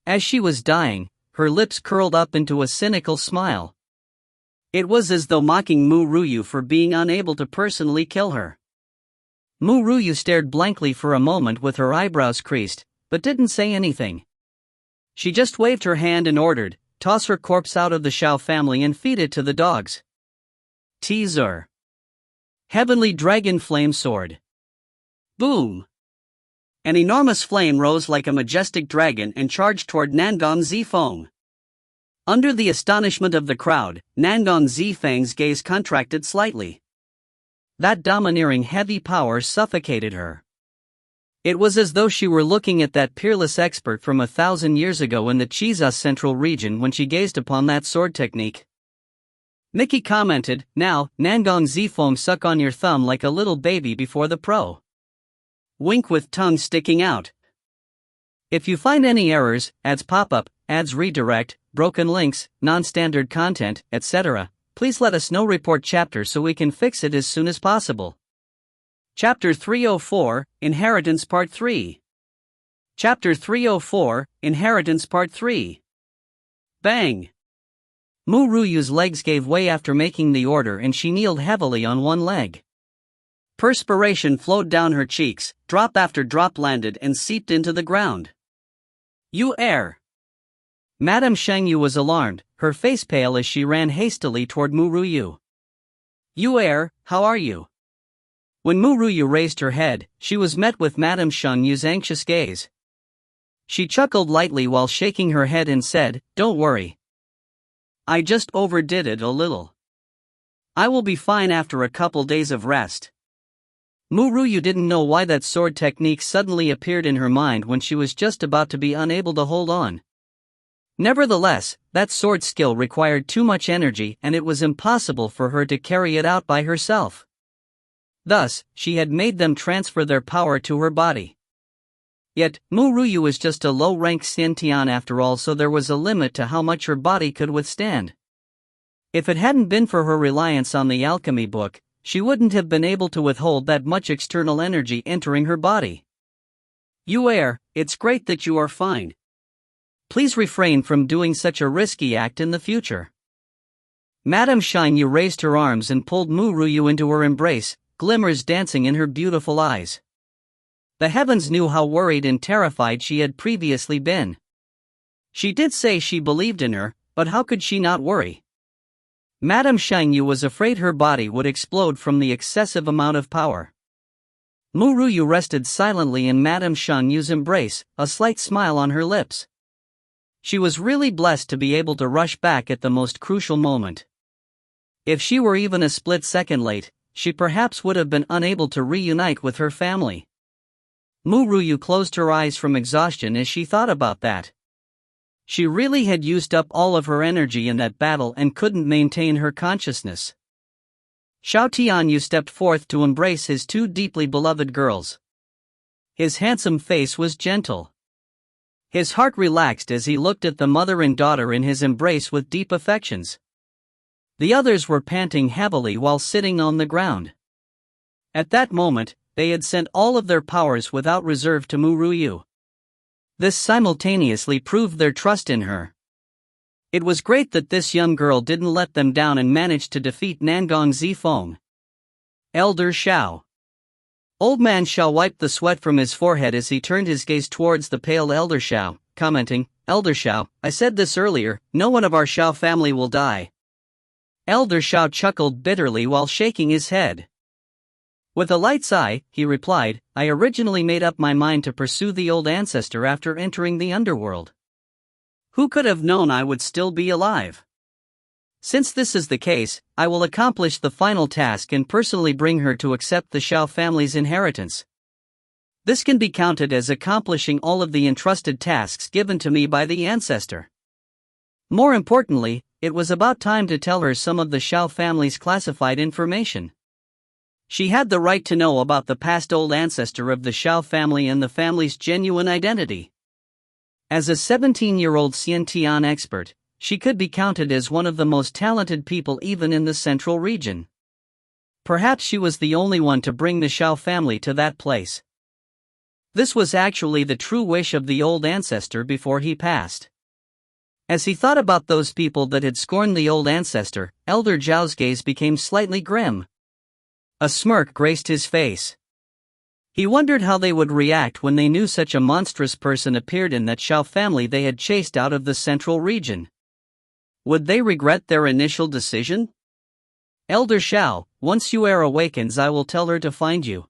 As she was dying, her lips curled up into a cynical smile. It was as though mocking Ru Yue for being unable to personally kill her. Ru Yue stared blankly for a moment with her eyebrows creased, but didn't say anything. She just waved her hand and ordered, "Toss her corpse out of the Shao family and feed it to the dogs." Teaser. Heavenly Dragon Flame Sword. Boom! An enormous flame rose like a majestic dragon and charged toward Nangong Zifeng. Under the astonishment of the crowd, Nangong Zifeng's gaze contracted slightly. That domineering heavy power suffocated her. It was as though she were looking at that peerless expert from 1,000 years ago in the Chiza Central region when she gazed upon that sword technique. Mickey commented, "Now, Nangong Zifeng, suck on your thumb like a little baby before the pro. Wink with tongue sticking out. If you find any errors, ads pop up, ads redirect, broken links, non-standard content, etc., please let us know. Report chapter so we can fix it as soon as possible." Chapter 304, Inheritance Part 3. Chapter 304, Inheritance Part 3. Bang! Ru Yue's legs gave way after making the order and she kneeled heavily on one leg. Perspiration flowed down her cheeks, drop after drop landed and seeped into the ground. "You err!" Madame Shang Yu was alarmed, her face pale as she ran hastily toward Ru Yue. "You err, how are you?" When Ru Yue raised her head, she was met with Madame Shang Yu's anxious gaze. She chuckled lightly while shaking her head and said, "Don't worry. I just overdid it a little. I will be fine after a couple days of rest." Ru Yue didn't know why that sword technique suddenly appeared in her mind when she was just about to be unable to hold on. Nevertheless, that sword skill required too much energy and it was impossible for her to carry it out by herself. Thus, she had made them transfer their power to her body. Yet, Ru Yue was just a low-rank Xiantian after all, so there was a limit to how much her body could withstand. If it hadn't been for her reliance on the Alchemy Book, she wouldn't have been able to withhold that much external energy entering her body. "You err, it's great that you are fine. Please refrain from doing such a risky act in the future." Madame Shang Yu raised her arms and pulled Ru Yue into her embrace, glimmers dancing in her beautiful eyes. The heavens knew how worried and terrified she had previously been. She did say she believed in her, but how could she not worry? Madame Shang Yu was afraid her body would explode from the excessive amount of power. Ru Yue rested silently in Madame Shang Yu's embrace, a slight smile on her lips. She was really blessed to be able to rush back at the most crucial moment. If she were even a split second late, she perhaps would have been unable to reunite with her family. Ru Yue closed her eyes from exhaustion as she thought about that. She really had used up all of her energy in that battle and couldn't maintain her consciousness. Xiao Tianyu stepped forth to embrace his two deeply beloved girls. His handsome face was gentle. His heart relaxed as he looked at the mother and daughter in his embrace with deep affections. The others were panting heavily while sitting on the ground. At that moment, they had sent all of their powers without reserve to Ru Yue. This simultaneously proved their trust in her. It was great that this young girl didn't let them down and managed to defeat Nangong Zifeng. Elder Xiao. Old Man Xiao wiped the sweat from his forehead as he turned his gaze towards the pale Elder Xiao, commenting, "Elder Xiao, I said this earlier, no one of our Xiao family will die." Elder Xiao chuckled bitterly while shaking his head. With a light sigh, he replied, "I originally made up my mind to pursue the old ancestor after entering the underworld. Who could have known I would still be alive? Since this is the case, I will accomplish the final task and personally bring her to accept the Xiao family's inheritance. This can be counted as accomplishing all of the entrusted tasks given to me by the ancestor." More importantly, it was about time to tell her some of the Xiao family's classified information. She had the right to know about the past old ancestor of the Xiao family and the family's genuine identity. As a 17-year-old Xiantian expert, she could be counted as one of the most talented people even in the central region. Perhaps she was the only one to bring the Xiao family to that place. This was actually the true wish of the old ancestor before he passed. As he thought about those people that had scorned the old ancestor, Elder Zhao's gaze became slightly grim. A smirk graced his face. He wondered how they would react when they knew such a monstrous person appeared in that Xiao family they had chased out of the central region. Would they regret their initial decision? Elder Xiao, once Yue awakens I will tell her to find you.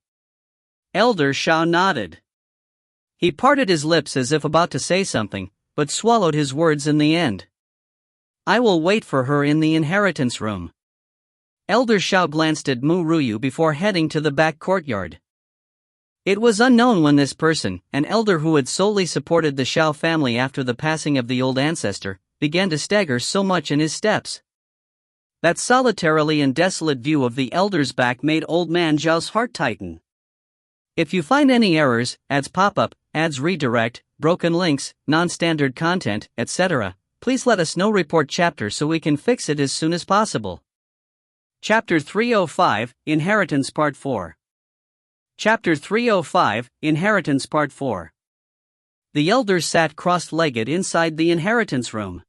Elder Xiao nodded. He parted his lips as if about to say something, but swallowed his words in the end. I will wait for her in the inheritance room. Elder Xiao glanced at Mu Ruyu before heading to the back courtyard. It was unknown when this person, an elder who had solely supported the Xiao family after the passing of the old ancestor, began to stagger so much in his steps. That solitarily and desolate view of the elder's back made old man Zhao's heart tighten. If you find any errors, ads pop up, ads redirect, broken links, non-standard content, etc., please let us know. Report chapter so we can fix it as soon as possible. Chapter 305, Inheritance Part 4. Chapter 305, Inheritance Part 4. The elder sat cross-legged inside the inheritance room.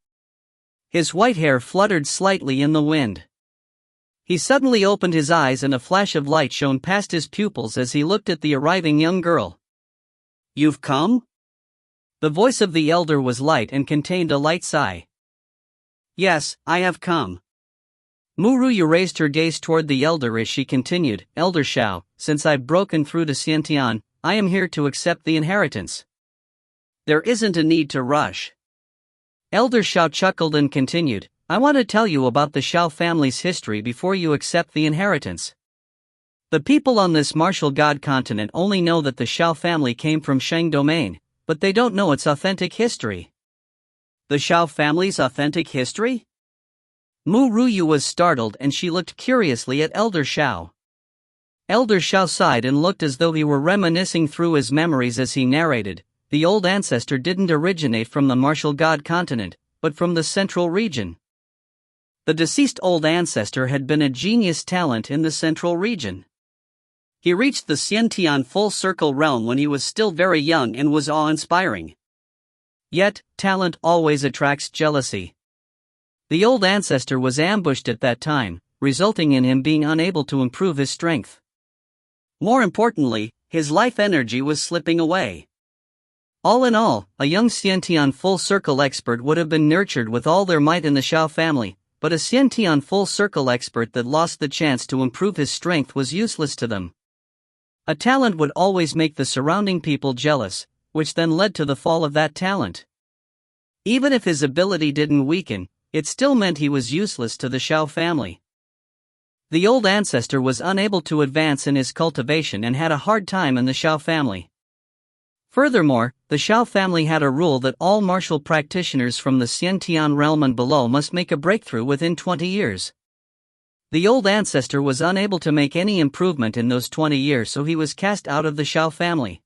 His white hair fluttered slightly in the wind. He suddenly opened his eyes and a flash of light shone past his pupils as he looked at the arriving young girl. You've come? The voice of the elder was light and contained a light sigh. Yes, I have come. Mu Ruyu raised her gaze toward the elder as she continued, Elder Xiao, since I've broken through to Xiantian, I am here to accept the inheritance. There isn't a need to rush. Elder Xiao chuckled and continued, I want to tell you about the Xiao family's history before you accept the inheritance. The people on this martial god continent only know that the Xiao family came from Sheng domain, but they don't know its authentic history. The Xiao family's authentic history? Mu Ruyu was startled and she looked curiously at Elder Xiao. Elder Xiao sighed and looked as though he were reminiscing through his memories as he narrated, the old ancestor didn't originate from the martial god continent, but from the central region. The deceased old ancestor had been a genius talent in the central region. He reached the Xiantian full circle realm when he was still very young and was awe-inspiring. Yet, talent always attracts jealousy. The old ancestor was ambushed at that time, resulting in him being unable to improve his strength. More importantly, his life energy was slipping away. All in all, a young Xiantian full circle expert would have been nurtured with all their might in the Xiao family, but a Xiantian full circle expert that lost the chance to improve his strength was useless to them. A talent would always make the surrounding people jealous, which then led to the fall of that talent. Even if his ability didn't weaken, it still meant he was useless to the Xiao family. The old ancestor was unable to advance in his cultivation and had a hard time in the Xiao family. Furthermore, the Xiao family had a rule that all martial practitioners from the Xiantian realm and below must make a breakthrough within 20 years. The old ancestor was unable to make any improvement in those 20 years, so he was cast out of the Xiao family.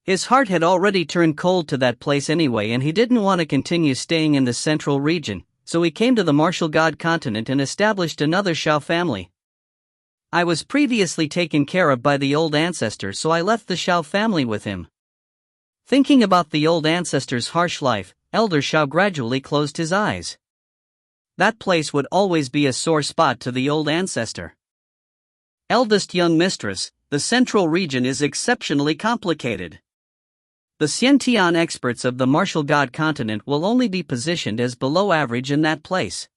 His heart had already turned cold to that place anyway, and he didn't want to continue staying in the central region, so he came to the martial god continent and established another Xiao family. I was previously taken care of by the old ancestor, so I left the Xiao family with him. Thinking about the old ancestor's harsh life, Elder Xiao gradually closed his eyes. That place would always be a sore spot to the old ancestor. Eldest young mistress, the central region is exceptionally complicated. The Xiantian experts of the martial god continent will only be positioned as below average in that place.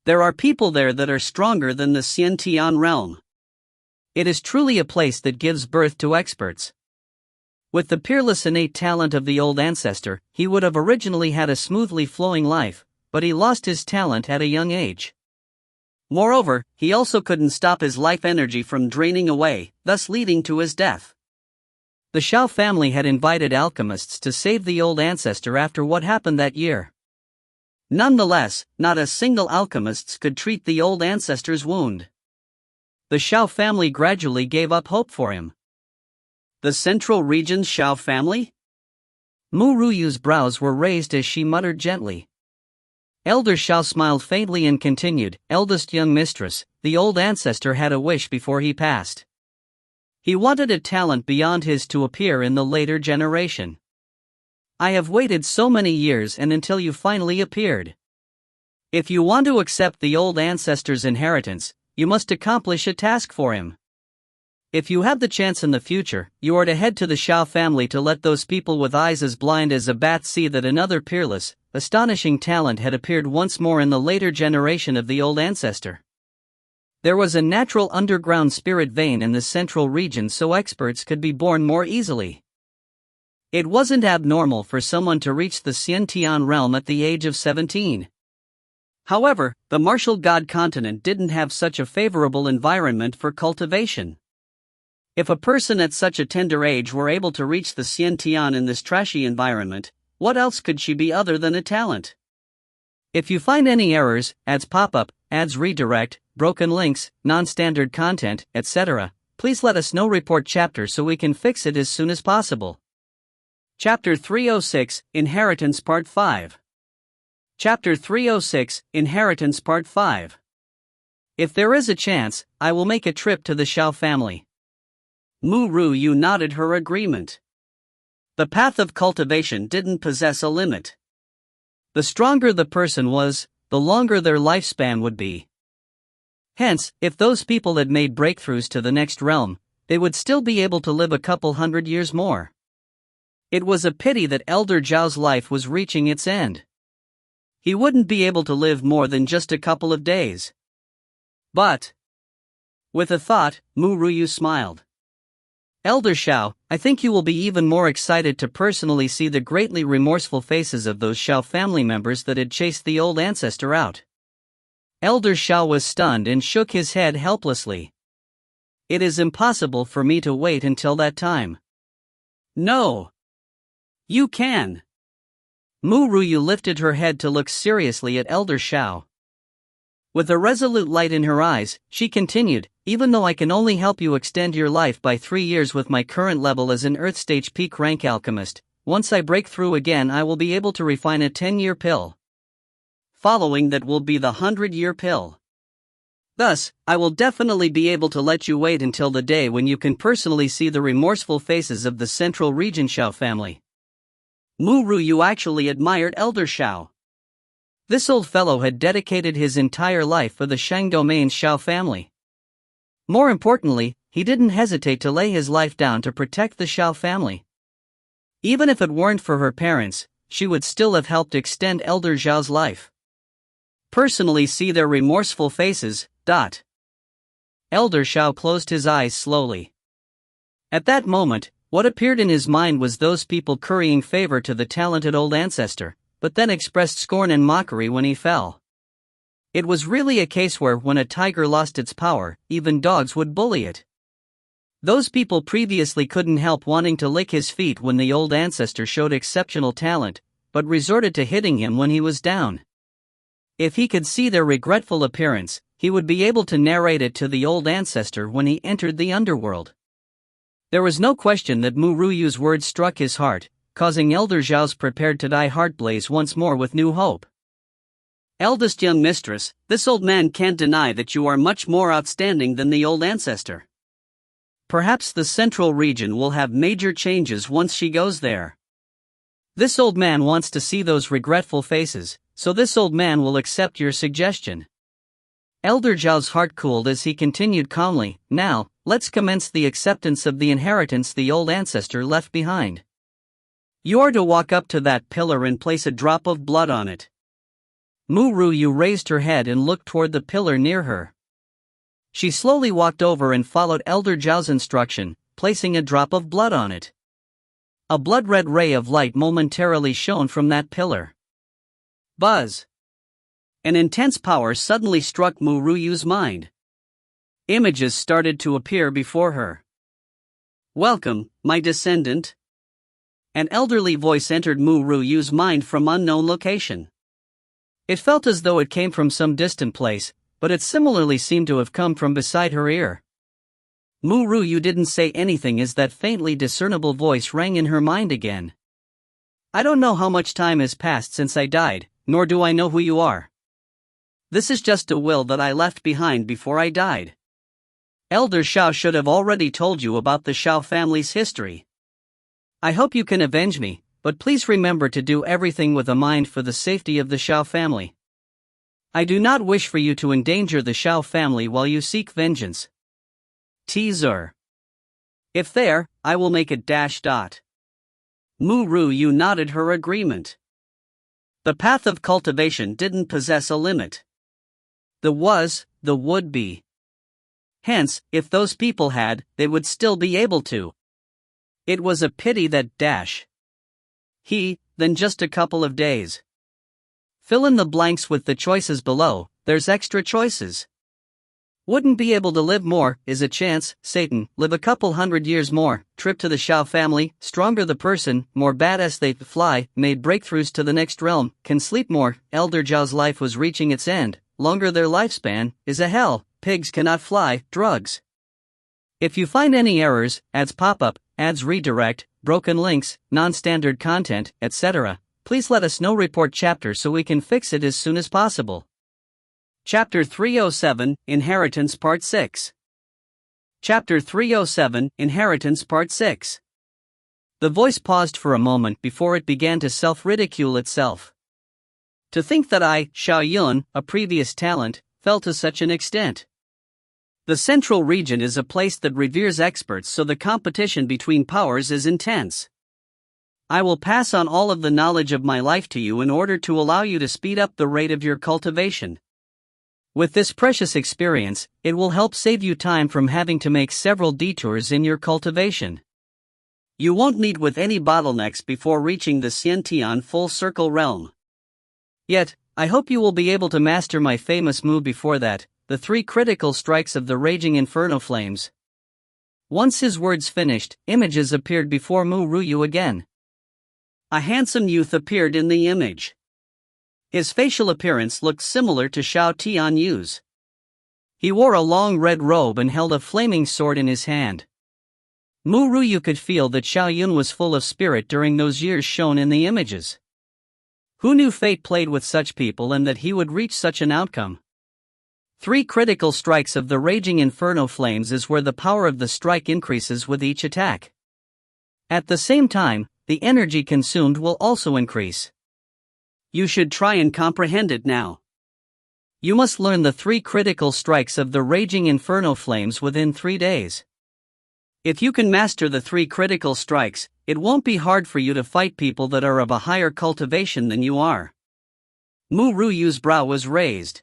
There are people there that are stronger than the Xiantian realm. It is truly a place that gives birth to experts. With the peerless innate talent of the old ancestor, he would have originally had a smoothly flowing life, but he lost his talent at a young age. Moreover, he also couldn't stop his life energy from draining away, thus leading to his death. The Xiao family had invited alchemists to save the old ancestor after what happened that year. Nonetheless, not a single alchemist could treat the old ancestor's wound. The Xiao family gradually gave up hope for him. The central region's Xiao family? Mu Ruyu's brows were raised as she muttered gently. Elder Xiao smiled faintly and continued, Eldest young mistress, the old ancestor had a wish before he passed. He wanted a talent beyond his to appear in the later generation. I have waited so many years and until you finally appeared. If you want to accept the old ancestor's inheritance, you must accomplish a task for him. If you have the chance in the future, you are to head to the Shao family to let those people with eyes as blind as a bat see that another peerless, astonishing talent had appeared once more in the later generation of the old ancestor. There was a natural underground spirit vein in the central region so experts could be born more easily. It wasn't abnormal for someone to reach the Xiantian realm at the age of 17. However, the martial god continent didn't have such a favorable environment for cultivation. If a person at such a tender age were able to reach the Xiantian in this trashy environment, what else could she be other than a talent? If you find any errors, ads pop up, ads redirect, broken links, non-standard content, etc., please let us know. Report chapter so we can fix it as soon as possible. Chapter 306, Inheritance Part 5. Chapter 306, Inheritance Part 5. If there is a chance, I will make a trip to the Shao family. Ru Yue nodded her agreement. The path of cultivation didn't possess a limit. The stronger the person was, the longer their lifespan would be. Hence, if those people had made breakthroughs to the next realm, they would still be able to live a couple hundred years more. It was a pity that Elder Zhao's life was reaching its end. He wouldn't be able to live more than just a couple of days. But, with a thought, Ru Yue smiled. Elder Shao, I think you will be even more excited to personally see the greatly remorseful faces of those Shao family members that had chased the old ancestor out. Elder Shao was stunned and shook his head helplessly. It is impossible for me to wait until that time. No. You can. Ru Yue lifted her head to look seriously at Elder Shao. With a resolute light in her eyes, she continued, even though I can only help you extend your life by 3 years with my current level as an Earth Stage peak rank alchemist, once I break through again I will be able to refine a 10-year pill. Following that will be the 100-year pill. Thus, I will definitely be able to let you wait until the day when you can personally see the remorseful faces of the Central Region Shao family. Ru Yue actually admired Elder Shao. This old fellow had dedicated his entire life for the Shang Domain's Shao family. More importantly, he didn't hesitate to lay his life down to protect the Shao family. Even if it weren't for her parents, she would still have helped extend Elder Zhao's life. Personally see their remorseful faces. Elder Shao closed his eyes slowly. At that moment, what appeared in his mind was those people currying favor to the talented old ancestor, but then expressed scorn and mockery when he fell. It was really a case where when a tiger lost its power, even dogs would bully it. Those people previously couldn't help wanting to lick his feet when the old ancestor showed exceptional talent, but resorted to hitting him when he was down. If he could see their regretful appearance, he would be able to narrate it to the old ancestor when he entered the underworld. There was no question that Ru Yue's words struck his heart, causing Elder Zhao's prepared-to-die heart blaze once more with new hope. Eldest young mistress, this old man can't deny that you are much more outstanding than the old ancestor. Perhaps the Central Region will have major changes once she goes there. This old man wants to see those regretful faces, so this old man will accept your suggestion. Elder Zhao's heart cooled as he continued calmly, now, let's commence the acceptance of the inheritance the old ancestor left behind. You are to walk up to that pillar and place a drop of blood on it. Ru Yue raised her head and looked toward the pillar near her. She slowly walked over and followed Elder Zhao's instruction, placing a drop of blood on it. A blood-red ray of light momentarily shone from that pillar. Buzz! An intense power suddenly struck Ru Yue's mind. Images started to appear before her. Welcome, my descendant. An elderly voice entered Ru Yue's mind from unknown location. It felt as though it came from some distant place, but it similarly seemed to have come from beside her ear. Ru Yue didn't say anything as that faintly discernible voice rang in her mind again. I don't know how much time has passed since I died, nor do I know who you are. This is just a will that I left behind before I died. Elder Xiao should have already told you about the Xiao family's history. I hope you can avenge me, but please remember to do everything with a mind for the safety of the Xiao family. I do not wish for you to endanger the Xiao family while you seek vengeance. Teaser. If there, I will make it ... Mu Ru Yue nodded her agreement. The path of cultivation didn't possess a limit. The would be. Hence, if those people had, they would still be able to. It was a pity that ... then just a couple of days. Fill in the blanks with the choices below, there's extra choices. Wouldn't be able to live more, is a chance, Satan, live a couple hundred years more, trip to the Xiao family, stronger the person, more badass they fly, made breakthroughs to the next realm, can sleep more, Elder Zhao's life was reaching its end, longer their lifespan, is a hell, pigs cannot fly, drugs. If you find any errors, ads pop up, ads redirect, broken links, non-standard content, etc., please let us know. Report chapter so we can fix it as soon as possible. Chapter 307, Inheritance Part 6. Chapter 307, Inheritance Part 6. The voice paused for a moment before it began to self-ridicule itself. To think that I, Xiao Yun, a previous talent, fell to such an extent. The Central Region is a place that reveres experts, so the competition between powers is intense. I will pass on all of the knowledge of my life to you in order to allow you to speed up the rate of your cultivation. With this precious experience, it will help save you time from having to make several detours in your cultivation. You won't meet with any bottlenecks before reaching the Xiantian full circle realm. Yet, I hope you will be able to master my famous move before that, the 3 critical strikes of the raging inferno flames. Once his words finished, images appeared before Mu Ru Yue again. A handsome youth appeared in the image. His facial appearance looked similar to Xiao Tianyu's. He wore a long red robe and held a flaming sword in his hand. Mu Ru Yue could feel that Xiao Yun was full of spirit during those years shown in the images. Who knew fate played with such people and that he would reach such an outcome? 3 critical strikes of the raging inferno flames is where the power of the strike increases with each attack. At the same time, the energy consumed will also increase. You should try and comprehend it now. You must learn the 3 critical strikes of the raging inferno flames within 3 days. If you can master the 3 critical strikes, it won't be hard for you to fight people that are of a higher cultivation than you are. Mu Ru Yue's brow was raised.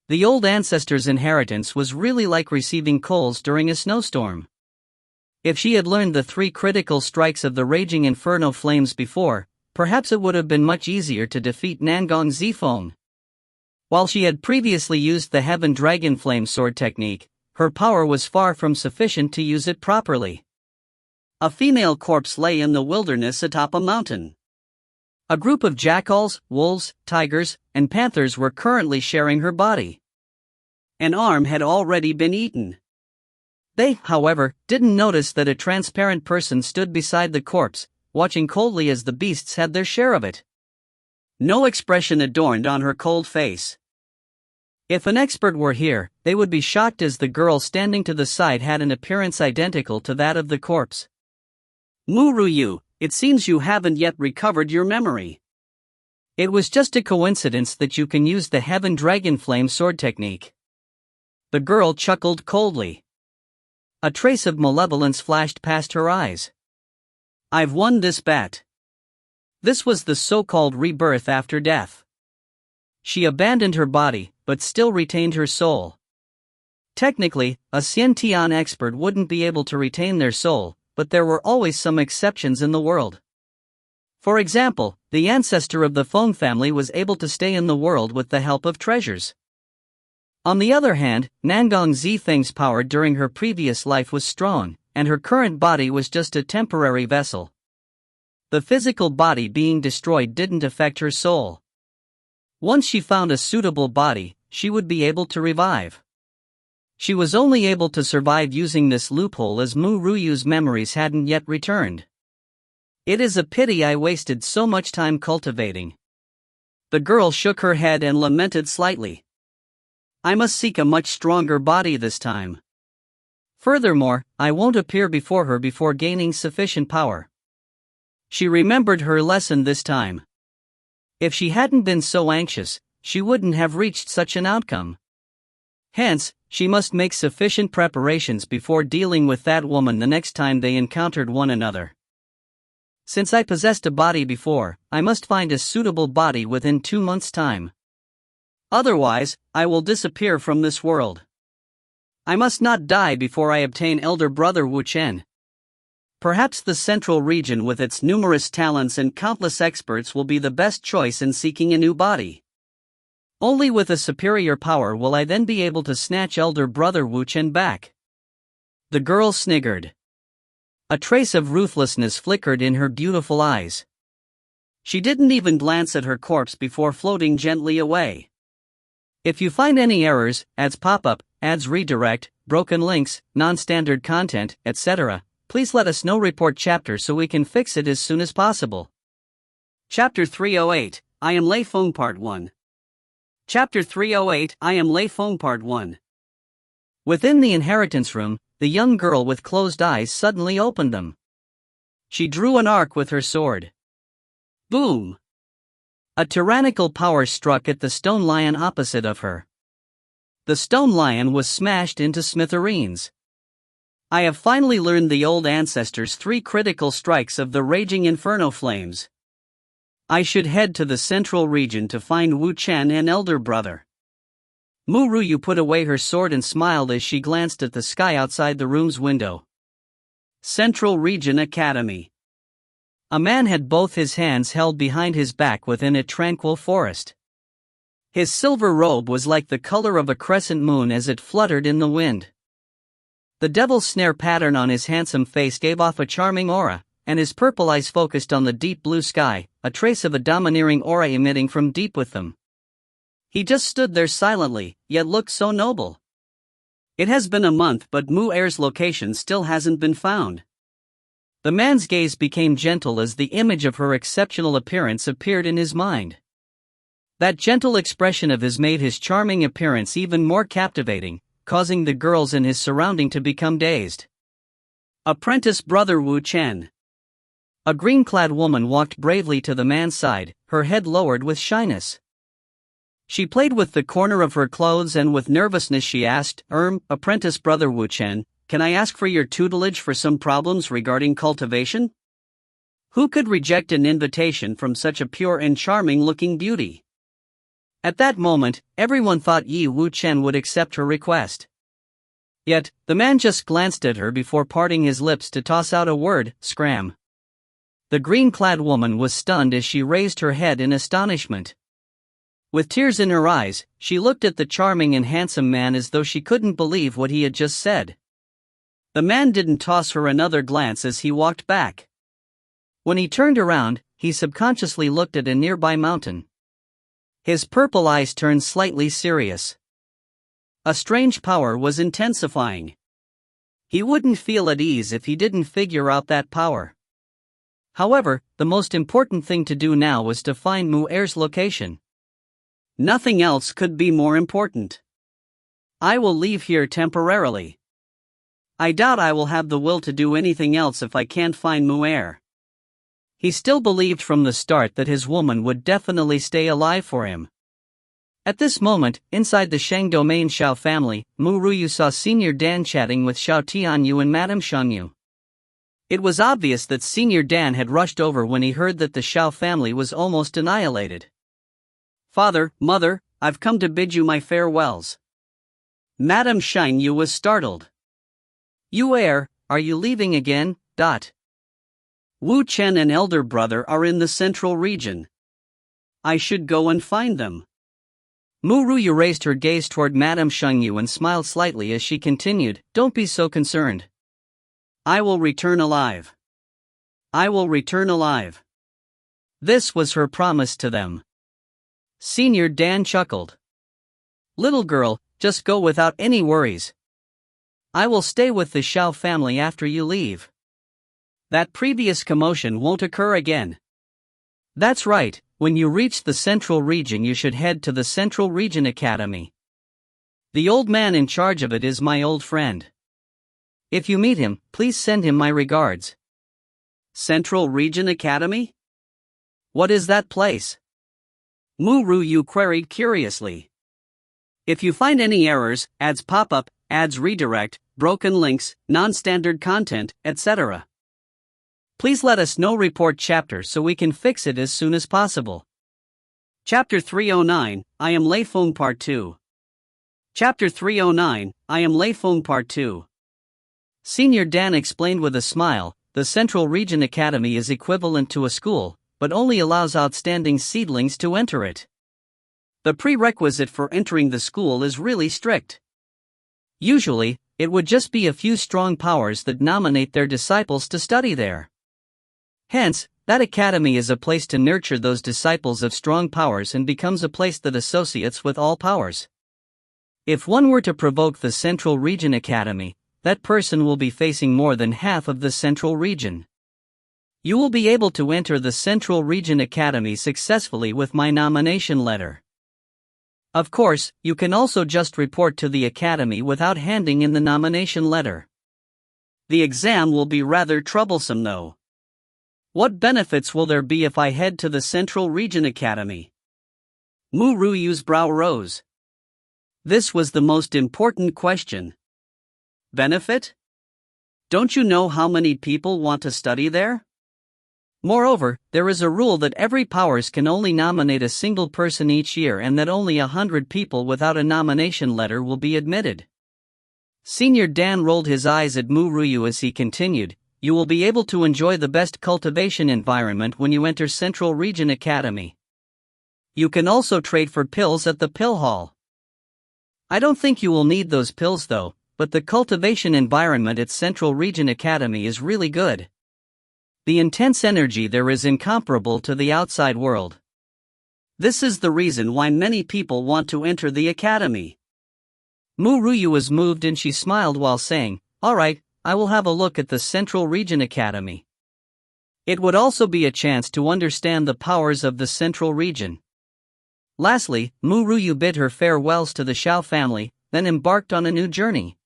The old ancestor's inheritance was really like receiving coals during a snowstorm. If she had learned the 3 critical strikes of the raging inferno flames before, perhaps it would have been much easier to defeat Nangong Zifeng. While she had previously used the Heaven Dragon Flame Sword technique, her power was far from sufficient to use it properly. A female corpse lay in the wilderness atop a mountain. A group of jackals, wolves, tigers, and panthers were currently sharing her body. An arm had already been eaten. They, however, didn't notice that a transparent person stood beside the corpse, watching coldly as the beasts had their share of it. No expression adorned on her cold face. If an expert were here, they would be shocked as the girl standing to the side had an appearance identical to that of the corpse. Mu Ru Yue, it seems you haven't yet recovered your memory. It was just a coincidence that you can use the Heaven Dragon Flame Sword technique. The girl chuckled coldly. A trace of malevolence flashed past her eyes. I've won this bet. This was the so-called rebirth after death. She abandoned her body, but still retained her soul. Technically, a Xiantian expert wouldn't be able to retain their soul, but there were always some exceptions in the world. For example, the ancestor of the Feng family was able to stay in the world with the help of treasures. On the other hand, Nangong Zifeng's power during her previous life was strong, and her current body was just a temporary vessel. The physical body being destroyed didn't affect her soul. Once she found a suitable body, she would be able to revive. She was only able to survive using this loophole as Mu Ru Yue's memories hadn't yet returned. It is a pity I wasted so much time cultivating. The girl shook her head and lamented slightly. I must seek a much stronger body this time. Furthermore, I won't appear before her before gaining sufficient power. She remembered her lesson this time. If she hadn't been so anxious, she wouldn't have reached such an outcome. Hence, she must make sufficient preparations before dealing with that woman the next time they encountered one another. Since I possessed a body before, I must find a suitable body within 2 months' time. Otherwise, I will disappear from this world. I must not die before I obtain elder brother Wu Chen. Perhaps the central region with its numerous talents and countless experts will be the best choice in seeking a new body. Only with a superior power will I then be able to snatch elder brother Wu Chen back. The girl sniggered. A trace of ruthlessness flickered in her beautiful eyes. She didn't even glance at her corpse before floating gently away. If you find any errors, ads pop up, ads redirect, broken links, non-standard content, etc., please let us know. Report chapter so we can fix it as soon as possible. Chapter 308, I Am Lei Feng Part 1. Chapter 308, I Am Lei Feng Part 1. Within the inheritance room, the young girl with closed eyes suddenly opened them. She drew an arc with her sword. Boom! A tyrannical power struck at the stone lion opposite of her. The stone lion was smashed into smithereens. I have finally learned the old ancestors' 3 critical strikes of the raging inferno flames. I should head to the central region to find Wu Chen and elder brother. Mu Yue put away her sword and smiled as she glanced at the sky outside the room's window. Central Region Academy. A man had both his hands held behind his back within a tranquil forest. His silver robe was like the color of a crescent moon as it fluttered in the wind. The devil's snare pattern on his handsome face gave off a charming aura, and his purple eyes focused on the deep blue sky, a trace of a domineering aura emitting from deep with them. He just stood there silently, yet looked so noble. It has been a month, but Mu Er's location still hasn't been found. The man's gaze became gentle as the image of her exceptional appearance appeared in his mind. That gentle expression of his made his charming appearance even more captivating, causing the girls in his surrounding to become dazed. Apprentice brother Wu Chen. A green-clad woman walked bravely to the man's side, her head lowered with shyness. She played with the corner of her clothes and with nervousness she asked, Apprentice brother Wu Chen, can I ask for your tutelage for some problems regarding cultivation? Who could reject an invitation from such a pure and charming-looking beauty? At that moment, everyone thought Yi Wu Chen would accept her request. Yet, the man just glanced at her before parting his lips to toss out a word, scram. The green-clad woman was stunned as she raised her head in astonishment. With tears in her eyes, she looked at the charming and handsome man as though she couldn't believe what he had just said. The man didn't toss her another glance as he walked back. When he turned around, he subconsciously looked at a nearby mountain. His purple eyes turned slightly serious. A strange power was intensifying. He wouldn't feel at ease if he didn't figure out that power. However, the most important thing to do now was to find Mu Er's location. Nothing else could be more important. I will leave here temporarily. I doubt I will have the will to do anything else if I can't find Mu Er. He still believed from the start that his woman would definitely stay alive for him. At this moment, inside the Shang domain Xiao family, Mu Yue saw Senior Dan chatting with Xiao Tianyu and Madame Shangyu. It was obvious that Senior Dan had rushed over when he heard that the Xiao family was almost annihilated. Father, Mother, I've come to bid you my farewells. Madame Shangyu was startled. Yu Er, are you leaving again? Wu Chen and elder brother are in the central region. I should go and find them. Mu Yue raised her gaze toward Madame Shangyu and smiled slightly as she continued, don't be so concerned. I will return alive. I will return alive. This was her promise to them. Senior Dan chuckled. Little girl, just go without any worries. I will stay with the Xiao family after you leave. That previous commotion won't occur again. That's right, when you reach the Central Region you should head to the Central Region Academy. The old man in charge of it is my old friend. If you meet him, please send him my regards. Central Region Academy? What is that place? Ru Yue queried curiously. If you find any errors, ads pop up, ads redirect, broken links, non-standard content, etc., please let us know. Report chapter so we can fix it as soon as possible. Chapter 309, I Am Lei Feng Part 2. Chapter 309, I Am Lei Feng Part 2. Senior Dan explained with a smile, the Central Region Academy is equivalent to a school, but only allows outstanding seedlings to enter it. The prerequisite for entering the school is really strict. Usually, it would just be a few strong powers that nominate their disciples to study there. Hence, that academy is a place to nurture those disciples of strong powers and becomes a place that associates with all powers. If one were to provoke the Central Region Academy, that person will be facing more than half of the Central Region. You will be able to enter the Central Region Academy successfully with my nomination letter. Of course, you can also just report to the academy without handing in the nomination letter. The exam will be rather troublesome though. What benefits will there be if I head to the Central Region Academy? Ru Yue's brow rose. This was the most important question. Benefit? Don't you know how many people want to study there? Moreover, there is a rule that every powers can only nominate a single person each year and that only 100 people without a nomination letter will be admitted. Senior Dan rolled his eyes at Ru Yue as he continued, you will be able to enjoy the best cultivation environment when you enter Central Region Academy. You can also trade for pills at the pill hall. I don't think you will need those pills though, but the cultivation environment at Central Region Academy is really good. The intense energy there is incomparable to the outside world. This is the reason why many people want to enter the academy. Ru Yue was moved and she smiled while saying, alright, I will have a look at the Central Region Academy. It would also be a chance to understand the powers of the Central Region. Lastly, Ru Yue bid her farewells to the Xiao family, then embarked on a new journey.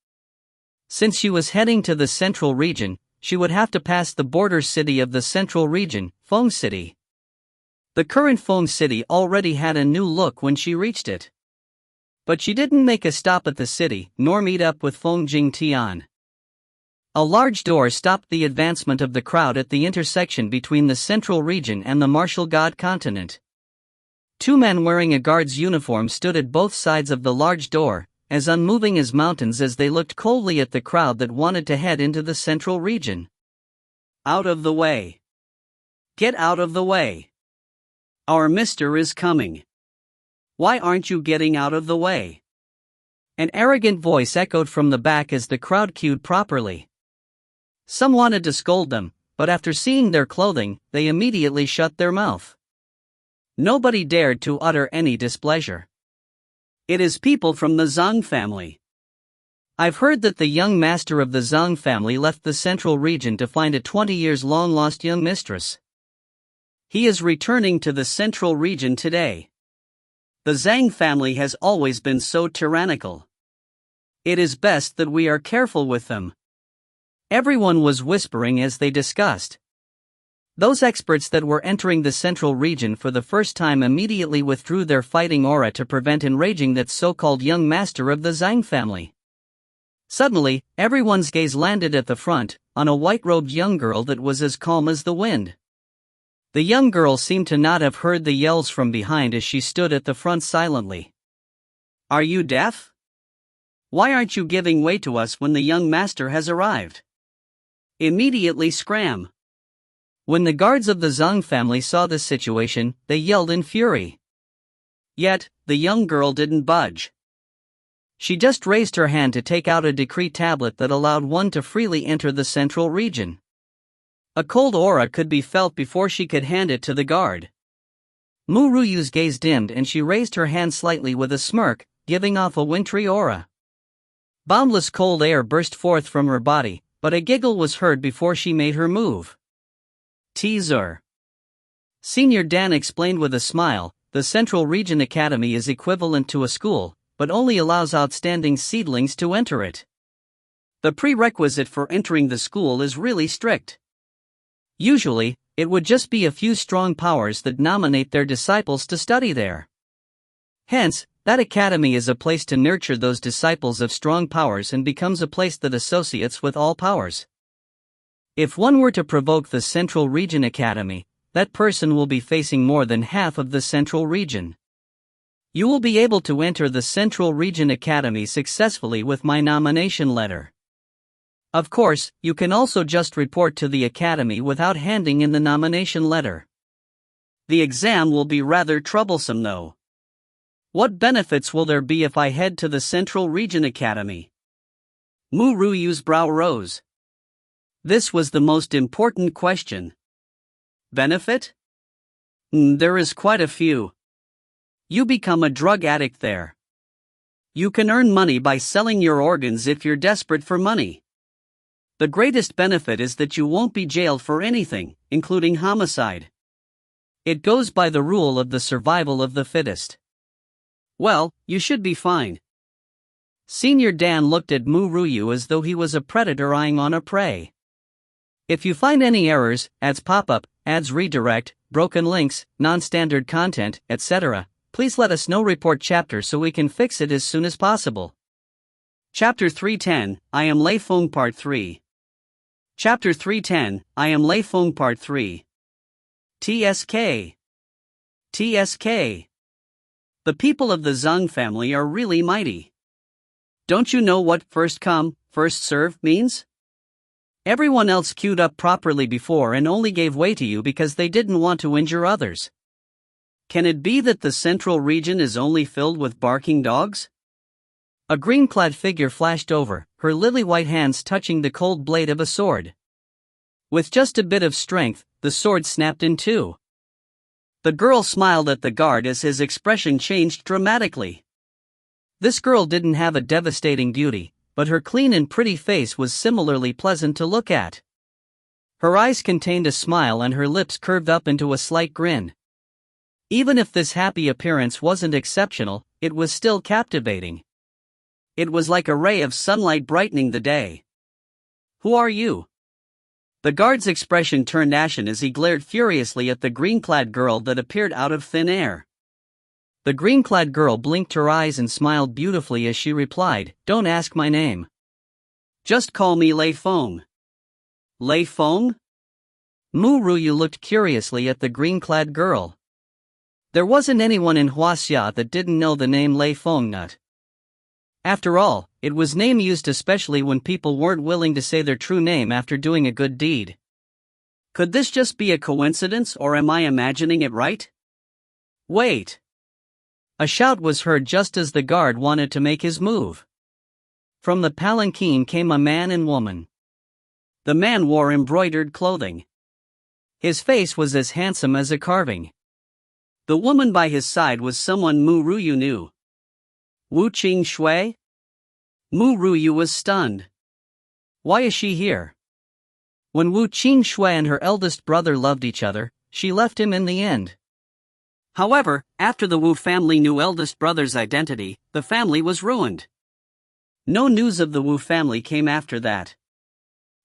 Since she was heading to the Central Region, she would have to pass the border city of the Central Region, Feng City. The current Feng City already had a new look when she reached it. But she didn't make a stop at the city, nor meet up with Feng Jing Tian. A large door stopped the advancement of the crowd at the intersection between the Central Region and the Martial God Continent. Two men wearing a guard's uniform stood at both sides of the large door, as unmoving as mountains as they looked coldly at the crowd that wanted to head into the Central Region. Out of the way. Get out of the way. Our mister is coming. Why aren't you getting out of the way? An arrogant voice echoed from the back as the crowd queued properly. Some wanted to scold them, but after seeing their clothing, they immediately shut their mouth. Nobody dared to utter any displeasure. It is people from the Zhang family. I've heard that the young master of the Zhang family left the Central Region to find a 20 years long lost young mistress. He is returning to the Central Region today. The Zhang family has always been so tyrannical. It is best that we are careful with them. Everyone was whispering as they discussed. Those experts that were entering the Central Region for the first time immediately withdrew their fighting aura to prevent enraging that so-called young master of the Zhang family. Suddenly, everyone's gaze landed at the front, on a white-robed young girl that was as calm as the wind. The young girl seemed to not have heard the yells from behind as she stood at the front silently. Are you deaf? Why aren't you giving way to us when the young master has arrived? Immediately scram. When the guards of the Zhang family saw this situation, they yelled in fury. Yet, the young girl didn't budge. She just raised her hand to take out a decree tablet that allowed one to freely enter the Central Region. A cold aura could be felt before she could hand it to the guard. Ru Yue's gaze dimmed and she raised her hand slightly with a smirk, giving off a wintry aura. Boundless cold air burst forth from her body, but a giggle was heard before she made her move. Teaser. Senior Dan explained with a smile, the Central Region Academy is equivalent to a school, but only allows outstanding seedlings to enter it. The prerequisite for entering the school is really strict. Usually, it would just be a few strong powers that nominate their disciples to study there. Hence, that academy is a place to nurture those disciples of strong powers and becomes a place that associates with all powers. If one were to provoke the Central Region Academy, that person will be facing more than half of the Central Region. You will be able to enter the Central Region Academy successfully with my nomination letter. Of course, you can also just report to the academy without handing in the nomination letter. The exam will be rather troublesome though. What benefits will there be if I head to the Central Region Academy? Mu Ruyu's brow rose. This was the most important question. Benefit? There is quite a few. You become a drug addict there. You can earn money by selling your organs if you're desperate for money. The greatest benefit is that you won't be jailed for anything, including homicide. It goes by the rule of the survival of the fittest. Well, you should be fine. Senior Dan looked at Mu Ryu as though he was a predator eyeing on a prey. If you find any errors, ads pop up, ads redirect, broken links, non-standard content, etc., please let us know. Report chapter so we can fix it as soon as possible. Chapter 310, I Am Lei Feng Part 3. Chapter 310, I Am Lei Feng Part 3. TSK. TSK. The people of the Zhang family are really mighty. Don't you know what first come, first serve means? Everyone else queued up properly before and only gave way to you because they didn't want to injure others. Can it be that the Central Region is only filled with barking dogs? A green-clad figure flashed over, her lily-white hands touching the cold blade of a sword. With just a bit of strength, the sword snapped in two. The girl smiled at the guard as his expression changed dramatically. This girl didn't have a devastating beauty, but her clean and pretty face was similarly pleasant to look at. Her eyes contained a smile and her lips curved up into a slight grin. Even if this happy appearance wasn't exceptional, it was still captivating. It was like a ray of sunlight brightening the day. Who are you? The guard's expression turned ashen as he glared furiously at the green-clad girl that appeared out of thin air. The green-clad girl blinked her eyes and smiled beautifully as she replied, "Don't ask my name. Just call me Lei Feng." Lei Feng? Mu Ryu looked curiously at the green-clad girl. There wasn't anyone in Huaxia that didn't know the name Lei Feng Nut. After all, it was name used especially when people weren't willing to say their true name after doing a good deed. Could this just be a coincidence or am I imagining it right? Wait. A shout was heard just as the guard wanted to make his move. From the palanquin came a man and woman. The man wore embroidered clothing. His face was as handsome as a carving. The woman by his side was someone Mu Ryu knew. Wu Qing-shui? Mu Ryu was stunned. Why is she here? When Wu Qing-shui and her eldest brother loved each other, she left him in the end. However, after the Wu family knew eldest brother's identity, the family was ruined. No news of the Wu family came after that.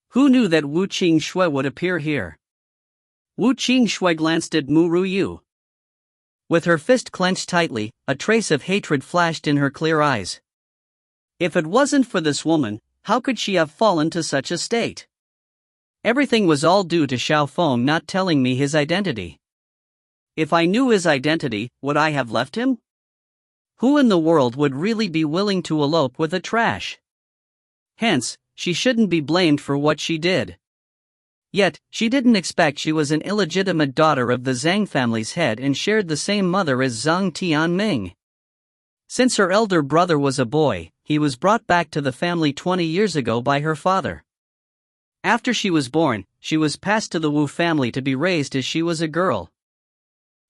Who knew that Wu Qing-shui would appear here? Wu Qing-shui glanced at Mu Ryu. With her fist clenched tightly, a trace of hatred flashed in her clear eyes. If it wasn't for this woman, how could she have fallen to such a state? Everything was all due to Xiao Feng not telling me his identity. If I knew his identity, would I have left him? Who in the world would really be willing to elope with a trash? Hence, she shouldn't be blamed for what she did. Yet, she didn't expect she was an illegitimate daughter of the Zhang family's head and shared the same mother as Zhang Tianming. Since her elder brother was a boy, he was brought back to the family 20 years ago by her father. After she was born, she was passed to the Wu family to be raised as she was a girl.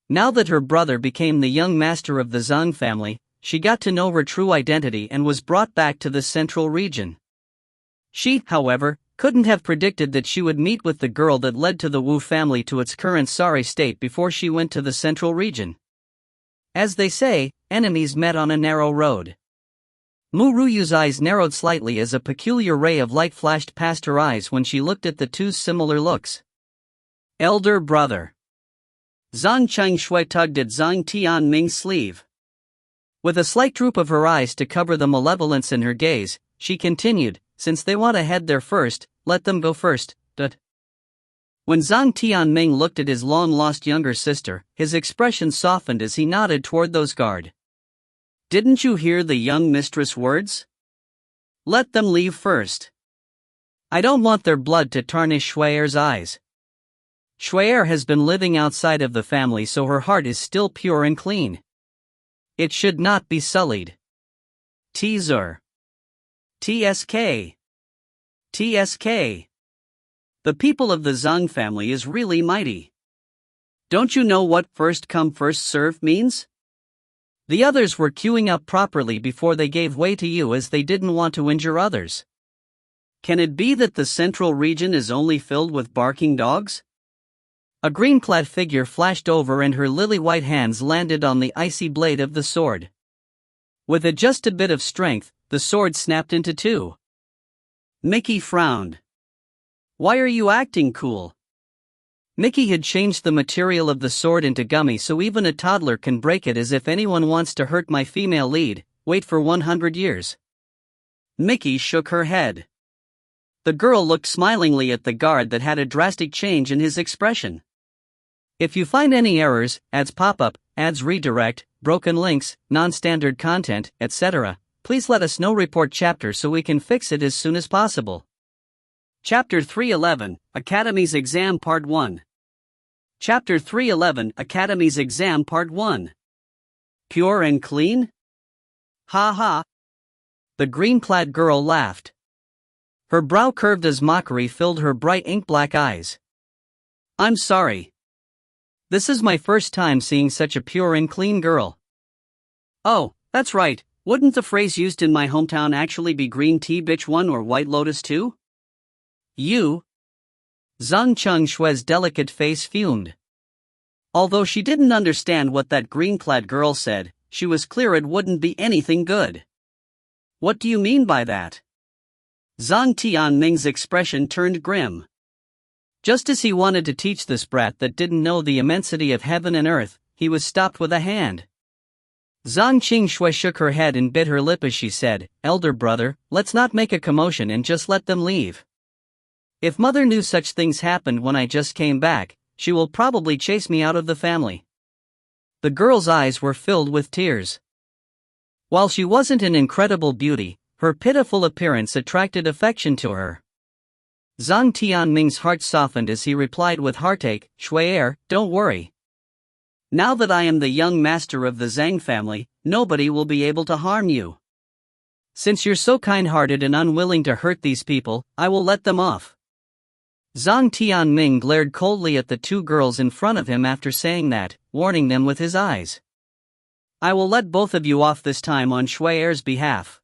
Now that her brother became the young master of the Zhang family, she got to know her true identity and was brought back to the Central Region. She, however, couldn't have predicted that she would meet with the girl that led to the Wu family to its current sorry state before she went to the Central Region. As they say, enemies met on a narrow road. Mu Ruyu's eyes narrowed slightly as a peculiar ray of light flashed past her eyes when she looked at the two's similar looks. Elder brother. Zhang Chengshui tugged at Zhang Tianming's sleeve. With a slight droop of her eyes to cover the malevolence in her gaze, she continued, since they want to head there first, let them go first. When Zhang Tianming looked at his long-lost younger sister, his expression softened as he nodded toward those guard. Didn't you hear the young mistress' words? Let them leave first. I don't want their blood to tarnish Shui Er's eyes. Shui Er has been living outside of the family, so her heart is still pure and clean. It should not be sullied. Teaser. TSK. TSK. The people of the Zhang family is really mighty. Don't you know what first come first serve means? The others were queuing up properly before they gave way to you as they didn't want to injure others. Can it be that the central region is only filled with barking dogs? A green-clad figure flashed over and her lily-white hands landed on the icy blade of the sword. With just a bit of strength, the sword snapped into two. Mickey frowned. Why are you acting cool? Mickey had changed the material of the sword into gummy so even a toddler can break it. As if anyone wants to hurt my female lead, wait for 100 years. Mickey shook her head. The girl looked smilingly at the guard that had a drastic change in his expression. If you find any errors, ads pop up, ads redirect, broken links, non-standard content, etc., please let us know. Report chapter so we can fix it as soon as possible. Chapter 311, Academy's Exam Part 1. Chapter 311, Academy's Exam Part 1. Pure and clean? Ha ha. The green-clad girl laughed. Her brow curved as mockery filled her bright ink-black eyes. I'm sorry. This is my first time seeing such a pure and clean girl. Oh, that's right, wouldn't the phrase used in my hometown actually be green tea bitch 1 or white lotus 2? You? Zhang Chengshui's delicate face fumed. Although she didn't understand what that green-clad girl said, she was clear it wouldn't be anything good. What do you mean by that? Zhang Tianming's expression turned grim. Just as he wanted to teach this brat that didn't know the immensity of heaven and earth, he was stopped with a hand. Zhang Chengshui shook her head and bit her lip as she said, Elder brother, let's not make a commotion and just let them leave. If mother knew such things happened when I just came back, she will probably chase me out of the family. The girl's eyes were filled with tears. While she wasn't an incredible beauty, her pitiful appearance attracted affection to her. Zhang Tianming's heart softened as he replied with heartache, Shui Er, don't worry. Now that I am the young master of the Zhang family, nobody will be able to harm you. Since you're so kind-hearted and unwilling to hurt these people, I will let them off. Zhang Tianming glared coldly at the two girls in front of him after saying that, warning them with his eyes. I will let both of you off this time on Shui Er's behalf.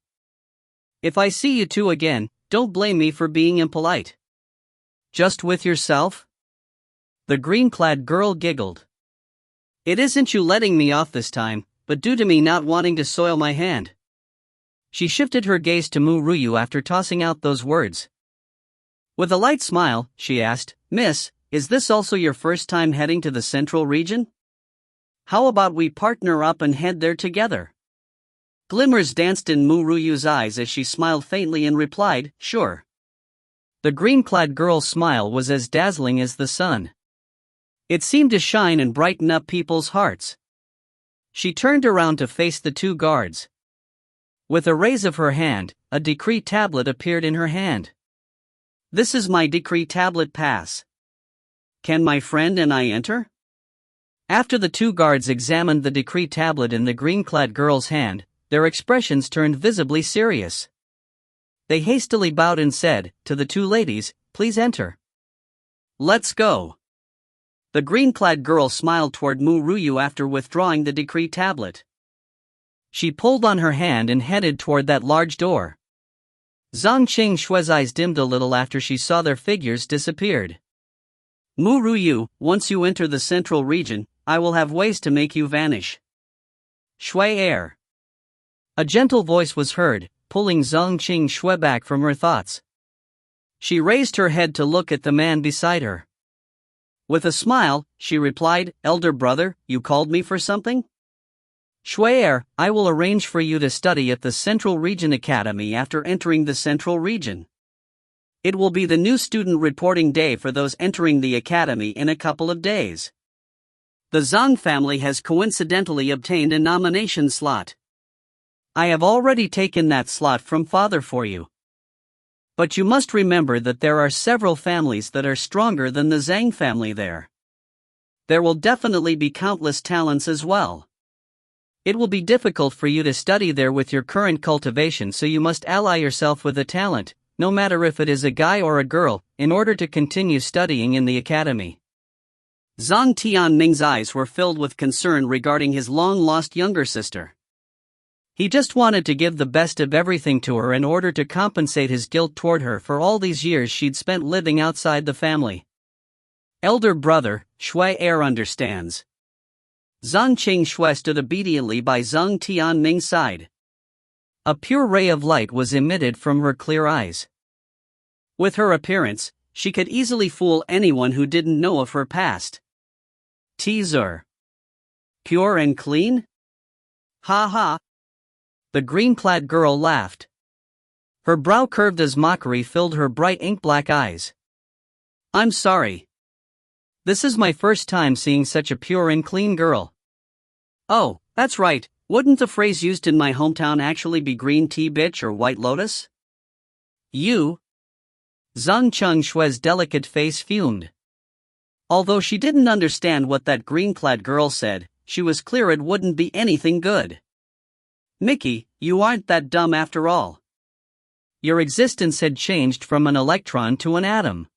If I see you two again, don't blame me for being impolite. Just with yourself? The green-clad girl giggled. It isn't you letting me off this time, but due to me not wanting to soil my hand. She shifted her gaze to Mu Ruyue after tossing out those words. With a light smile, she asked, Miss, is this also your first time heading to the central region? How about we partner up and head there together? Glimmers danced in Mu Ruyue's eyes as she smiled faintly and replied, sure. The green-clad girl's smile was as dazzling as the sun. It seemed to shine and brighten up people's hearts. She turned around to face the two guards. With a raise of her hand, a decree tablet appeared in her hand. This is my decree tablet pass. Can my friend and I enter? After the two guards examined the decree tablet in the green-clad girl's hand, their expressions turned visibly serious. They hastily bowed and said, to the two ladies, please enter. Let's go. The green-clad girl smiled toward Mu Ruyue after withdrawing the decree tablet. She pulled on her hand and headed toward that large door. Zhang Chengshui's eyes dimmed a little after she saw their figures disappeared. Mu Ruyue, once you enter the central region, I will have ways to make you vanish. Shui Er. A gentle voice was heard, pulling Zhang Qing back from her thoughts. She raised her head to look at the man beside her. With a smile, she replied, "Elder brother, you called me for something?" "Shui Er, I will arrange for you to study at the Central Region Academy after entering the Central Region. It will be the new student reporting day for those entering the academy in a couple of days. The Zhang family has coincidentally obtained a nomination slot. I have already taken that slot from father for you. But you must remember that there are several families that are stronger than the Zhang family there. There will definitely be countless talents as well. It will be difficult for you to study there with your current cultivation, so you must ally yourself with a talent, no matter if it is a guy or a girl, in order to continue studying in the academy." Zhang Tianming's eyes were filled with concern regarding his long-lost younger sister. He just wanted to give the best of everything to her in order to compensate his guilt toward her for all these years she'd spent living outside the family. "Elder brother, Shui Er understands." Zhang Qing stood obediently by Zhang Tianming's side. A pure ray of light was emitted from her clear eyes. With her appearance, she could easily fool anyone who didn't know of her past. Teaser. Pure and clean? Ha ha. The green-clad girl laughed. Her brow curved as mockery filled her bright ink-black eyes. "I'm sorry. This is my first time seeing such a pure and clean girl." "Oh, that's right, wouldn't the phrase used in my hometown actually be green tea bitch or white lotus?" "You?" Zhang Chengshui's delicate face fumed. Although she didn't understand what that green-clad girl said, she was clear it wouldn't be anything good. "Mickey, you aren't that dumb after all. Your existence had changed from an electron to an atom.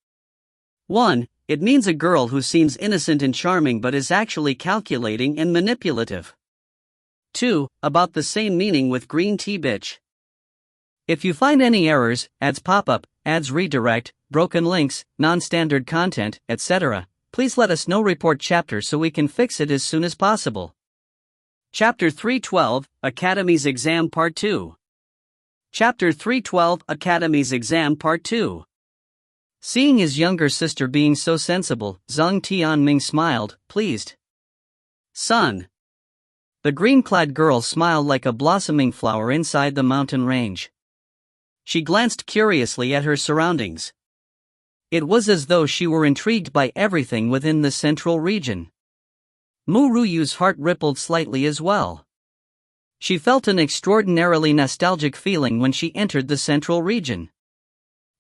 1. It means a girl who seems innocent and charming but is actually calculating and manipulative. 2. About the same meaning with green tea bitch. If you find any errors, ads pop up, ads redirect, broken links, non-standard content, etc., please let us know. Report chapter so we can fix it as soon as possible." Chapter 312, Academy's Exam Part 2. Chapter 312, Academy's Exam Part 2. Seeing his younger sister being so sensible, Zhang Tianming smiled, pleased. "Son." The green-clad girl smiled like a blossoming flower inside the mountain range. She glanced curiously at her surroundings. It was as though she were intrigued by everything within the central region. Mu Yue's heart rippled slightly as well. She felt an extraordinarily nostalgic feeling when she entered the central region.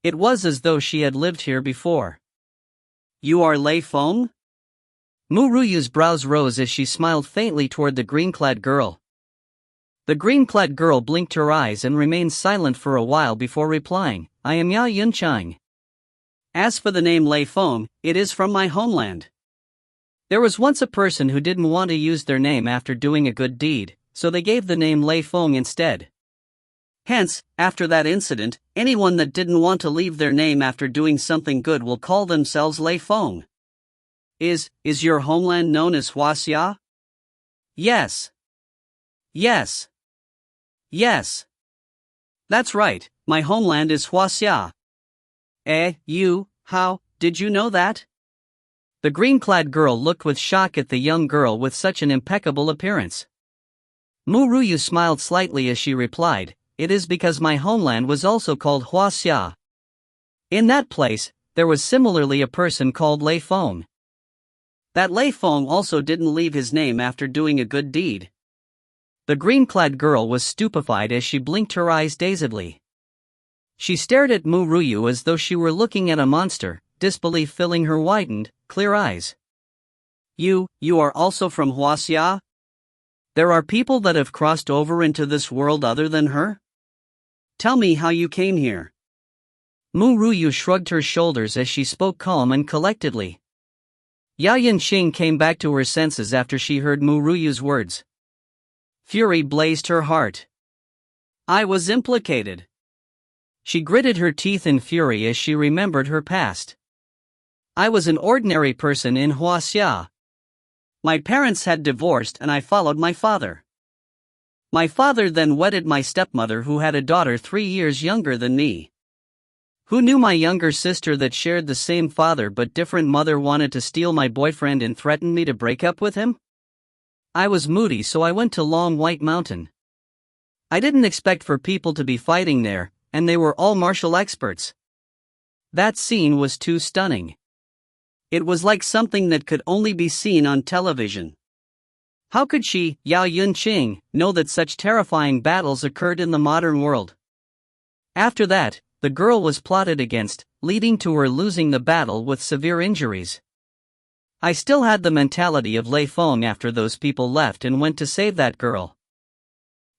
It was as though she had lived here before. "You are Lei Feng?" Mu Yue's brows rose as she smiled faintly toward the green-clad girl. The green-clad girl blinked her eyes and remained silent for a while before replying, "I am Ya Yunchang. As for the name Lei Feng, it is from my homeland. There was once a person who didn't want to use their name after doing a good deed, so they gave the name Lei Feng instead. Hence, after that incident, anyone that didn't want to leave their name after doing something good will call themselves Lei Feng." Is your homeland known as Huaxia?" "Yes. Yes. Yes. That's right, my homeland is Huaxia." How did you know that?" The green-clad girl looked with shock at the young girl with such an impeccable appearance. Mu Yue smiled slightly as she replied, "It is because my homeland was also called Huaxia. In that place, there was similarly a person called Lei Feng. That Lei Feng also didn't leave his name after doing a good deed." The green-clad girl was stupefied as she blinked her eyes dazedly. She stared at Mu Yue as though she were looking at a monster, disbelief filling her widened, clear eyes. You are also from Huaxia? There are people that have crossed over into this world other than her? Tell me how you came here." Mu Yue shrugged her shoulders as she spoke calm and collectedly. Yan Jin came back to her senses after she heard Mu Yue's words. Fury blazed her heart. I was implicated. She gritted her teeth in fury as she remembered her past. I was an ordinary person in Huaxia. My parents had divorced and I followed my father. My father then wedded my stepmother, who had a daughter 3 years younger than me. Who knew my younger sister that shared the same father but different mother wanted to steal my boyfriend and threatened me to break up with him? I was moody, so I went to Long White Mountain. I didn't expect for people to be fighting there, and they were all martial experts. That scene was too stunning. It was like something that could only be seen on television. How could she, Yao Yunqing, know that such terrifying battles occurred in the modern world? After that, the girl was plotted against, leading to her losing the battle with severe injuries. I still had the mentality of Lei Feng after those people left and went to save that girl.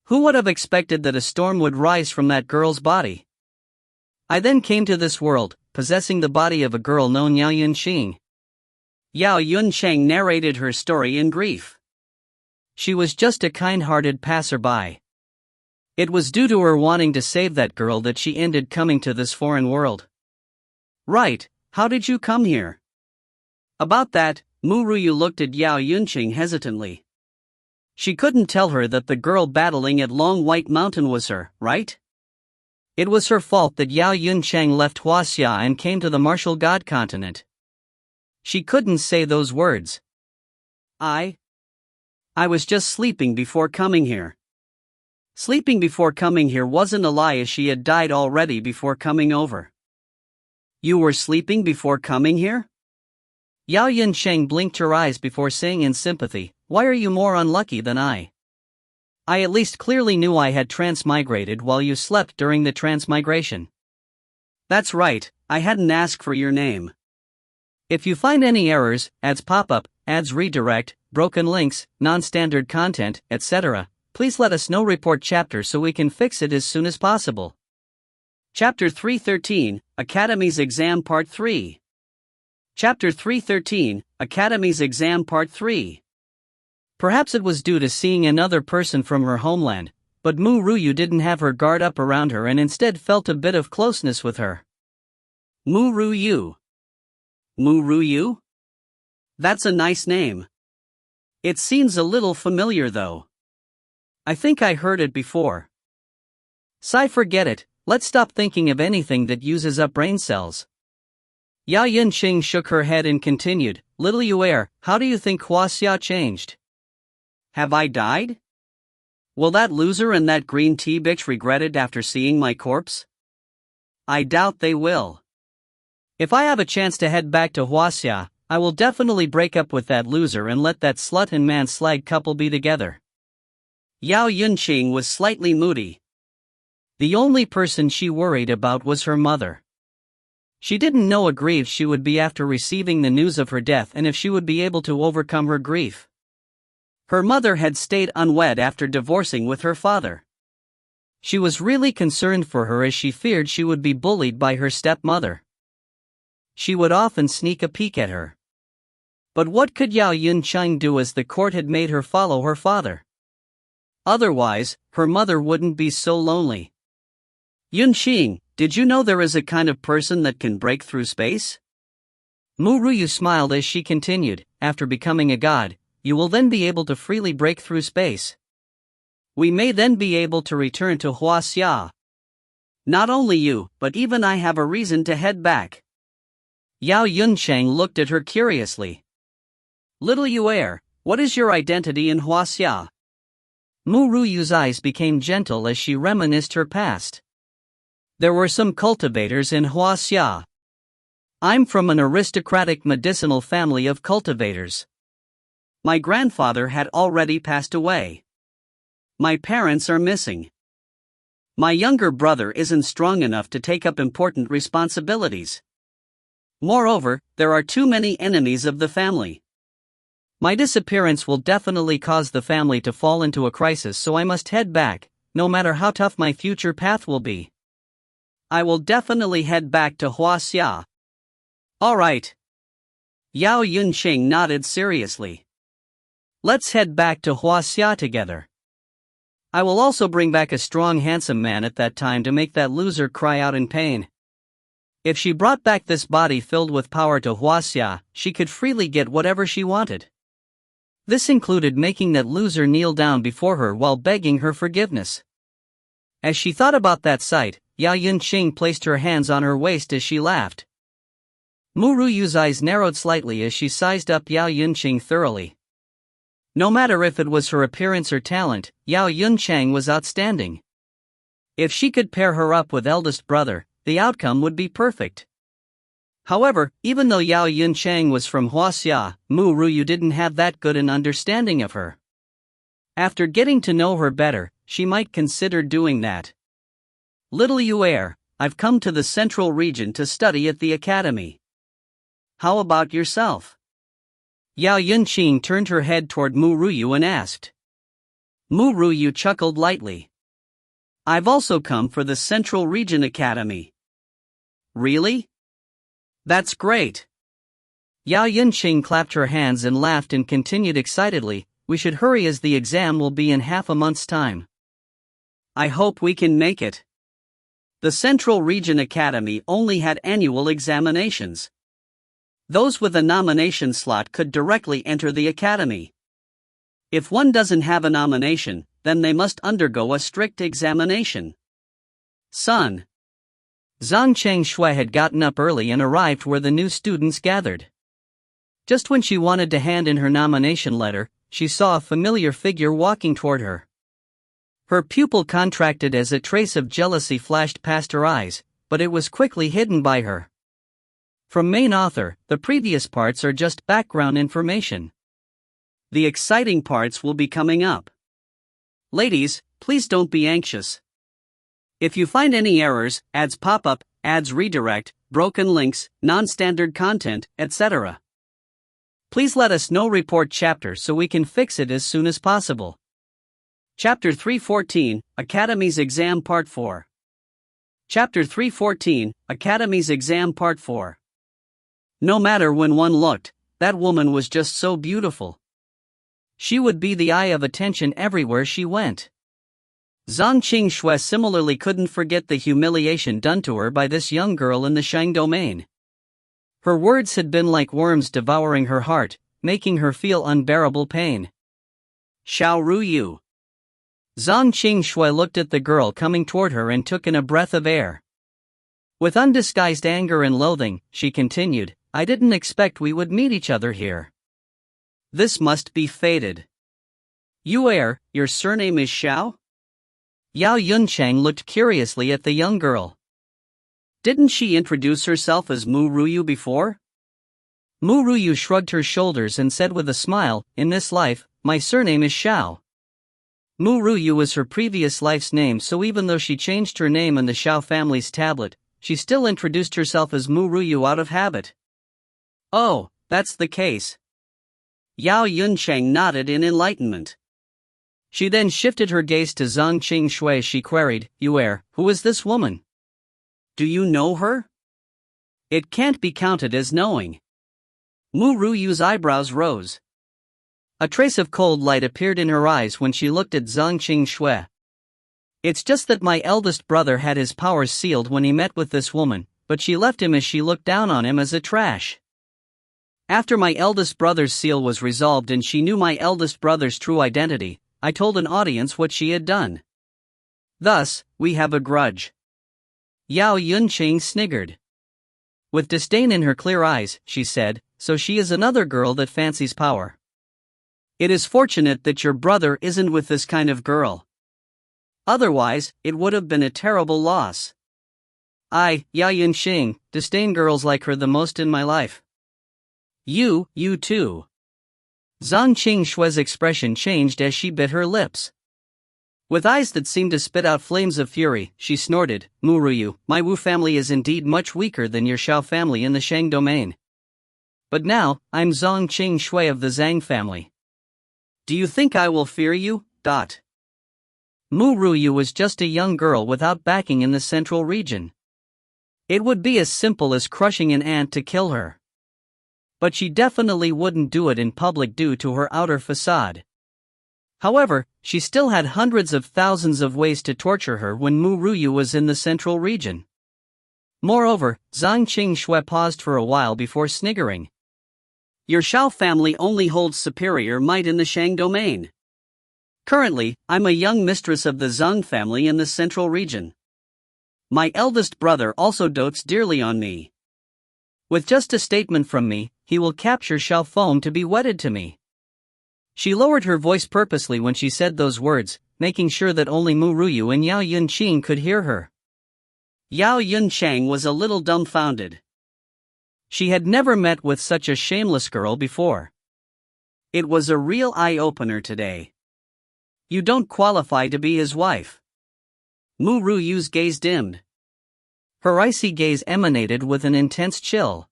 Who would have expected that a storm would rise from that girl's body? I then came to this world, possessing the body of a girl known Yao Yunqing. Yao Yunqing narrated her story in grief. She was just a kind-hearted passerby. It was due to her wanting to save that girl that she ended coming to this foreign world. Right, how did you come here? About that, Mu Yue looked at Yao Yunqing hesitantly. She couldn't tell her that the girl battling at Long White Mountain was her, right? It was her fault that Yao Yunqing left Huaxia and came to the martial god continent. She couldn't say those words. I was just sleeping before coming here. Sleeping before coming here wasn't a lie, as she had died already before coming over. You were sleeping before coming here? Yao Yunqing blinked her eyes before saying in sympathy, why are you more unlucky than I? I at least clearly knew I had transmigrated while you slept during the transmigration. That's right, I hadn't asked for your name. If you find any errors, ads pop up, ads redirect, broken links, non-standard content, etc., please let us know. Report chapter so we can fix it as soon as possible. Chapter 313, Academy's Exam Part 3. Chapter 313, Academy's Exam Part 3. Perhaps it was due to seeing another person from her homeland, but Mu Yue didn't have her guard up around her and instead felt a bit of closeness with her. Mu Yue. Mu Yue? That's a nice name. It seems a little familiar though. I think I heard it before. Forget it, let's stop thinking of anything that uses up brain cells. Yao Yunqing shook her head and continued, Little Yue, how do you think Huaxia changed? Have I died? Will that loser and that green tea bitch regret it after seeing my corpse? I doubt they will. If I have a chance to head back to Huaxia, I will definitely break up with that loser and let that slut and man slag couple be together. Yao Yunqing was slightly moody. The only person she worried about was her mother. She didn't know how grieved she would be after receiving the news of her death and if she would be able to overcome her grief. Her mother had stayed unwed after divorcing with her father. She was really concerned for her as she feared she would be bullied by her stepmother. She would often sneak a peek at her. But what could Yao Yunqing do, as the court had made her follow her father? Otherwise, her mother wouldn't be so lonely. Yunqing, did you know there is a kind of person that can break through space? Mu Yue smiled as she continued, after becoming a god, you will then be able to freely break through space. We may then be able to return to Huaxia. Not only you, but even I have a reason to head back. Yao Yunqing looked at her curiously. Little Yue, what is your identity in Huaxia? Mu Yue's eyes became gentle as she reminisced her past. There were some cultivators in Huaxia. I'm from an aristocratic medicinal family of cultivators. My grandfather had already passed away. My parents are missing. My younger brother isn't strong enough to take up important responsibilities. Moreover, there are too many enemies of the family. My disappearance will definitely cause the family to fall into a crisis, so I must head back, no matter how tough my future path will be. I will definitely head back to Huaxia. Alright. Yao Yunqing nodded seriously. Let's head back to Huaxia together. I will also bring back a strong, handsome man at that time to make that loser cry out in pain. If she brought back this body filled with power to Huaxia, she could freely get whatever she wanted. This included making that loser kneel down before her while begging her forgiveness. As she thought about that sight, Yao Yunqing placed her hands on her waist as she laughed. Mu Ruyu's eyes narrowed slightly as she sized up Yao Yunqing thoroughly. No matter if it was her appearance or talent, Yao Yunqing was outstanding. If she could pair her up with eldest brother, the outcome would be perfect. However, even though Yao Yunqing was from Huaxia, Mu Ruyu didn't have that good an understanding of her. After getting to know her better, she might consider doing that. Little Yue, I've come to the central region to study at the academy. How about yourself? Yao Yunqing turned her head toward Mu Ruyu and asked. Mu Ruyu chuckled lightly. I've also come for the Central Region Academy. Really? That's great. Yao Yunqing clapped her hands and laughed and continued excitedly, we should hurry as the exam will be in half a month's time. I hope we can make it. The Central Region Academy only had annual examinations. Those with a nomination slot could directly enter the academy. If one doesn't have a nomination, then they must undergo a strict examination. Son. Zhang Chengshui had gotten up early and arrived where the new students gathered. Just when she wanted to hand in her nomination letter, she saw a familiar figure walking toward her. Her pupil contracted as a trace of jealousy flashed past her eyes, but it was quickly hidden by her. From main author, the previous parts are just background information. The exciting parts will be coming up. Ladies, please don't be anxious. If you find any errors, ads pop up, ads redirect, broken links, non-standard content, etc., please let us know. Report chapter so we can fix it as soon as possible. Chapter 314, Academy's Exam Part 4. Chapter 314, Academy's Exam Part 4. No matter when one looked, that woman was just so beautiful. She would be the eye of attention everywhere she went. Zhang Qingshui similarly couldn't forget the humiliation done to her by this young girl in the Shang domain. Her words had been like worms devouring her heart, making her feel unbearable pain. Xiao Ru Yue. Zhang Qingshui looked at the girl coming toward her and took in a breath of air. With undisguised anger and loathing, she continued, I didn't expect we would meet each other here. This must be fated. Yue, your surname is Xiao? Yao Yunqing looked curiously at the young girl. Didn't she introduce herself as Mu Ruyu before? Mu Ruyu shrugged her shoulders and said with a smile, in this life, my surname is Xiao. Mu Ruyu was her previous life's name, so even though she changed her name in the Xiao family's tablet, she still introduced herself as Mu Ruyu out of habit. Oh, that's the case. Yao Yunqing nodded in enlightenment. She then shifted her gaze to Zhang Qingshui. She queried, Yue, who is this woman? Do you know her? It can't be counted as knowing. Mu Ruyu's eyebrows rose. A trace of cold light appeared in her eyes when she looked at Zhang Qingshui. It's just that my eldest brother had his powers sealed when he met with this woman, but she left him as she looked down on him as a trash. After my eldest brother's seal was resolved and she knew my eldest brother's true identity, I told an audience what she had done. Thus, we have a grudge. Yao Yunqing sniggered. With disdain in her clear eyes, she said, so she is another girl that fancies power. It is fortunate that your brother isn't with this kind of girl. Otherwise, it would have been a terrible loss. I, Yao Yunqing, disdain girls like her the most in my life. You too. Zhang Qingshui's expression changed as she bit her lips. With eyes that seemed to spit out flames of fury, she snorted, Mu Ruyu, my Wu family is indeed much weaker than your Xiao family in the Shang domain. But now, I'm Zhang Qingshui of the Zhang family. Do you think I will fear you? Mu Ruyu was just a young girl without backing in the central region. It would be as simple as crushing an ant to kill her. But she definitely wouldn't do it in public due to her outer facade. However, she still had hundreds of thousands of ways to torture her when Mu Ruyu was in the central region. Moreover, Zhang Qingshui paused for a while before sniggering. Your Shao family only holds superior might in the Shang domain. Currently, I'm a young mistress of the Zhang family in the central region. My eldest brother also dotes dearly on me. With just a statement from me, he will capture Shao Feng to be wedded to me. She lowered her voice purposely when she said those words, making sure that only Ru Yue and Yao Yunqing could hear her. Yao Yunchang was a little dumbfounded. She had never met with such a shameless girl before. It was a real eye-opener today. You don't qualify to be his wife. Mu Yue's gaze dimmed. Her icy gaze emanated with an intense chill.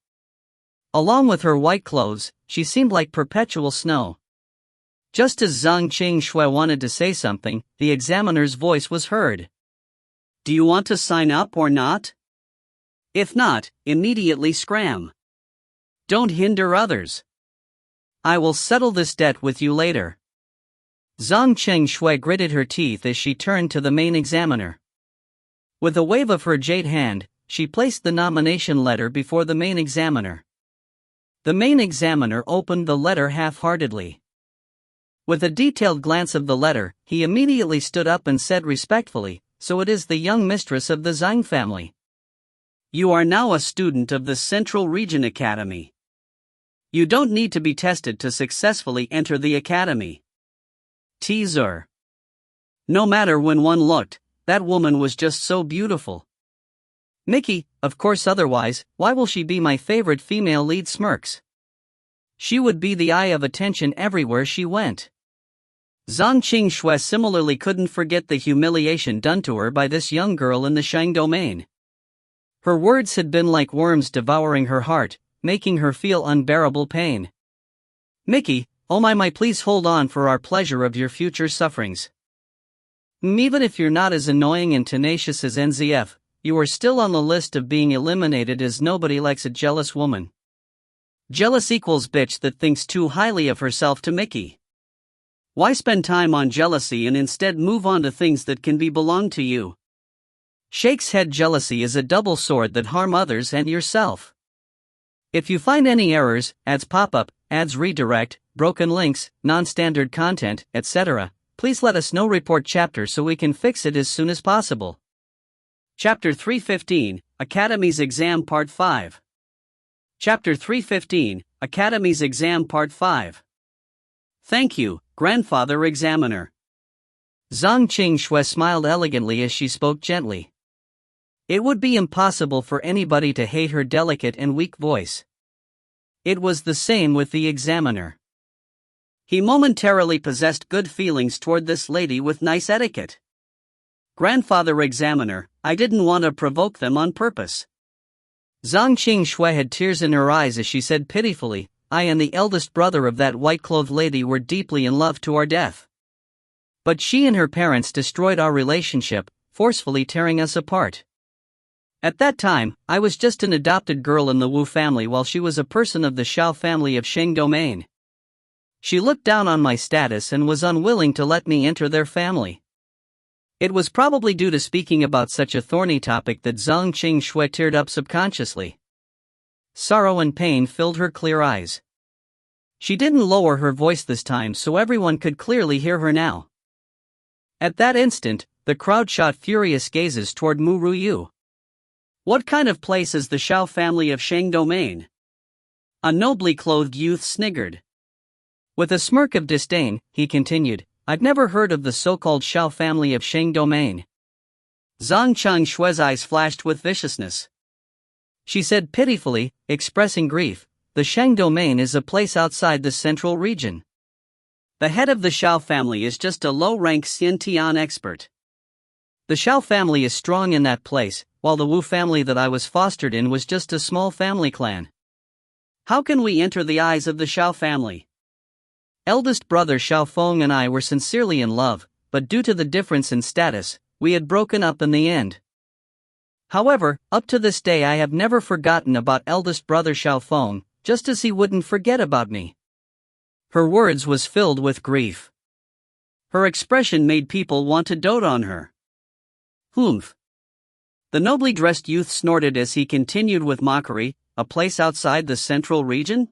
Along with her white clothes, she seemed like perpetual snow. Just as Zhang Qingshui wanted to say something, the examiner's voice was heard. Do you want to sign up or not? If not, immediately scram. Don't hinder others. I will settle this debt with you later. Zhang Qingshui gritted her teeth as she turned to the main examiner. With a wave of her jade hand, she placed the nomination letter before the main examiner. The main examiner opened the letter half-heartedly. With a detailed glance of the letter, he immediately stood up and said respectfully, "So it is the young mistress of the Zhang family. You are now a student of the Central Region Academy. You don't need to be tested to successfully enter the academy." Teaser. No matter when one looked, that woman was just so beautiful. Mickey, of course otherwise, why will she be my favorite female lead smirks? She would be the eye of attention everywhere she went. Zhang Qingshui similarly couldn't forget the humiliation done to her by this young girl in the Shang domain. Her words had been like worms devouring her heart, making her feel unbearable pain. Mickey, oh my please hold on for our pleasure of your future sufferings. Even if you're not as annoying and tenacious as NZF, you are still on the list of being eliminated as nobody likes a jealous woman. Jealous equals bitch that thinks too highly of herself to Mickey. Why spend time on jealousy and instead move on to things that can be belong to you? Shake's head jealousy is a double sword that harm others and yourself. If you find any errors, ads pop up, ads redirect, broken links, non-standard content, etc., please let us know. Report chapter so we can fix it as soon as possible. Chapter 315, Academy's Exam Part 5. Chapter 315, Academy's Exam Part 5. Thank you, Grandfather Examiner. Zhang Qingshui smiled elegantly as she spoke gently. It would be impossible for anybody to hate her delicate and weak voice. It was the same with the examiner. He momentarily possessed good feelings toward this lady with nice etiquette. Grandfather Examiner, I didn't want to provoke them on purpose. Zhang Qingshui had tears in her eyes as she said pitifully, I and the eldest brother of that white-clothed lady were deeply in love to our death. But she and her parents destroyed our relationship, forcefully tearing us apart. At that time, I was just an adopted girl in the Wu family while she was a person of the Shao family of Sheng domain. She looked down on my status and was unwilling to let me enter their family. It was probably due to speaking about such a thorny topic that Zhang Qingshui teared up subconsciously. Sorrow and pain filled her clear eyes. She didn't lower her voice this time so everyone could clearly hear her now. At that instant, the crowd shot furious gazes toward Mu Yue. What kind of place is the Shao family of Sheng domain? A nobly clothed youth sniggered. With a smirk of disdain, he continued, I've never heard of the so-called Shao family of Sheng domain. Zhang Qingshui's eyes flashed with viciousness. She said pitifully, expressing grief, the Sheng domain is a place outside the central region. The head of the Shao family is just a low-rank Xintian expert. The Shao family is strong in that place, while the Wu family that I was fostered in was just a small family clan. How can we enter the eyes of the Shao family? Eldest brother Shao Feng and I were sincerely in love, but due to the difference in status, we had broken up in the end. However, up to this day I have never forgotten about eldest brother Shao Feng, just as he wouldn't forget about me. Her words was filled with grief. Her expression made people want to dote on her. Humph. The nobly dressed youth snorted as he continued with mockery, a place outside the central region?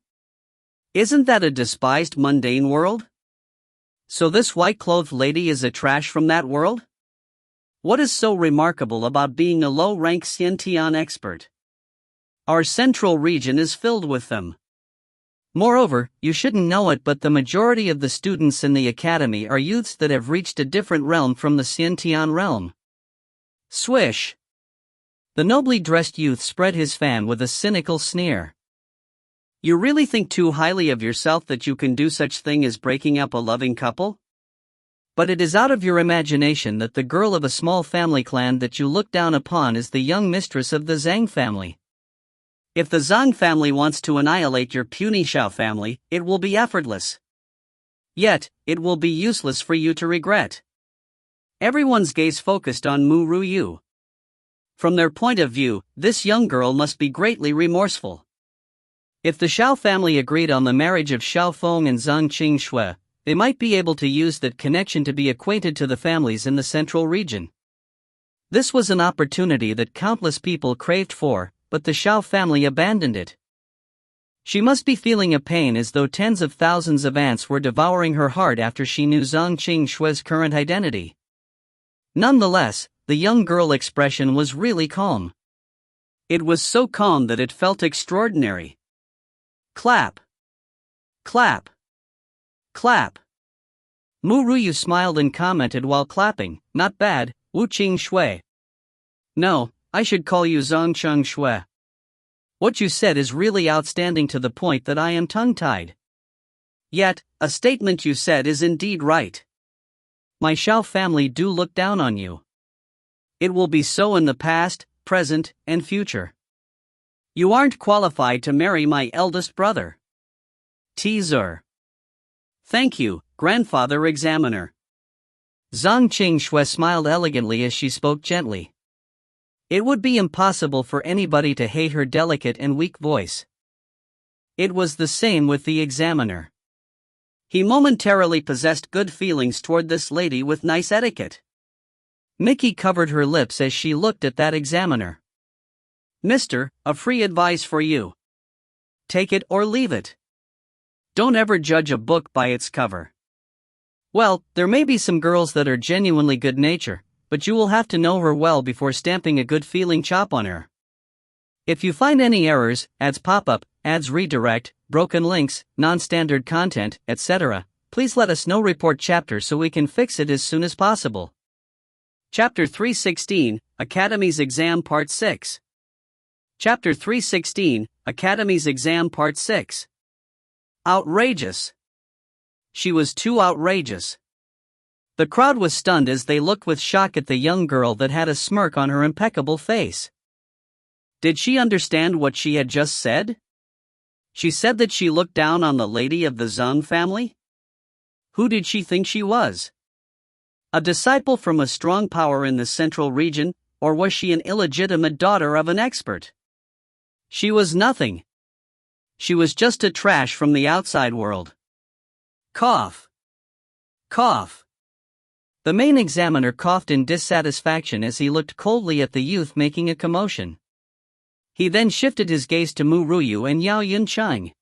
Isn't that a despised mundane world? So this white-clothed lady is a trash from that world? What is so remarkable about being a low-rank Xiantian expert? Our central region is filled with them. Moreover, you shouldn't know it, but the majority of the students in the academy are youths that have reached a different realm from the Xiantian realm. Swish! The nobly dressed youth spread his fan with a cynical sneer. You really think too highly of yourself that you can do such thing as breaking up a loving couple? But it is out of your imagination that the girl of a small family clan that you look down upon is the young mistress of the Zhang family. If the Zhang family wants to annihilate your puny Xiao family, it will be effortless. Yet, it will be useless for you to regret. Everyone's gaze focused on Ru Yue. From their point of view, this young girl must be greatly remorseful. If the Xiao family agreed on the marriage of Xiao Feng and Zhang Qingxue, they might be able to use that connection to be acquainted to the families in the central region. This was an opportunity that countless people craved for, but the Xiao family abandoned it. She must be feeling a pain as though tens of thousands of ants were devouring her heart after she knew Zhang Qingxue's current identity. Nonetheless, the young girl expression was really calm. It was so calm that it felt extraordinary. Clap. Clap. Clap. Mu Yue smiled and commented while clapping, "Not bad, Wu Qingxue. No, I should call you Zhang Qingxue. What you said is really outstanding to the point that I am tongue-tied. Yet, a statement you said is indeed right. My Xiao family do look down on you. It will be so in the past, present, and future. You aren't qualified to marry my eldest brother. Teaser. Thank you, grandfather examiner." Zhang Qingxue smiled elegantly as she spoke gently. It would be impossible for anybody to hate her delicate and weak voice. It was the same with the examiner. He momentarily possessed good feelings toward this lady with nice etiquette. Mickey covered her lips as she looked at that examiner. "Mister, a free advice for you. Take it or leave it. Don't ever judge a book by its cover. Well, there may be some girls that are genuinely good-natured, but you will have to know her well before stamping a good-feeling chop on her. If you find any errors, ads pop up, ads redirect, broken links, non-standard content, etc., please let us know. Report chapter so we can fix it as soon as possible." Chapter 316, Academy's Exam Part 6. Chapter 316, Academy's Exam Part 6. Outrageous. She was too outrageous. The crowd was stunned as they looked with shock at the young girl that had a smirk on her impeccable face. Did she understand what she had just said? She said that she looked down on the lady of the Zhang family? Who did she think she was? A disciple from a strong power in the central region, or was she an illegitimate daughter of an expert? She was nothing. She was just a trash from the outside world. Cough. Cough. The main examiner coughed in dissatisfaction as he looked coldly at the youth making a commotion. He then shifted his gaze to Mu Yue and Yao Yuncheng.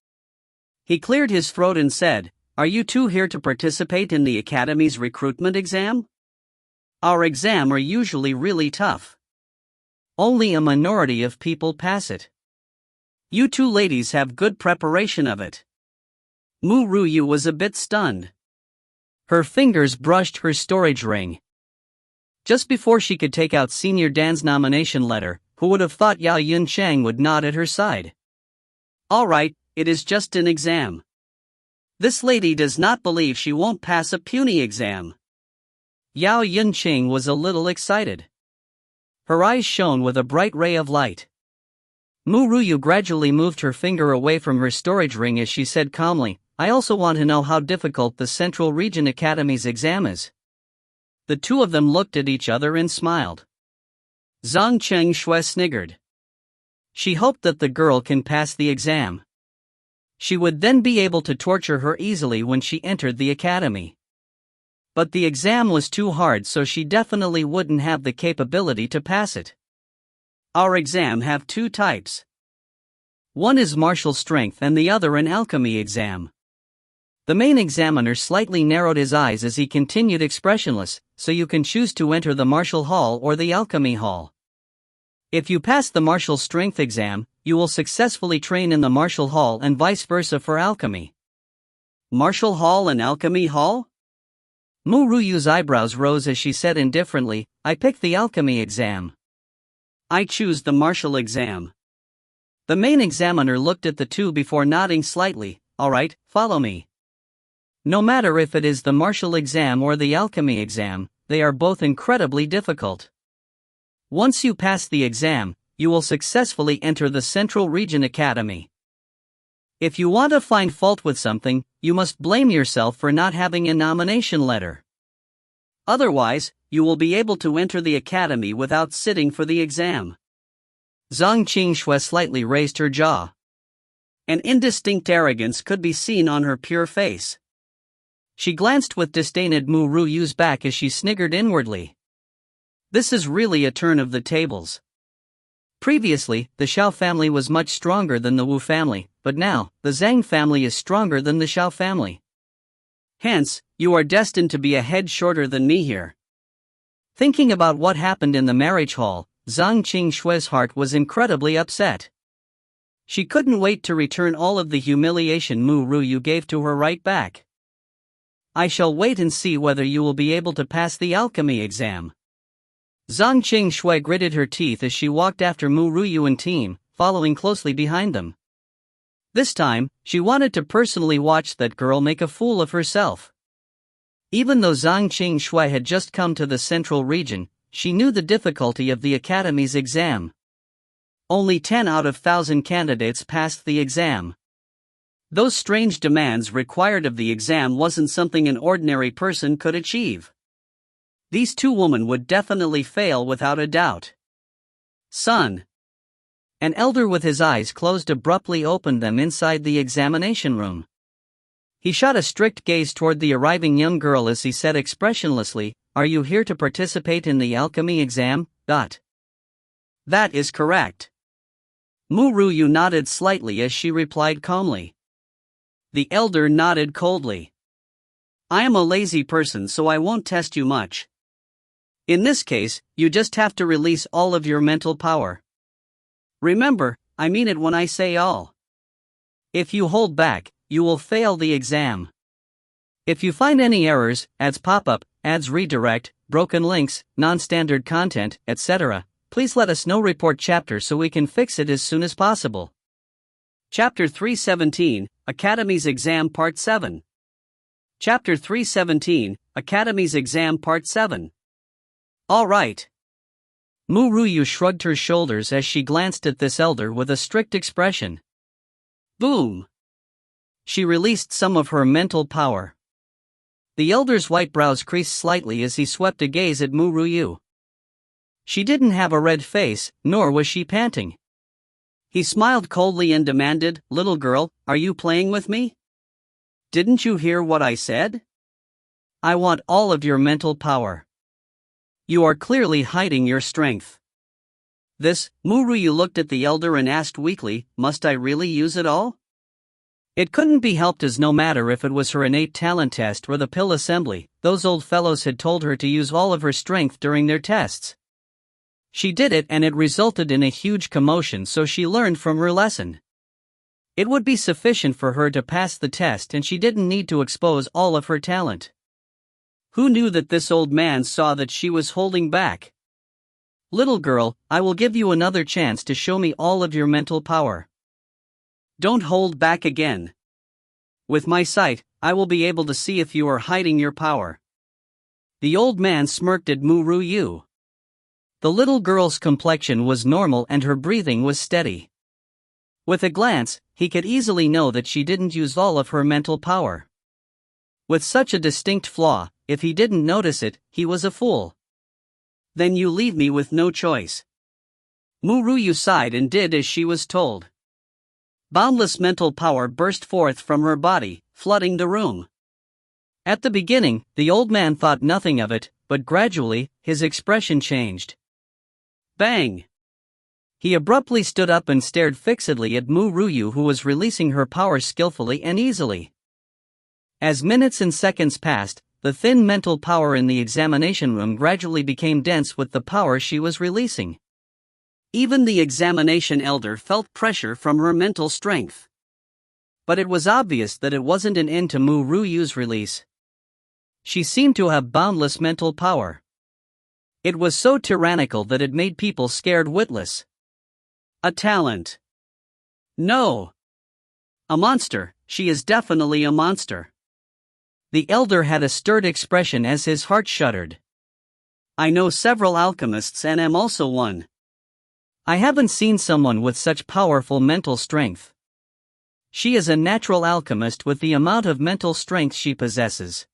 He cleared his throat and said, "Are you two here to participate in the Academy's recruitment exam? Our exam are usually really tough. Only a minority of people pass it. You two ladies have good preparation of it." Mu Yue was a bit stunned. Her fingers brushed her storage ring. Just before she could take out Senior Dan's nomination letter, who would have thought Yao Yuncheng would nod at her side? "All right, it is just an exam. This lady does not believe she won't pass a puny exam." Yao Yuncheng was a little excited. Her eyes shone with a bright ray of light. Mu Yue gradually moved her finger away from her storage ring as she said calmly, "I also want to know how difficult the Central Region Academy's exam is." The two of them looked at each other and smiled. Zhang Qingxue sniggered. She hoped that the girl can pass the exam. She would then be able to torture her easily when she entered the academy. But the exam was too hard, so she definitely wouldn't have the capability to pass it. Our exam have two types. One is martial strength and the other an alchemy exam. The main examiner slightly narrowed his eyes as he continued expressionless, so you can choose to enter the martial hall or the alchemy hall. If you pass the martial strength exam, you will successfully train in the martial hall and vice versa for alchemy. Martial hall and alchemy hall? Mu Ruyu's eyebrows rose as she said indifferently, I pick the alchemy exam. I choose the martial exam. The main examiner looked at the two before nodding slightly, alright, follow me. No matter if it is the martial exam or the alchemy exam, they are both incredibly difficult. Once you pass the exam, you will successfully enter the Central Region Academy. If you want to find fault with something, you must blame yourself for not having a nomination letter. Otherwise, you will be able to enter the academy without sitting for the exam. Zhang Qingshui slightly raised her jaw. An indistinct arrogance could be seen on her pure face. She glanced with disdain at Mu Ruyu's back as she sniggered inwardly. This is really a turn of the tables. Previously, the Xiao family was much stronger than the Wu family, but now, the Zhang family is stronger than the Xiao family. Hence, you are destined to be a head shorter than me here. Thinking about what happened in the marriage hall, Zhang Qingshui's heart was incredibly upset. She couldn't wait to return all of the humiliation Mu Ruyu gave to her right back. I shall wait and see whether you will be able to pass the alchemy exam. Zhang Qingshui gritted her teeth as she walked after Mu Ruyu and team, following closely behind them. This time, she wanted to personally watch that girl make a fool of herself. Even though Zhang Qingshui had just come to the Central Region, she knew the difficulty of the Academy's exam. Only 10 out of 1,000 candidates passed the exam. Those strange demands required of the exam wasn't something an ordinary person could achieve. These two women would definitely fail without a doubt. Son. An elder with his eyes closed abruptly opened them inside the examination room. He shot a strict gaze toward the arriving young girl as he said expressionlessly, Are you here to participate in the alchemy exam? That is correct. Mu Ruyu nodded slightly as she replied calmly. The elder nodded coldly. I am a lazy person, so I won't test you much. In this case, you just have to release all of your mental power. Remember, I mean it when I say all. If you hold back, you will fail the exam. If you find any errors, ads pop up, ads redirect, broken links, non-standard content, etc., please let us know. Report chapter so we can fix it as soon as possible. Chapter 317, Academy's Exam Part 7. Chapter 317, Academy's Exam Part 7. All right. Mu Ruyu shrugged her shoulders as she glanced at this elder with a strict expression. Boom. She released some of her mental power. The elder's white brows creased slightly as he swept a gaze at Mu Ruyu. She didn't have a red face, nor was she panting. He smiled coldly and demanded, Little girl, are you playing with me? Didn't you hear what I said? I want all of your mental power. You are clearly hiding your strength. Mu Ruyu looked at the elder and asked weakly, Must I really use it all? It couldn't be helped as no matter if it was her innate talent test or the pill assembly, those old fellows had told her to use all of her strength during their tests. She did it and it resulted in a huge commotion, so she learned from her lesson. It would be sufficient for her to pass the test and she didn't need to expose all of her talent. Who knew that this old man saw that she was holding back? Little girl, I will give you another chance to show me all of your mental power. Don't hold back again. With my sight, I will be able to see if you are hiding your power. The old man smirked at Mu Ruyu. The little girl's complexion was normal and her breathing was steady. With a glance, he could easily know that she didn't use all of her mental power. With such a distinct flaw, if he didn't notice it, he was a fool. Then you leave me with no choice. Mu Ruyu sighed and did as she was told. Boundless mental power burst forth from her body, flooding the room. At the beginning, the old man thought nothing of it, but gradually, his expression changed. Bang! He abruptly stood up and stared fixedly at Mu Ryu, who was releasing her power skillfully and easily. As minutes and seconds passed, the thin mental power in the examination room gradually became dense with the power she was releasing. Even the examination elder felt pressure from her mental strength. But it was obvious that it wasn't an end to Mu Ryu's release. She seemed to have boundless mental power. It was so tyrannical that it made people scared witless. A talent. No. A monster. She is definitely a monster. The elder had a stirred expression as his heart shuddered. I know several alchemists and am also one. I haven't seen someone with such powerful mental strength. She is a natural alchemist with the amount of mental strength she possesses.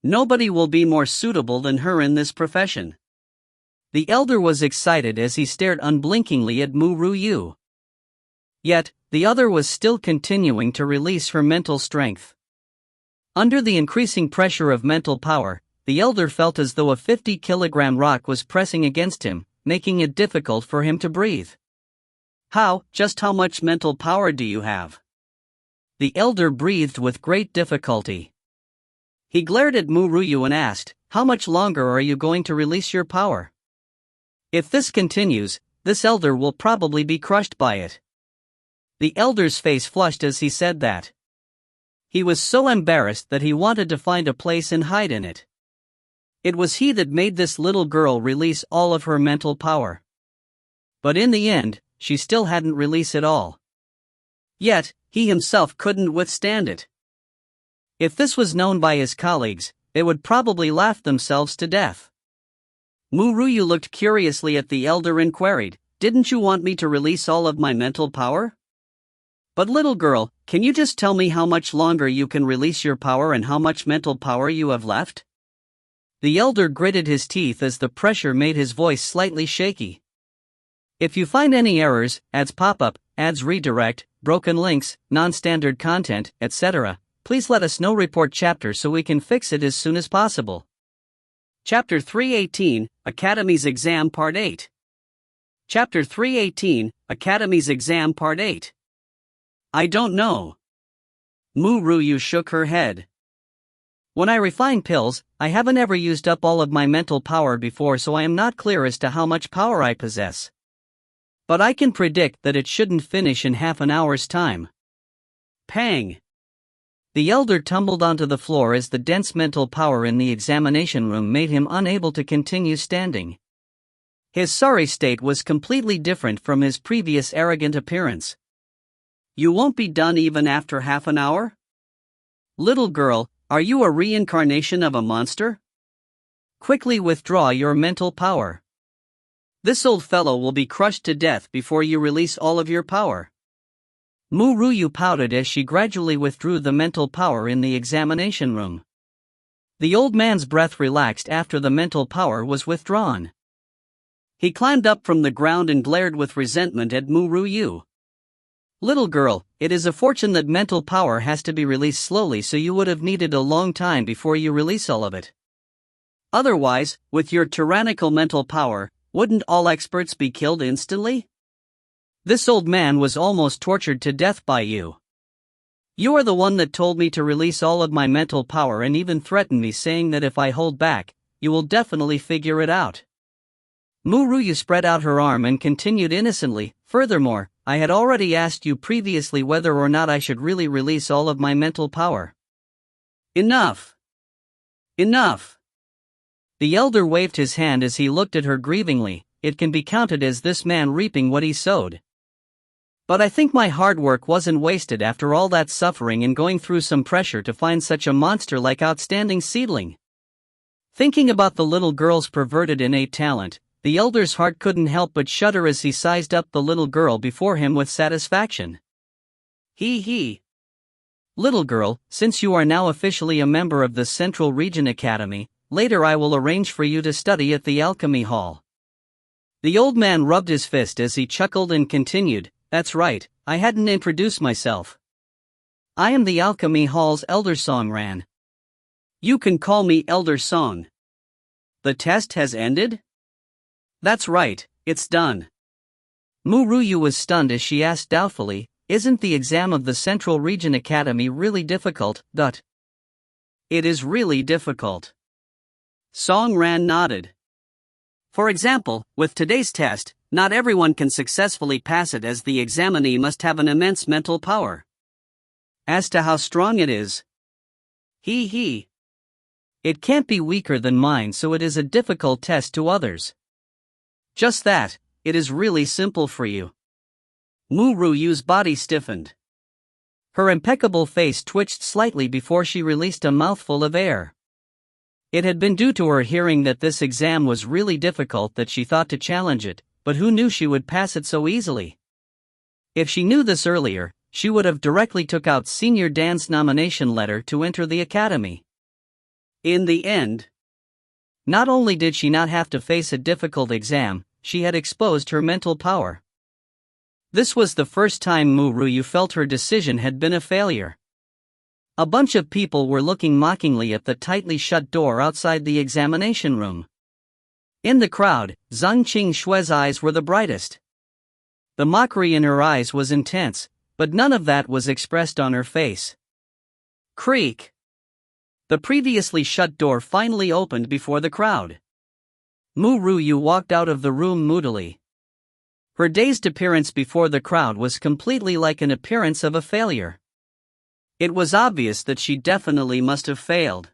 Nobody will be more suitable than her in this profession. The elder was excited as he stared unblinkingly at Mu Ryu. Yet, the other was still continuing to release her mental strength. Under the increasing pressure of mental power, the elder felt as though a 50-kilogram rock was pressing against him, making it difficult for him to breathe. Just how much mental power do you have? The elder breathed with great difficulty. He glared at Mu Ryu and asked, how much longer are you going to release your power? If this continues, this elder will probably be crushed by it. The elder's face flushed as he said that. He was so embarrassed that he wanted to find a place and hide in it. It was he that made this little girl release all of her mental power. But in the end, she still hadn't released it all. Yet, he himself couldn't withstand it. If this was known by his colleagues, they would probably laugh themselves to death. Mu Ryu looked curiously at the elder and queried, didn't you want me to release all of my mental power? But little girl, can you just tell me how much longer you can release your power and how much mental power you have left? The elder gritted his teeth as the pressure made his voice slightly shaky. If you find any errors, ads pop up, ads redirect, broken links, non-standard content, etc., please let us know. Report chapter so we can fix it as soon as possible. Chapter 318, Academy's Exam Part 8. Chapter 318, Academy's Exam Part 8. I don't know. Mu Ryu shook her head. When I refine pills, I haven't ever used up all of my mental power before, so I am not clear as to how much power I possess. But I can predict that it shouldn't finish in half an hour's time. Pang! The elder tumbled onto the floor as the dense mental power in the examination room made him unable to continue standing. His sorry state was completely different from his previous arrogant appearance. You won't be done even after half an hour? Little girl, are you a reincarnation of a monster? Quickly withdraw your mental power. This old fellow will be crushed to death before you release all of your power. Mu Ryu pouted as she gradually withdrew the mental power in the examination room. The old man's breath relaxed after the mental power was withdrawn. He climbed up from the ground and glared with resentment at Mu Ryu. Little girl, it is a fortune that mental power has to be released slowly, so you would have needed a long time before you release all of it. Otherwise, with your tyrannical mental power, wouldn't all experts be killed instantly? This old man was almost tortured to death by you. You are the one that told me to release all of my mental power and even threatened me, saying that if I hold back, you will definitely figure it out. Mu Ryu spread out her arm and continued innocently, furthermore, I had already asked you previously whether or not I should really release all of my mental power. Enough! Enough! The elder waved his hand as he looked at her grievingly. It can be counted as this man reaping what he sowed. But I think my hard work wasn't wasted after all that suffering and going through some pressure to find such a monster-like outstanding seedling. Thinking about the little girl's perverted innate talent, the elder's heart couldn't help but shudder as he sized up the little girl before him with satisfaction. He. Little girl, since you are now officially a member of the Central Region Academy, later I will arrange for you to study at the Alchemy Hall. The old man rubbed his fist as he chuckled and continued, that's right, I hadn't introduced myself. I am the Alchemy Hall's Elder Songran. You can call me Elder Song. The test has ended? That's right, it's done. Mu Ruyu was stunned as she asked doubtfully, "Isn't the exam of the Central Region Academy really difficult?" It is really difficult. Song Ran nodded. For example, with today's test, not everyone can successfully pass it as the examinee must have an immense mental power. As to how strong it is, it can't be weaker than mine, so it is a difficult test to others. Just that, it is really simple for you. Mu Ruyu's body stiffened. Her impeccable face twitched slightly before she released a mouthful of air. It had been due to her hearing that this exam was really difficult that she thought to challenge it, but who knew she would pass it so easily? If she knew this earlier, she would have directly took out senior dance nomination letter to enter the academy. In the end, not only did she not have to face a difficult exam, she had exposed her mental power. This was the first time Mu Ruyu felt her decision had been a failure. A bunch of people were looking mockingly at the tightly shut door outside the examination room. In the crowd, Zhang Qingshue's eyes were the brightest. The mockery in her eyes was intense, but none of that was expressed on her face. Creak! The previously shut door finally opened before the crowd. Mu Ruyu walked out of the room moodily. Her dazed appearance before the crowd was completely like an appearance of a failure. It was obvious that she definitely must have failed.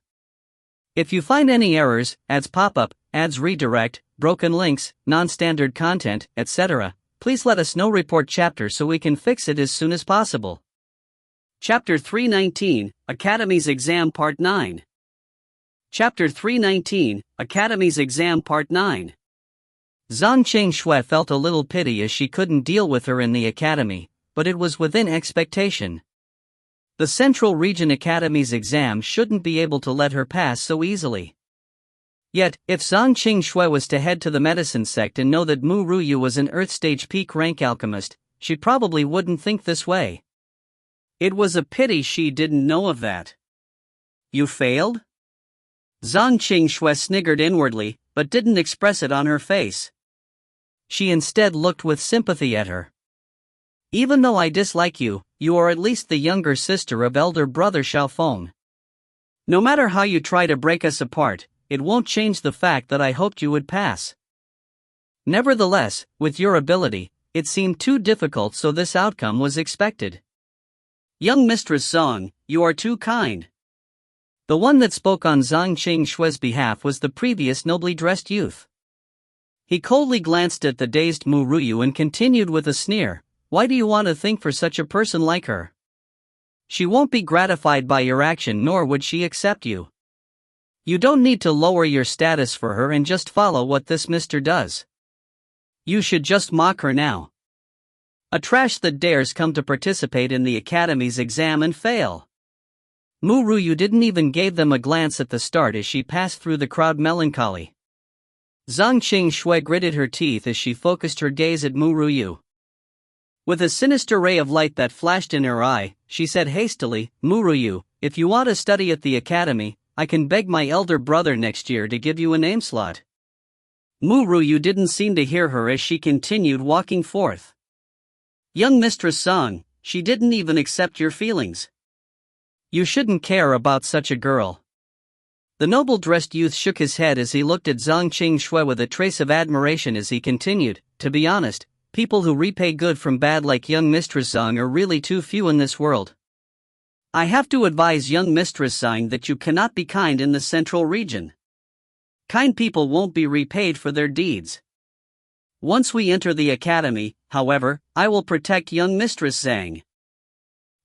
If you find any errors, ads pop up, ads redirect, broken links, non-standard content, etc., please let us know. Report chapter so we can fix it as soon as possible. Chapter 319, Academy's Exam Part 9. Chapter 319, Academy's Exam Part 9. Zhang Qingxue felt a little pity as she couldn't deal with her in the academy, but it was within expectation. The Central Region Academy's exam shouldn't be able to let her pass so easily. Yet, if Zhang Qingxue was to head to the medicine sect and know that Mu Ruyu was an Earth Stage peak rank alchemist, she probably wouldn't think this way. It was a pity she didn't know of that. You failed? Zhang Qingxue sniggered inwardly, but didn't express it on her face. She instead looked with sympathy at her. Even though I dislike you, you are at least the younger sister of elder brother Xiaofeng. No matter how you try to break us apart, it won't change the fact that I hoped you would pass. Nevertheless, with your ability, it seemed too difficult, so this outcome was expected. Young Mistress Zhang, you are too kind. The one that spoke on Zhang Qingxue's behalf was the previous nobly dressed youth. He coldly glanced at the dazed Mu Ruyu and continued with a sneer, "Why do you want to think for such a person like her? She won't be gratified by your action, nor would she accept you. You don't need to lower your status for her and just follow what this mister does. You should just mock her now. A trash that dares come to participate in the academy's exam and fail." Mu Ruyu didn't even give them a glance at the start as she passed through the crowd melancholy. Zhang Qingxue gritted her teeth as she focused her gaze at Mu Ruyu. With a sinister ray of light that flashed in her eye, she said hastily, "Mu Ruyu, if you want to study at the academy, I can beg my elder brother next year to give you a name slot." Mu Ruyu didn't seem to hear her as she continued walking forth. "Young Mistress Zhang, she didn't even accept your feelings. You shouldn't care about such a girl." The noble-dressed youth shook his head as he looked at Zhang Qingxue with a trace of admiration as he continued, "To be honest, people who repay good from bad like young Mistress Zhang are really too few in this world. I have to advise young Mistress Zhang that you cannot be kind in the Central Region. Kind people won't be repaid for their deeds. Once we enter the academy, however, I will protect young Mistress Zhang.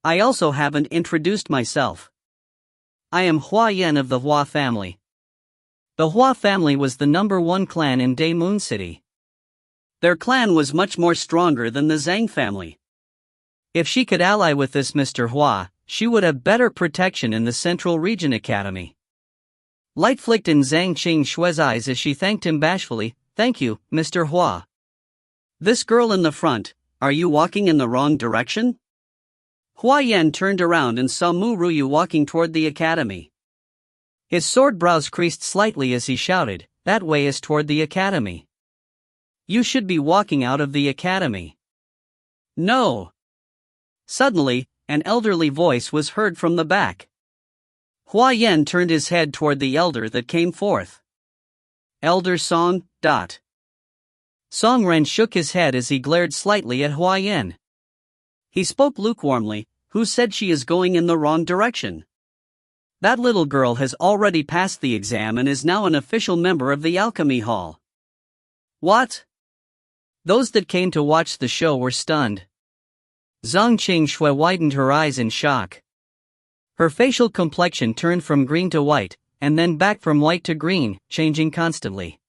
I also haven't introduced myself. I am Hua Yan of the Hua family." The Hua family was the #1 clan in Daemoon City. Their clan was much more stronger than the Zhang family. If she could ally with this Mr. Hua, she would have better protection in the Central Region Academy. Light flicked in Zhang Qingxue's eyes as she thanked him bashfully, "Thank you, Mr. Hua. This girl in the front, are you walking in the wrong direction?" Hua Yan turned around and saw Mu Ruyu walking toward the academy. His sword brows creased slightly as he shouted, "That way is toward the academy. You should be walking out of the academy." No. Suddenly, an elderly voice was heard from the back. Hua Yan turned his head toward the elder that came forth. Elder Song. Song Ren shook his head as he glared slightly at Hua Yan. He spoke lukewarmly. Who said she is going in the wrong direction? That little girl has already passed the exam and is now an official member of the Alchemy Hall. What? Those that came to watch the show were stunned. Zhang Qingxue widened her eyes in shock. Her facial complexion turned from green to white, and then back from white to green, changing constantly.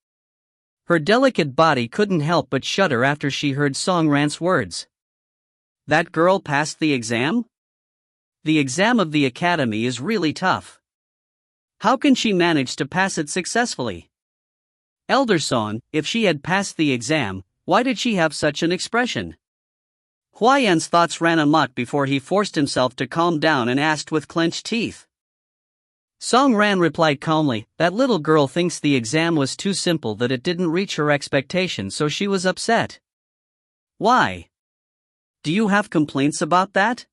Her delicate body couldn't help but shudder after she heard Song Ran's words. That girl passed the exam? The exam of the academy is really tough. How can she manage to pass it successfully? Elder Song, if she had passed the exam, why did she have such an expression? Hua Yan's thoughts ran amok before he forced himself to calm down and asked with clenched teeth. Song Ran replied calmly, that little girl thinks the exam was too simple, that it didn't reach her expectations, so she was upset. Why? Do you have complaints about that?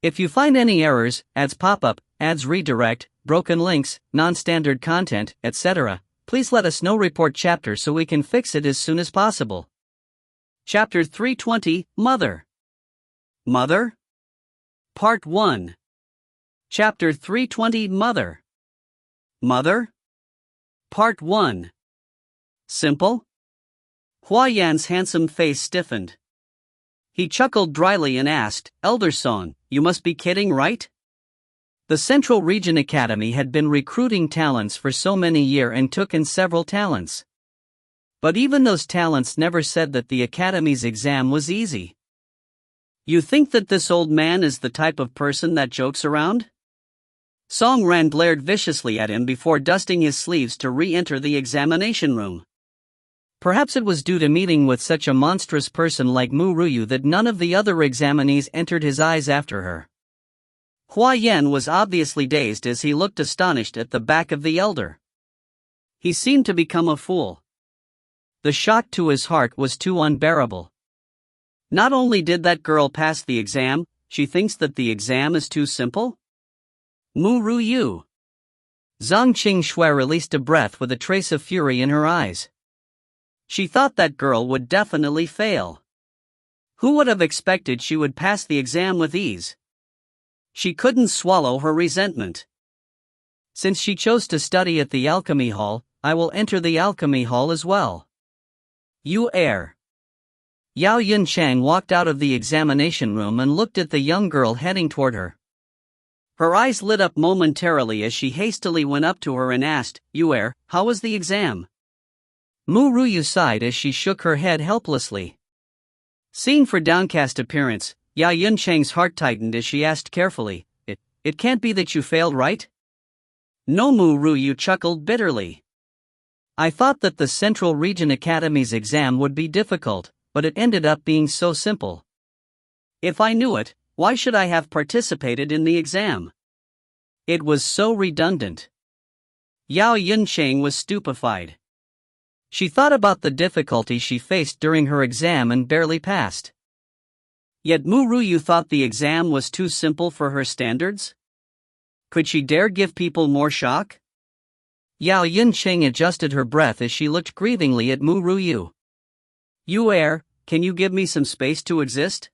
If you find any errors, ads pop up, ads redirect, broken links, non-standard content, etc., please let us know. Report chapter so we can fix it as soon as possible. Chapter 320, Mother. Mother? Part 1. Chapter 320, Mother. Mother? Part 1. Simple? Hua Yan's handsome face stiffened. He chuckled dryly and asked, Elder Song, you must be kidding, right? The Central Region Academy had been recruiting talents for so many years and took in several talents. But even those talents never said that the Academy's exam was easy. You think that this old man is the type of person that jokes around? Song Ran glared viciously at him before dusting his sleeves to re-enter the examination room. Perhaps it was due to meeting with such a monstrous person like Ru Yue that none of the other examinees entered his eyes after her. Hua Yan was obviously dazed as he looked astonished at the back of the elder. He seemed to become a fool. The shock to his heart was too unbearable. Not only did that girl pass the exam, she thinks that the exam is too simple? Ru Yue. Zhang Qingxue released a breath with a trace of fury in her eyes. She thought that girl would definitely fail. Who would have expected she would pass the exam with ease? She couldn't swallow her resentment. Since she chose to study at the Alchemy Hall, I will enter the Alchemy Hall as well. You err. Yao Yunchang walked out of the examination room and looked at the young girl heading toward her. Her eyes lit up momentarily as she hastily went up to her and asked, You err, how was the exam? Ru Yue sighed as she shook her head helplessly. Seeing her downcast appearance, Yao Yunchang's heart tightened as she asked carefully, It can't be that you failed, right? No, Ru Yue chuckled bitterly. I thought that the Central Region Academy's exam would be difficult, but it ended up being so simple. If I knew it, why should I have participated in the exam? It was so redundant. Yao Yunchang was stupefied. She thought about the difficulty she faced during her exam and barely passed. Yet Ru Yue thought the exam was too simple for her standards? Could she dare give people more shock? Yao Yunchang adjusted her breath as she looked grievingly at Ru Yue. You err, can you give me some space to exist?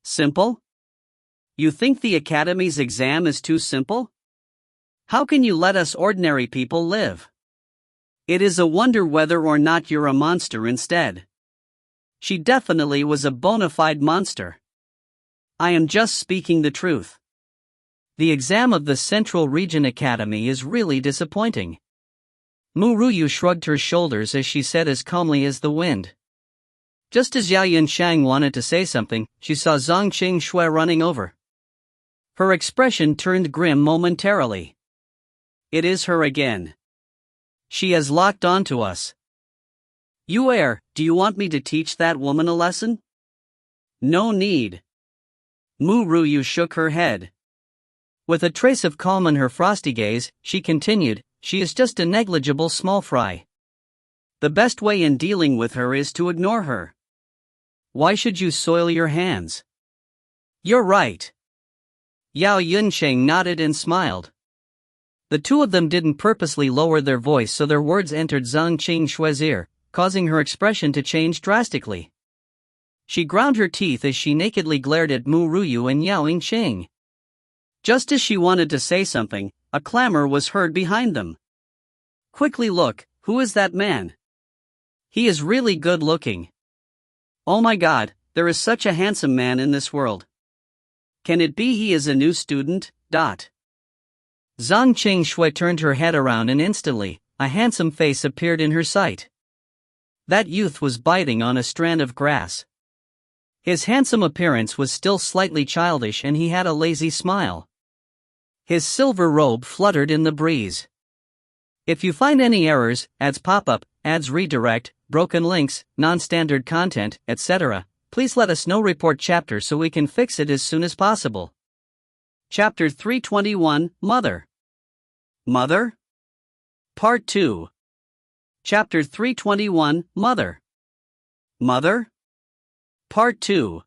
Simple? You think the Academy's exam is too simple? How can you let us ordinary people live? It is a wonder whether or not you're a monster instead. She definitely was a bona fide monster. I am just speaking the truth. The exam of the Central Region Academy is really disappointing. Ru Yue shrugged her shoulders as she said as calmly as the wind. Just as Yao Yunchang wanted to say something, she saw Zhang Qingxue running over. Her expression turned grim momentarily. It is her again. She has locked onto us. You err, do you want me to teach that woman a lesson? No need. Ru Yue shook her head. With a trace of calm in her frosty gaze, she continued, she is just a negligible small fry. The best way in dealing with her is to ignore her. why should you soil your hands? You're right. Yao Yunsheng nodded and smiled. The two of them didn't purposely lower their voice, so their words entered Zhang Qingshue's ear, causing her expression to change drastically. She ground her teeth as she nakedly glared at Mu Ruyu and Yao Yingqing. Just as she wanted to say something, a clamor was heard behind them. Quickly look, who is that man? He is really good looking. Oh my god, there is such a handsome man in this world. Can it be he is a new student? Zhang Qingshui turned her head around and instantly, a handsome face appeared in her sight. That youth was biting on a strand of grass. His handsome appearance was still slightly childish and he had a lazy smile. His silver robe fluttered in the breeze. If you find any errors, ads pop up, ads redirect, broken links, non-standard content, etc., please let us know. Report chapter so we can fix it as soon as possible. Chapter 321, Mother. Mother? Part 2. Chapter 321, Mother. Mother? Part 2.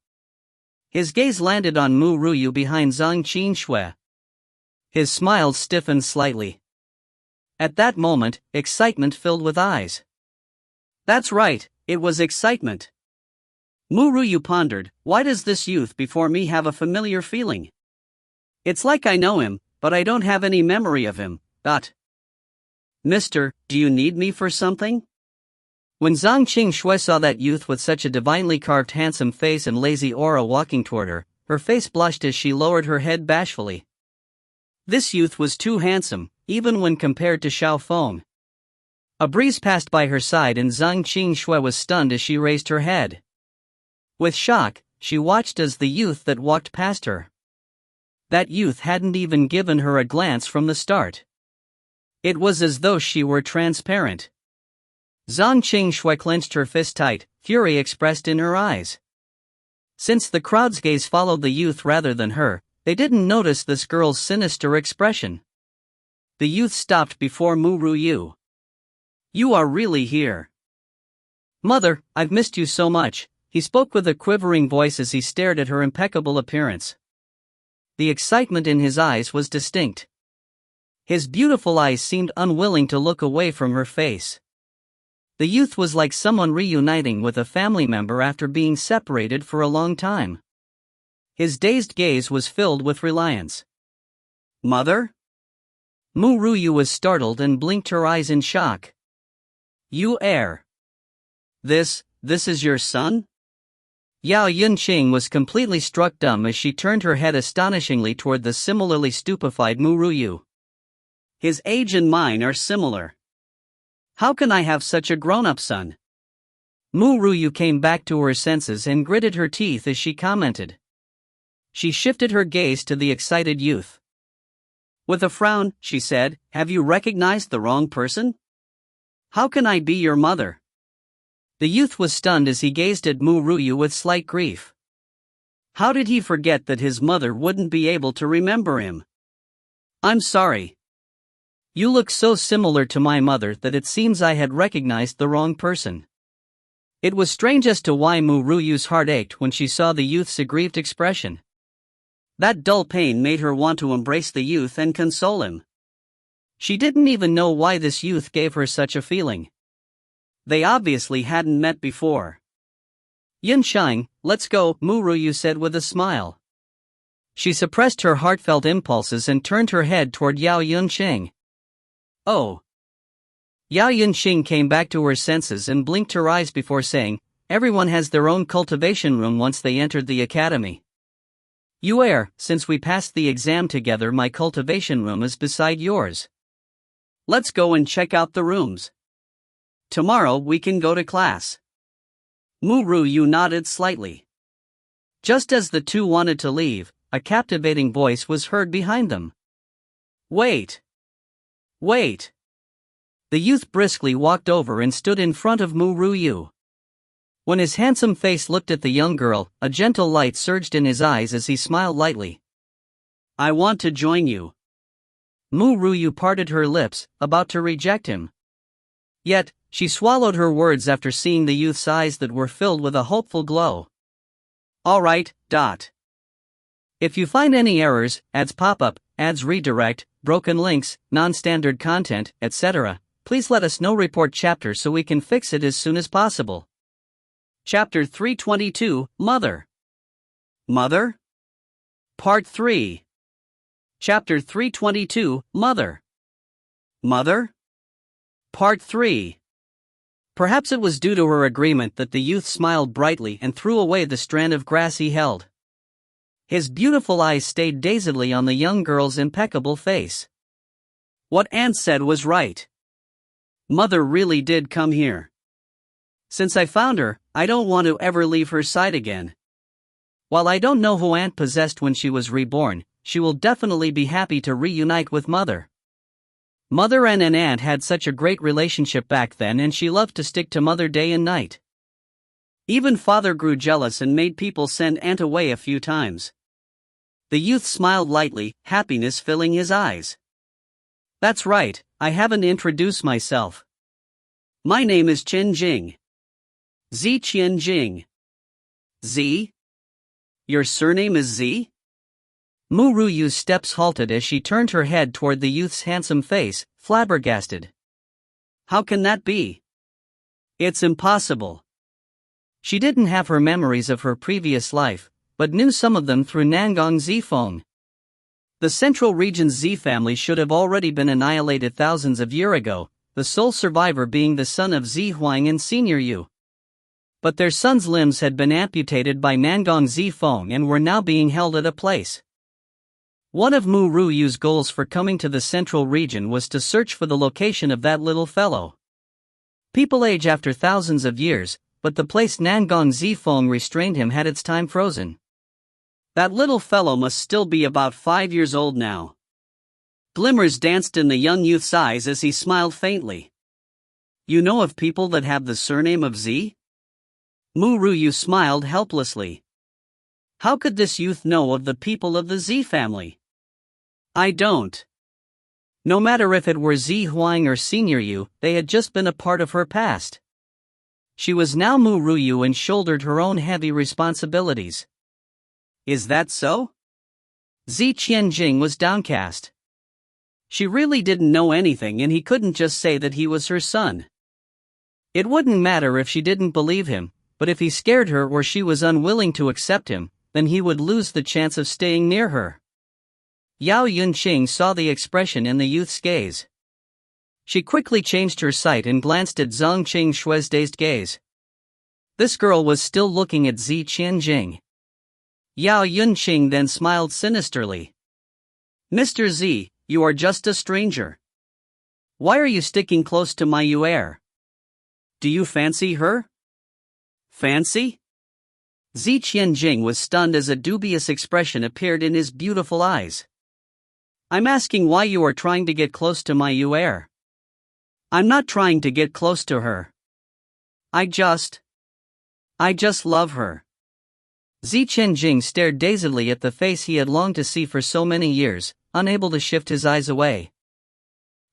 His gaze landed on Mu Ruyu behind Zhang Qingshui. His smile stiffened slightly. At that moment, excitement filled with eyes. That's right, it was excitement. Mu Ruyu pondered, why does this youth before me have a familiar feeling? It's like I know him, but I don't have any memory of him. Mister, do you need me for something? When Zhang Qingshui saw that youth with such a divinely carved handsome face and lazy aura walking toward her, her face blushed as she lowered her head bashfully. This youth was too handsome, even when compared to Xiao Feng. A breeze passed by her side and Zhang Qingshui was stunned as she raised her head. With shock, she watched as the youth that walked past her. That youth hadn't even given her a glance from the start. It was as though she were transparent. Zhang Qingshui clenched her fist tight, fury expressed in her eyes. Since the crowd's gaze followed the youth rather than her, they didn't notice this girl's sinister expression. The youth stopped before Mu Ruyu. You are really here. Mother, I've missed you so much, he spoke with a quivering voice as he stared at her impeccable appearance. The excitement in his eyes was distinct. His beautiful eyes seemed unwilling to look away from her face. The youth was like someone reuniting with a family member after being separated for a long time. His dazed gaze was filled with reliance. Mother? Mu Ruyu was startled and blinked her eyes in shock. You err. This is your son? Yao Yunqing was completely struck dumb as she turned her head astonishingly toward the similarly stupefied Mu Ruyu. His age and mine are similar. How can I have such a grown-up son? Mu Ruyu came back to her senses and gritted her teeth as she commented. She shifted her gaze to the excited youth. With a frown, she said, have you recognized the wrong person? How can I be your mother? The youth was stunned as he gazed at Mu Ruyu with slight grief. How did he forget that his mother wouldn't be able to remember him? I'm sorry. You look so similar to my mother that it seems I had recognized the wrong person. It was strange as to why Mu Ruyu's heart ached when she saw the youth's aggrieved expression. That dull pain made her want to embrace the youth and console him. She didn't even know why this youth gave her such a feeling. They obviously hadn't met before. Yunsheng, let's go, Mu Ruyu said with a smile. She suppressed her heartfelt impulses and turned her head toward Yao Yunqing. Oh. Yao Yunqing came back to her senses and blinked her eyes before saying, everyone has their own cultivation room once they entered the academy. You err, since we passed the exam together, my cultivation room is beside yours. Let's go and check out the rooms. Tomorrow we can go to class. Mu Ruyu nodded slightly. Just as the two wanted to leave, a captivating voice was heard behind them. Wait. Wait. The youth briskly walked over and stood in front of Mu Ruyu. When his handsome face looked at the young girl, a gentle light surged in his eyes as he smiled lightly. I want to join you. Mu Ruyu parted her lips, about to reject him. Yet, she swallowed her words after seeing the youth's eyes that were filled with a hopeful glow. Alright. If you find any errors, ads pop up, ads redirect, broken links, non-standard content, etc., please let us know. Report chapter so we can fix it as soon as possible. Chapter 322, Mother. Mother? Part 3. Chapter 322, Mother. Mother? Part 3. Perhaps it was due to her agreement that the youth smiled brightly and threw away the strand of grass he held. His beautiful eyes stayed dazedly on the young girl's impeccable face. What Aunt said was right. Mother really did come here. Since I found her, I don't want to ever leave her side again. While I don't know who Aunt possessed when she was reborn, she will definitely be happy to reunite with Mother. Mother and an aunt had such a great relationship back then, and she loved to stick to Mother day and night. Even Father grew jealous and made people send Aunt away a few times. The youth smiled lightly, happiness filling his eyes. That's right, I haven't introduced myself. My name is Chen Jing. Z Chen Jing. Z? Your surname is Z? Ru Yue's steps halted as she turned her head toward the youth's handsome face, flabbergasted. How can that be? It's impossible. She didn't have her memories of her previous life, but knew some of them through Nangong Zifeng. The Central Region's Z family should have already been annihilated thousands of years ago, the sole survivor being the son of Zi Huang and Senior Yu. But their son's limbs had been amputated by Nangong Zifeng and were now being held at a place. One of Ru Yue's goals for coming to the Central Region was to search for the location of that little fellow. People age after thousands of years, but the place Nangong Zifeng restrained him had its time frozen. That little fellow must still be about 5 years old now. Glimmers danced in the young youth's eyes as he smiled faintly. You know of people that have the surname of Z? Ru Yue smiled helplessly. How could this youth know of the people of the Z family? I don't. No matter if it were Zi Huang or Senior Yu, they had just been a part of her past. She was now Ru Yue and shouldered her own heavy responsibilities. Is that so? Zi Qianjing was downcast. She really didn't know anything, and he couldn't just say that he was her son. It wouldn't matter if she didn't believe him, but if he scared her or she was unwilling to accept him, then he would lose the chance of staying near her. Yao Yunqing saw the expression in the youth's gaze. She quickly changed her sight and glanced at Zhang Qingshui's dazed gaze. This girl was still looking at Zi Qianjing. Yao Yunqing then smiled sinisterly. Mr. Z, you are just a stranger. Why are you sticking close to my Yue? Do you fancy her? Fancy? Zi Qianjing was stunned as a dubious expression appeared in his beautiful eyes. I'm asking why you are trying to get close to my Yue. I'm not trying to get close to her. I just love her. Zi Qianjing stared dazedly at the face he had longed to see for so many years, unable to shift his eyes away.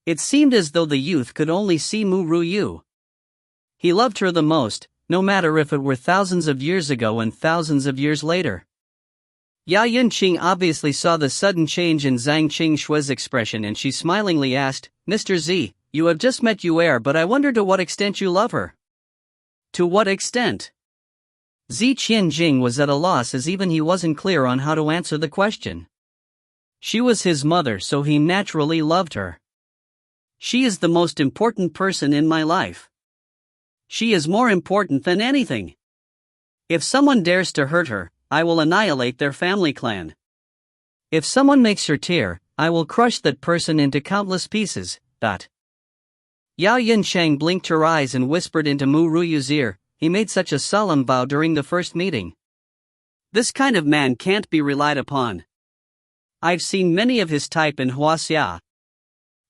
It seemed as though the youth could only see Ru Yue. He loved her the most, no matter if it were thousands of years ago and thousands of years later. Yao Yunqing obviously saw the sudden change in Zhang Qingshui's expression, and she smilingly asked, Mr. Z, you have just met Yue, but I wonder to what extent you love her. To what extent? Zi Qianjing was at a loss, as even he wasn't clear on how to answer the question. She was his mother, so he naturally loved her. She is the most important person in my life. She is more important than anything. If someone dares to hurt her, I will annihilate their family clan. If someone makes her tear, I will crush that person into countless pieces. Yao Yunsheng blinked her eyes and whispered into Ru Yue's ear. He made such a solemn vow during the first meeting. This kind of man can't be relied upon. I've seen many of his type in Huaxia.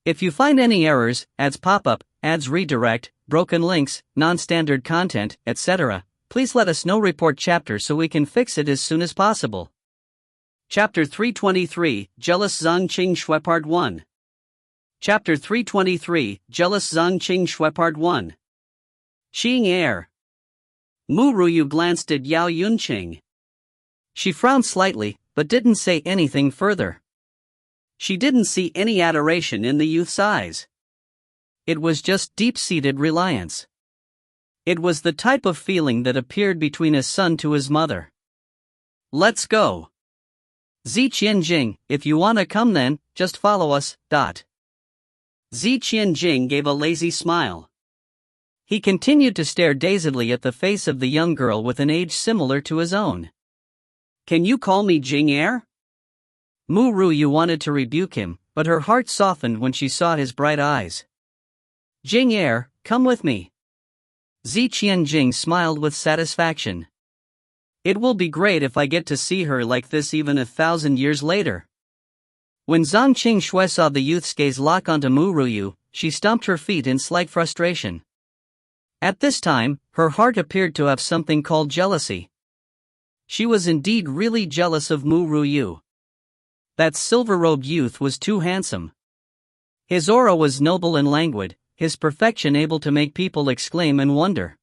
If you find any errors, ads pop up, ads redirect, broken links, non-standard content, etc., please let us know. Report chapter so we can fix it as soon as possible. Chapter 323, Jealous Zhang Qingshui Part 1. Chapter 323, Jealous Zhang Qingshui Part 1. King Er. Ru Yue glanced at Yao Yunqing. She frowned slightly, but didn't say anything further. She didn't see any adoration in the youth's eyes. It was just deep-seated reliance. It was the type of feeling that appeared between a son to his mother. "Let's go. Jing, if you wanna come then, just follow us, . Jing gave a lazy smile. He continued to stare dazedly at the face of the young girl with an age similar to his own. "Can you call me Jing Er?" Ru Yue wanted to rebuke him, but her heart softened when she saw his bright eyes. "Jing Er, come with me." Jing smiled with satisfaction. "It will be great if I get to see her like this even 1,000 years later." When Zhang Qingxue saw the youth's gaze lock onto Ru Yue, she stomped her feet in slight frustration. At this time, her heart appeared to have something called jealousy. She was indeed really jealous of Ru Yue. That silver-robed youth was too handsome. His aura was noble and languid, his perfection able to make people exclaim and wonder.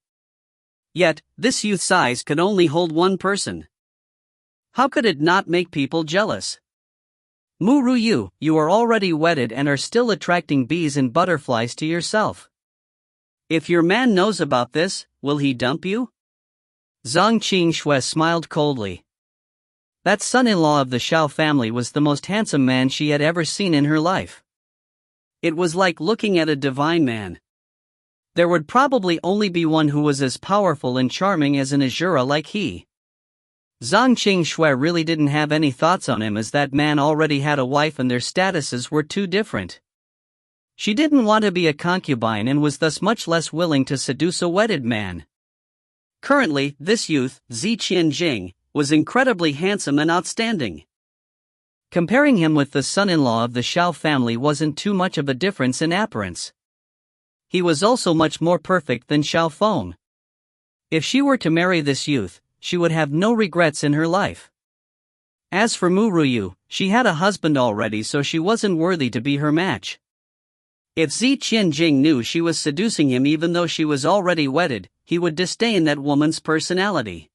Yet, this youth's eyes could only hold one person. How could it not make people jealous? Ru Yue, you are already wedded and are still attracting bees and butterflies to yourself. If your man knows about this, will he dump you? Zhang Qingxue smiled coldly. That son-in-law of the Xiao family was the most handsome man she had ever seen in her life. It was like looking at a divine man. There would probably only be one who was as powerful and charming as an Azura like he. Zhang Qingxue really didn't have any thoughts on him as that man already had a wife and their statuses were too different. She didn't want to be a concubine and was thus much less willing to seduce a wedded man. Currently, this youth, Jing, was incredibly handsome and outstanding. Comparing him with the son-in-law of the Xiao family wasn't too much of a difference in appearance. He was also much more perfect than Xiao Feng. If she were to marry this youth, she would have no regrets in her life. As for Ru Yue, she had a husband already, so she wasn't worthy to be her match. If Jing knew she was seducing him even though she was already wedded, he would disdain that woman's personality.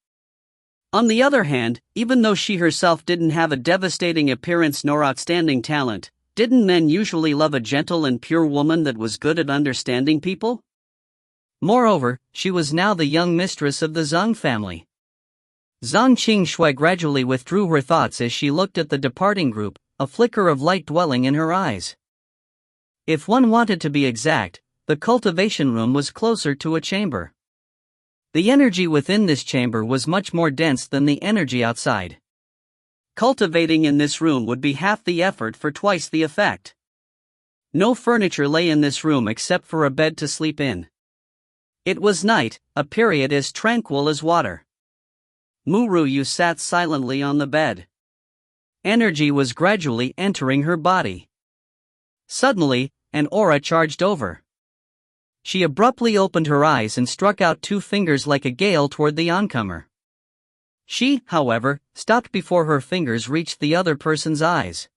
On the other hand, even though she herself didn't have a devastating appearance nor outstanding talent, didn't men usually love a gentle and pure woman that was good at understanding people? Moreover, she was now the young mistress of the Zhang family. Zhang Qingxue gradually withdrew her thoughts as she looked at the departing group, a flicker of light dwelling in her eyes. If one wanted to be exact, the cultivation room was closer to a chamber. The energy within this chamber was much more dense than the energy outside. Cultivating in this room would be half the effort for twice the effect. No furniture lay in this room except for a bed to sleep in. It was night, a period as tranquil as water. Ru Yue sat silently on the bed. Energy was gradually entering her body. Suddenly, an aura charged over. She abruptly opened her eyes and struck out two fingers like a gale toward the oncomer. She, however, stopped before her fingers reached the other person's eyes.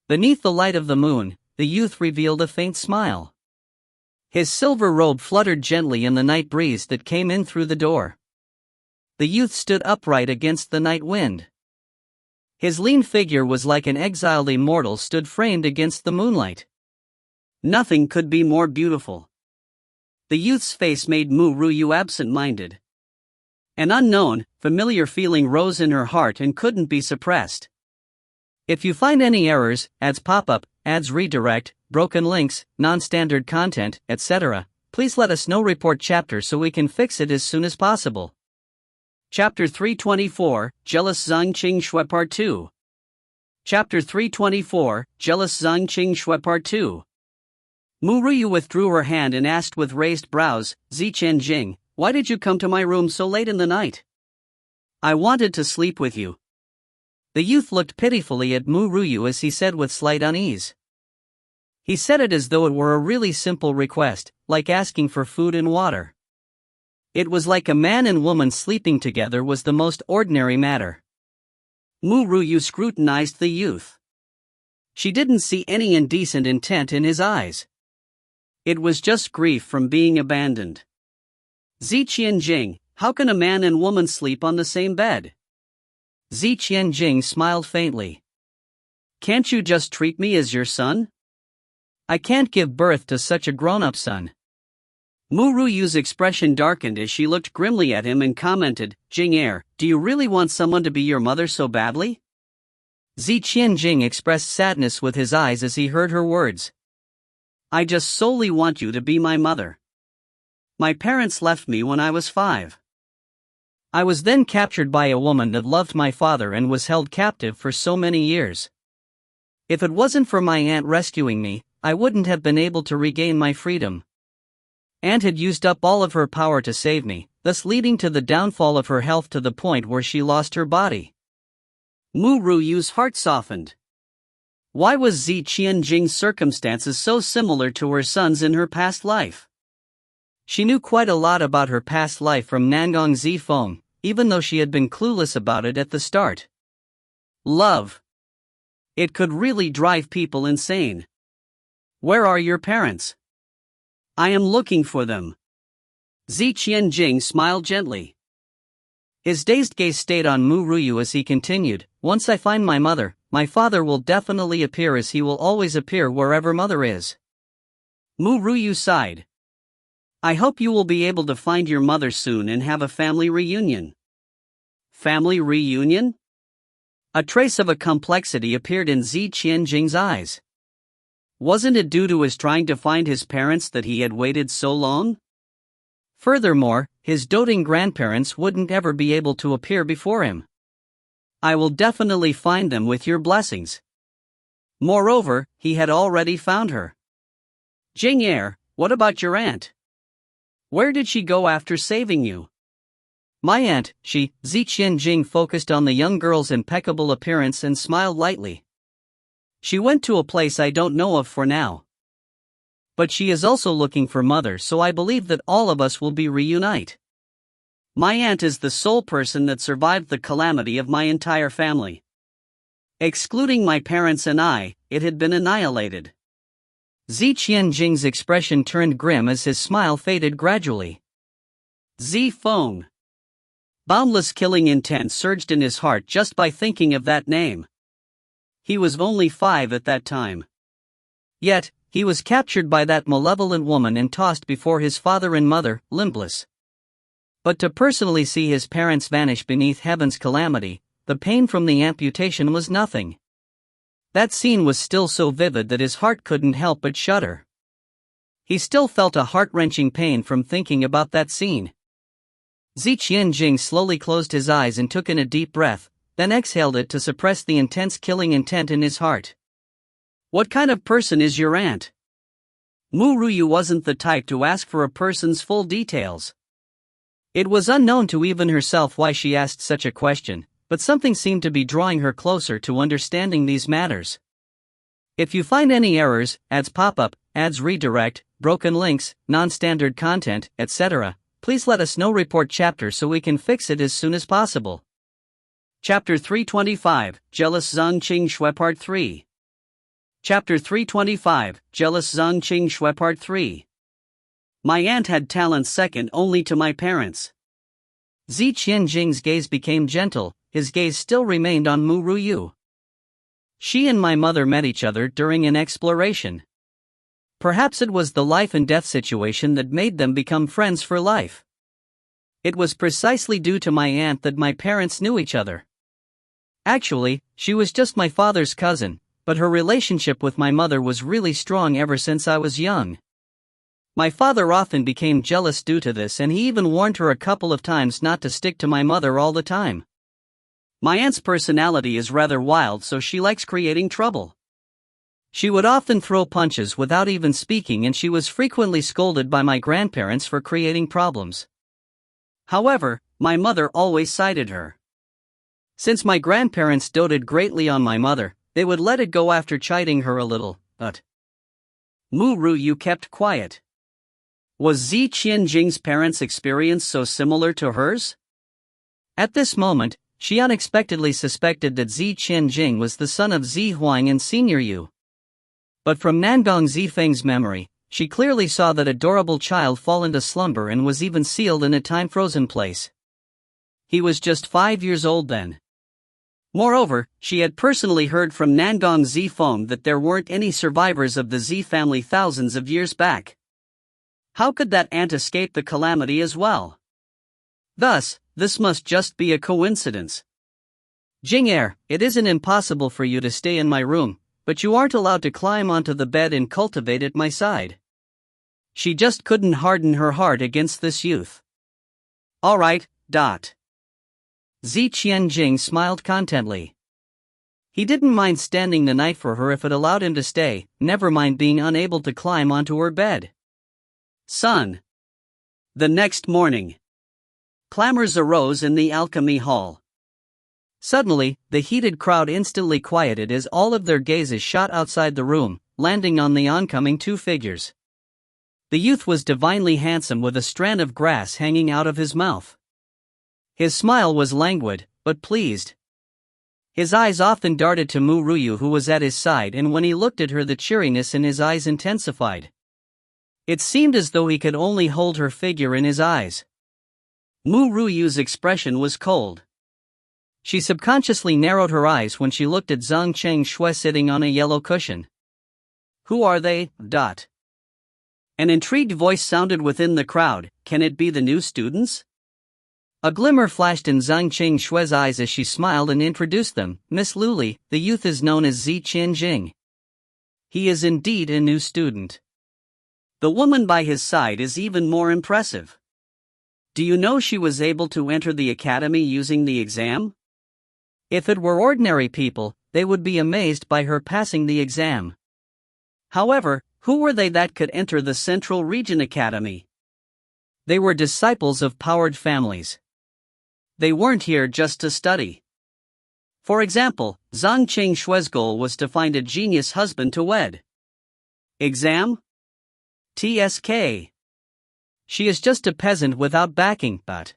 Beneath the light of the moon, the youth revealed a faint smile. His silver robe fluttered gently in the night breeze that came in through the door. The youth stood upright against the night wind. His lean figure was like an exiled immortal stood framed against the moonlight. Nothing could be more beautiful. The youth's face made Ru Yue absent-minded. An unknown, familiar feeling rose in her heart and couldn't be suppressed. If you find any errors, ads pop-up, ads redirect, broken links, non-standard content, etc., please let us know. Report chapter so we can fix it as soon as possible. Chapter 324, Jealous Zhang Qingxue Part 2. Chapter 324, Jealous Zhang Qingxue Part 2. Ru Yue withdrew her hand and asked with raised brows, Jing, why did you come to my room so late in the night? I wanted to sleep with you. The youth looked pitifully at Ru Yue as he said with slight unease. He said it as though it were a really simple request, like asking for food and water. It was like a man and woman sleeping together was the most ordinary matter. Ru Yue scrutinized the youth. She didn't see any indecent intent in his eyes. It was just grief from being abandoned. Jing, how can a man and woman sleep on the same bed? Zi Qianjing smiled faintly. Can't you just treat me as your son? I can't give birth to such a grown-up son. Mu Ruyu's expression darkened as she looked grimly at him and commented, Jing Er, do you really want someone to be your mother so badly? Zi Qianjing expressed sadness with his eyes as he heard her words. I just solely want you to be my mother. My parents left me when I was 5. I was then captured by a woman that loved my father and was held captive for so many years. If it wasn't for my aunt rescuing me, I wouldn't have been able to regain my freedom. Aunt had used up all of her power to save me, thus leading to the downfall of her health to the point where she lost her body. Mu Ruyu's heart softened. Why was Zi Qianjing's circumstances so similar to her son's in her past life? She knew quite a lot about her past life from Nangong Zifeng, even though she had been clueless about it at the start. Love. It could really drive people insane. Where are your parents? I am looking for them. Zi Qianjing smiled gently. His dazed gaze stayed on Mu Ruyu as he continued, once I find my mother, my father will definitely appear as he will always appear wherever mother is. Mu Ruyu sighed. I hope you will be able to find your mother soon and have a family reunion. Family reunion? A trace of a complexity appeared in Zi Qianjing's eyes. Wasn't it due to his trying to find his parents that he had waited so long? Furthermore, his doting grandparents wouldn't ever be able to appear before him. I will definitely find them with your blessings. Moreover, he had already found her. Jing Er, what about your aunt? Where did she go after saving you? My aunt, Zi Qianjing focused on the young girl's impeccable appearance and smiled lightly. She went to a place I don't know of for now. But she is also looking for mother, so I believe that all of us will be reunite. My aunt is the sole person that survived the calamity of my entire family. Excluding my parents and I, it had been annihilated. Zi Qianjing's expression turned grim as his smile faded gradually. Zi Feng. Boundless killing intent surged in his heart just by thinking of that name. He was only 5 at that time. Yet, he was captured by that malevolent woman and tossed before his father and mother, limbless. But to personally see his parents vanish beneath heaven's calamity, the pain from the amputation was nothing. That scene was still so vivid that his heart couldn't help but shudder. He still felt a heart-wrenching pain from thinking about that scene. Zi Qianjing slowly closed his eyes and took in a deep breath, then exhaled it to suppress the intense killing intent in his heart. What kind of person is your aunt? Mu Ruyu wasn't the type to ask for a person's full details. It was unknown to even herself why she asked such a question, but something seemed to be drawing her closer to understanding these matters. If you find any errors, ads pop up, ads redirect, broken links, non-standard content, etc., please let us know. Report chapter so we can fix it as soon as possible. Chapter 325, Jealous Zhang Qing Shui Part 3. Chapter 325, Jealous Zhang Qing Shui Part 3. My aunt had talents second only to my parents. Zi Qianjing's gaze became gentle, his gaze still remained on Mu Ruyu. She and my mother met each other during an exploration. Perhaps it was the life and death situation that made them become friends for life. It was precisely due to my aunt that my parents knew each other. Actually, she was just my father's cousin, but her relationship with my mother was really strong ever since I was young. My father often became jealous due to this, and he even warned her a couple of times not to stick to my mother all the time. My aunt's personality is rather wild, so she likes creating trouble. She would often throw punches without even speaking, and she was frequently scolded by my grandparents for creating problems. However, my mother always sided her. Since my grandparents doted greatly on my mother, they would let it go after chiding her a little, but Mu Ruyu kept quiet. Was Zi Qianjing's parents' experience so similar to hers? At this moment, she unexpectedly suspected that Zi Qianjing was the son of Zi Huang and Senior Yu. But from Nangong Zifeng's memory, she clearly saw that adorable child fall into slumber and was even sealed in a time-frozen place. He was just 5 years old then. Moreover, she had personally heard from Nangong Z Feng that there weren't any survivors of the Z family thousands of years back. How could that aunt escape the calamity as well? Thus, this must just be a coincidence. Jing Er, it isn't impossible for you to stay in my room, but you aren't allowed to climb onto the bed and cultivate at my side. She just couldn't harden her heart against this youth. Alright. Zi Qianjing smiled contently. He didn't mind standing the night for her if it allowed him to stay, never mind being unable to climb onto her bed. Son. The next morning. Clamors arose in the alchemy hall. Suddenly, the heated crowd instantly quieted as all of their gazes shot outside the room, landing on the oncoming two figures. The youth was divinely handsome with a strand of grass hanging out of his mouth. His smile was languid, but pleased. His eyes often darted to Mu Yue, who was at his side, and when he looked at her the cheeriness in his eyes intensified. It seemed as though he could only hold her figure in his eyes. Mu Yue's expression was cold. She subconsciously narrowed her eyes when she looked at Zhang Shui sitting on a yellow cushion. Who are they? An intrigued voice sounded within the crowd. Can it be the new students? A glimmer flashed in Zhang Shui's eyes as she smiled and introduced them. Miss Luli, the youth is known as Zi Qianjing. He is indeed a new student. The woman by his side is even more impressive. Do you know she was able to enter the academy using the exam? If it were ordinary people, they would be amazed by her passing the exam. However, who were they that could enter the Central Region Academy? They were disciples of powered families. They weren't here just to study. For example, Zhang Shui's goal was to find a genius husband to wed. Exam? TSK. She is just a peasant without backing, but.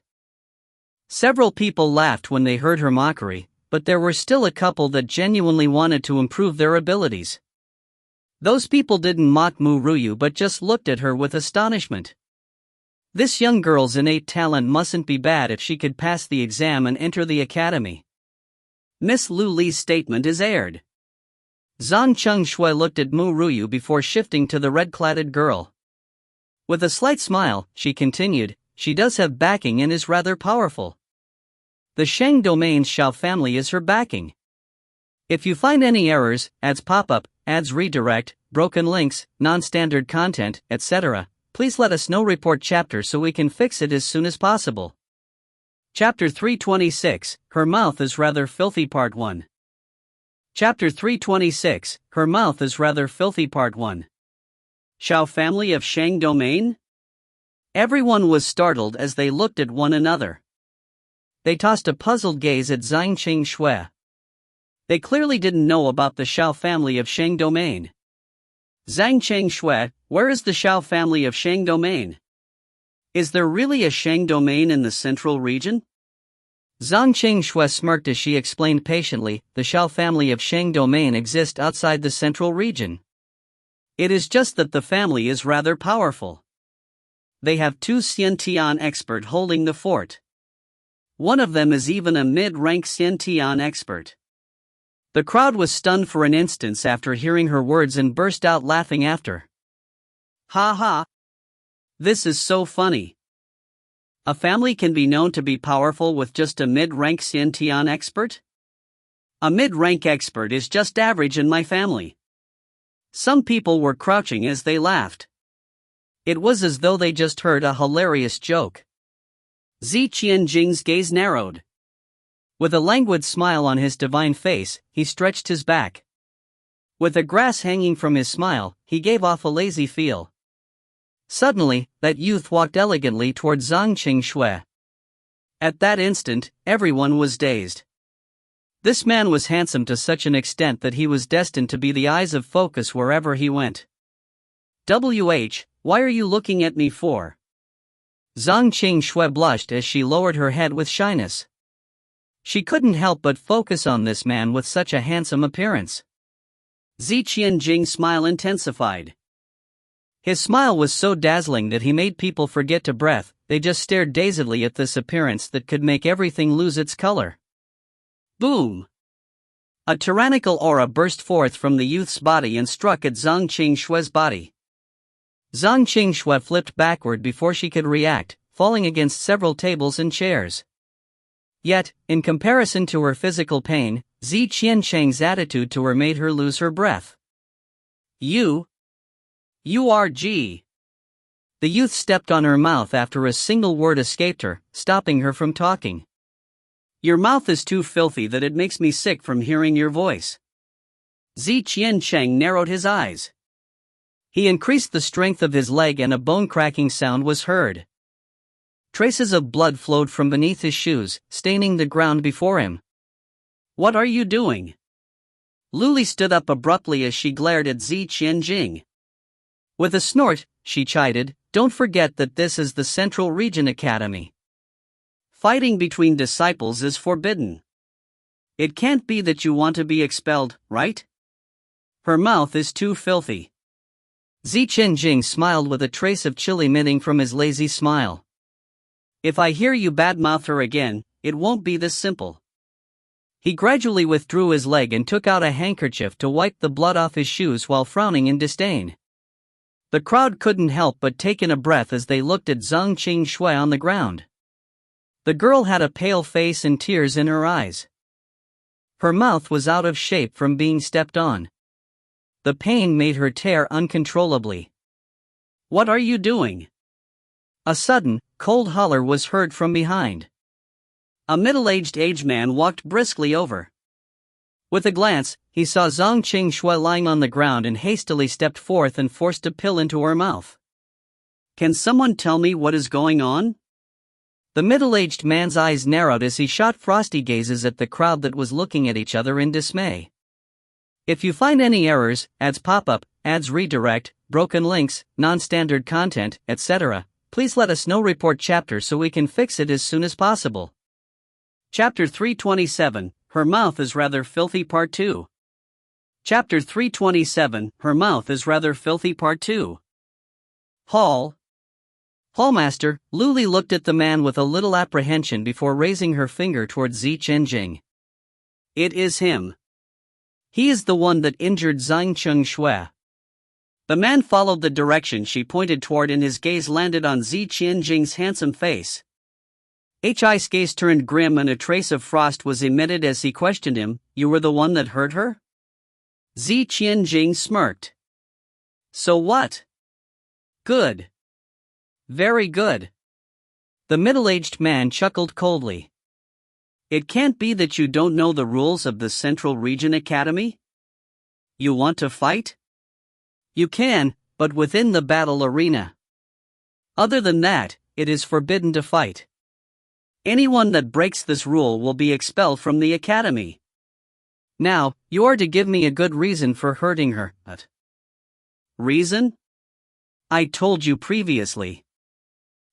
Several people laughed when they heard her mockery, but there were still a couple that genuinely wanted to improve their abilities. Those people didn't mock Mu Yue but just looked at her with astonishment. This young girl's innate talent mustn't be bad if she could pass the exam and enter the academy. Miss Lu Li's statement is aired. Zhang Shui looked at Mu Yue before shifting to the red-cladded girl. With a slight smile, she continued, she does have backing and is rather powerful. The Shang Domain's Xiao family is her backing. If you find any errors, ads pop-up, ads redirect, broken links, non-standard content, etc., please let us know. Report chapter so we can fix it as soon as possible. Chapter 326, Her Mouth is Rather Filthy Part 1. Chapter 326, Her Mouth is Rather Filthy Part 1. Xiao family of Shang Domain? Everyone was startled as they looked at one another. They tossed a puzzled gaze at Zhang Shui. They clearly didn't know about the Xiao family of Shang Domain. Zhang Shui, where is the Xiao family of Shang Domain? Is there really a Shang Domain in the central region? Zhang Shui smirked as she explained patiently, the Xiao family of Shang Domain exists outside the central region. It is just that the family is rather powerful. They have two Xiantian expert holding the fort. One of them is even a mid-rank Xiantian expert. The crowd was stunned for an instant after hearing her words and burst out laughing after. Ha ha! This is so funny. A family can be known to be powerful with just a mid-rank Xiantian expert? A mid-rank expert is just average in my family. Some people were crouching as they laughed. It was as though they just heard a hilarious joke. Zi Qianjing's gaze narrowed. With a languid smile on his divine face, he stretched his back. With the grass hanging from his smile, he gave off a lazy feel. Suddenly, that youth walked elegantly toward Zhang Shui. At that instant, everyone was dazed. This man was handsome to such an extent that he was destined to be the eyes of focus wherever he went. Why are you looking at me for? Zhang Shui blushed as she lowered her head with shyness. She couldn't help but focus on this man with such a handsome appearance. Zi Qianjing's smile intensified. His smile was so dazzling that he made people forget to breath. They just stared dazedly at this appearance that could make everything lose its color. Boom! A tyrannical aura burst forth from the youth's body and struck at Zhang Qingshue's body. Zhang Qingshue flipped backward before she could react, falling against several tables and chairs. Yet, in comparison to her physical pain, Zi Qiancheng's attitude to her made her lose her breath. You are G. The youth stepped on her mouth after a single word escaped her, stopping her from talking. Your mouth is too filthy that it makes me sick from hearing your voice. Zi Qiancheng narrowed his eyes. He increased the strength of his leg and a bone-cracking sound was heard. Traces of blood flowed from beneath his shoes, staining the ground before him. What are you doing? Luli stood up abruptly as she glared at Zi Qianjing. With a snort, she chided, don't forget that this is the Central Region Academy. Fighting between disciples is forbidden. It can't be that you want to be expelled, right? Her mouth is too filthy. Zi Qianjing smiled with a trace of chill emitting from his lazy smile. If I hear you badmouth her again, it won't be this simple. He gradually withdrew his leg and took out a handkerchief to wipe the blood off his shoes while frowning in disdain. The crowd couldn't help but take in a breath as they looked at Zhang Qingshui on the ground. The girl had a pale face and tears in her eyes. Her mouth was out of shape from being stepped on. The pain made her tear uncontrollably. What are you doing? A sudden, cold holler was heard from behind. A middle-aged man walked briskly over. With a glance, he saw Zhang Qingshui lying on the ground and hastily stepped forth and forced a pill into her mouth. Can someone tell me what is going on? The middle-aged man's eyes narrowed as he shot frosty gazes at the crowd that was looking at each other in dismay. If you find any errors, ads pop up, ads redirect, broken links, non-standard content, etc., please let us know. Report chapter so we can fix it as soon as possible. Chapter 327, Her Mouth is Rather Filthy Part 2. Chapter 327, Her Mouth is Rather Filthy Part 2. Hallmaster, Luli looked at the man with a little apprehension before raising her finger towards Zi Qianjing. It is him. He is the one that injured Zhang Qingshui. The man followed the direction she pointed toward and his gaze landed on Zi Qianjing's handsome face. His gaze turned grim and a trace of frost was emitted as he questioned him, You were the one that hurt her? Zi Qianjing smirked. So what? Good. Very good. The middle-aged man chuckled coldly. It can't be that you don't know the rules of the Central Region Academy? You want to fight? You can, but within the battle arena. Other than that, it is forbidden to fight. Anyone that breaks this rule will be expelled from the academy. Now, you are to give me a good reason for hurting her. Reason? I told you previously.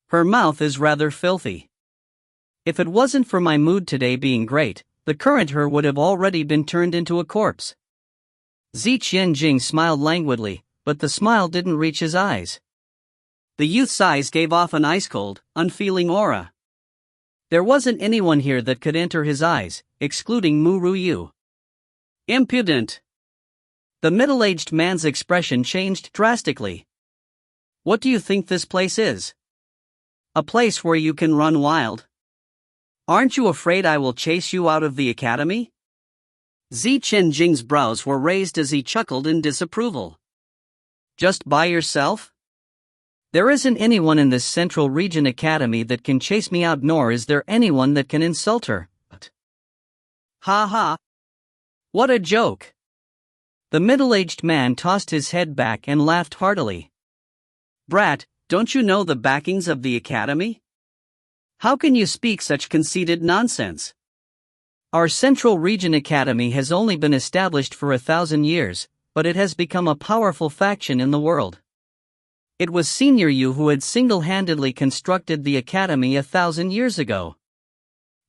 Her mouth is rather filthy. If it wasn't for my mood today being great, the current her would have already been turned into a corpse. Zi Qianjing smiled languidly, but the smile didn't reach his eyes. The youth's eyes gave off an ice-cold, unfeeling aura. There wasn't anyone here that could enter his eyes, excluding Ru Yue. Impudent! The middle-aged man's expression changed drastically. What do you think this place is? A place where you can run wild? Aren't you afraid I will chase you out of the academy? Zi Qianjing's brows were raised as he chuckled in disapproval. Just by yourself? There isn't anyone in this Central Region Academy that can chase me out, nor is there anyone that can insult her. Ha ha! What a joke! The middle-aged man tossed his head back and laughed heartily. Brat, don't you know the backings of the academy? How can you speak such conceited nonsense? Our Central Region Academy has only been established for 1,000 years, but it has become a powerful faction in the world. It was Senior Yu who had single-handedly constructed the academy 1,000 years ago.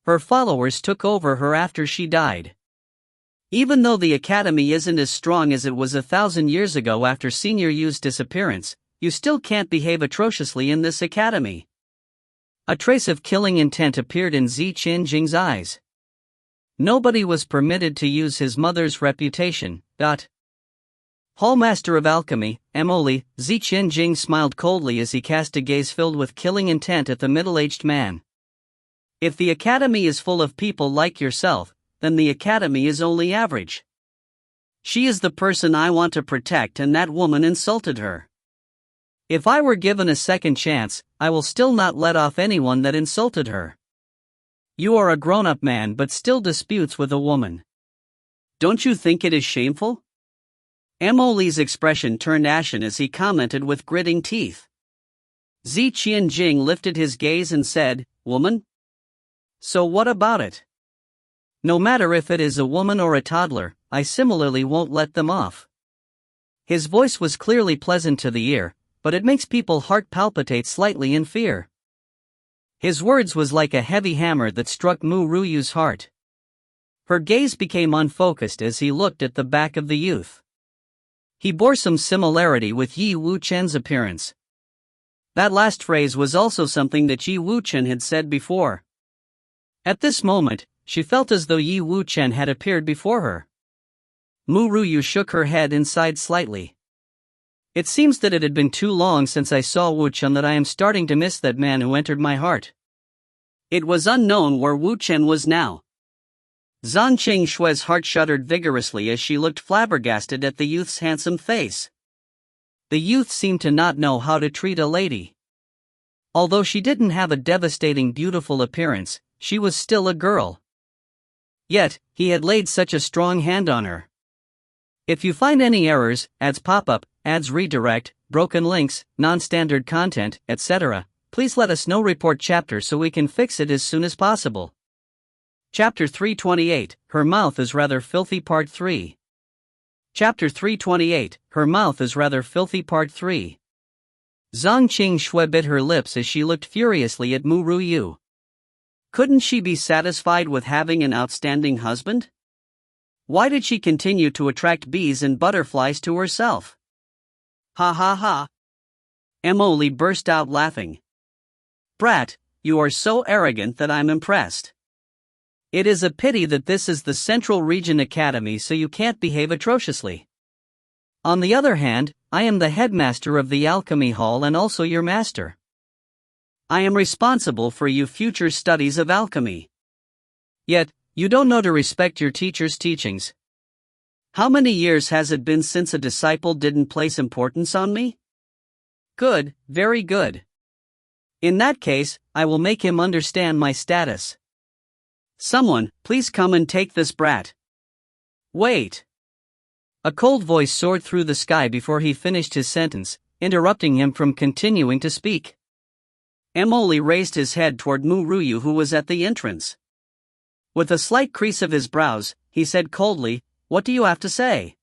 Her followers took over her after she died. Even though the academy isn't as strong as it was 1,000 years ago after Senior Yu's disappearance, you still can't behave atrociously in this academy. A trace of killing intent appeared in Zi Qianjing's eyes. Nobody was permitted to use his mother's reputation. Hallmaster of Alchemy, MOLI, Yan Jin smiled coldly as he cast a gaze filled with killing intent at the middle-aged man. If the academy is full of people like yourself, then the academy is only average. She is the person I want to protect, and that woman insulted her. If I were given a second chance, I will still not let off anyone that insulted her. You are a grown-up man but still disputes with a woman. Don't you think it is shameful? MOLI's expression turned ashen as he commented with gritting teeth. Yan Jin lifted his gaze and said, "Woman? So what about it? No matter if it is a woman or a toddler, I similarly won't let them off." His voice was clearly pleasant to the ear, but it makes people's heart palpitate slightly in fear. His words was like a heavy hammer that struck Mu Ruyu's heart. Her gaze became unfocused as he looked at the back of the youth. He bore some similarity with Yi Wuchen's appearance. That last phrase was also something that Yi Wuchen had said before. At this moment, she felt as though Yi Wuchen had appeared before her. Mu Ruyu shook her head and sighed slightly. It seems that it had been too long since I saw Wuchen that I am starting to miss that man who entered my heart. It was unknown where Wuchen was now. Zhan Qingshui's heart shuddered vigorously as she looked flabbergasted at the youth's handsome face. The youth seemed to not know how to treat a lady. Although she didn't have a devastating beautiful appearance, she was still a girl. Yet, he had laid such a strong hand on her. If you find any errors, ads pop-up, ads redirect, broken links, non-standard content, etc., please let us know. Report chapter so we can fix it as soon as possible. Chapter 328, Her Mouth is Rather Filthy Part 3. Chapter 328, Her Mouth is Rather Filthy Part 3. Zhang Qingshui bit her lips as she looked furiously at Mu Ruyu. Couldn't she be satisfied with having an outstanding husband? Why did she continue to attract bees and butterflies to herself? Ha ha ha. Emily burst out laughing. Brat, you are so arrogant that I'm impressed. It is a pity that this is the Central Region Academy, so you can't behave atrociously. On the other hand, I am the headmaster of the Alchemy Hall and also your master. I am responsible for your future studies of alchemy. Yet, you don't know to respect your teacher's teachings. How many years has it been since a disciple didn't place importance on me? Good, very good. In that case, I will make him understand my status. Someone, please come and take this brat. Wait. A cold voice soared through the sky before he finished his sentence, interrupting him from continuing to speak. Emoli raised his head toward Mu Ruyu, who was at the entrance. With a slight crease of his brows, he said coldly, "What do you have to say?"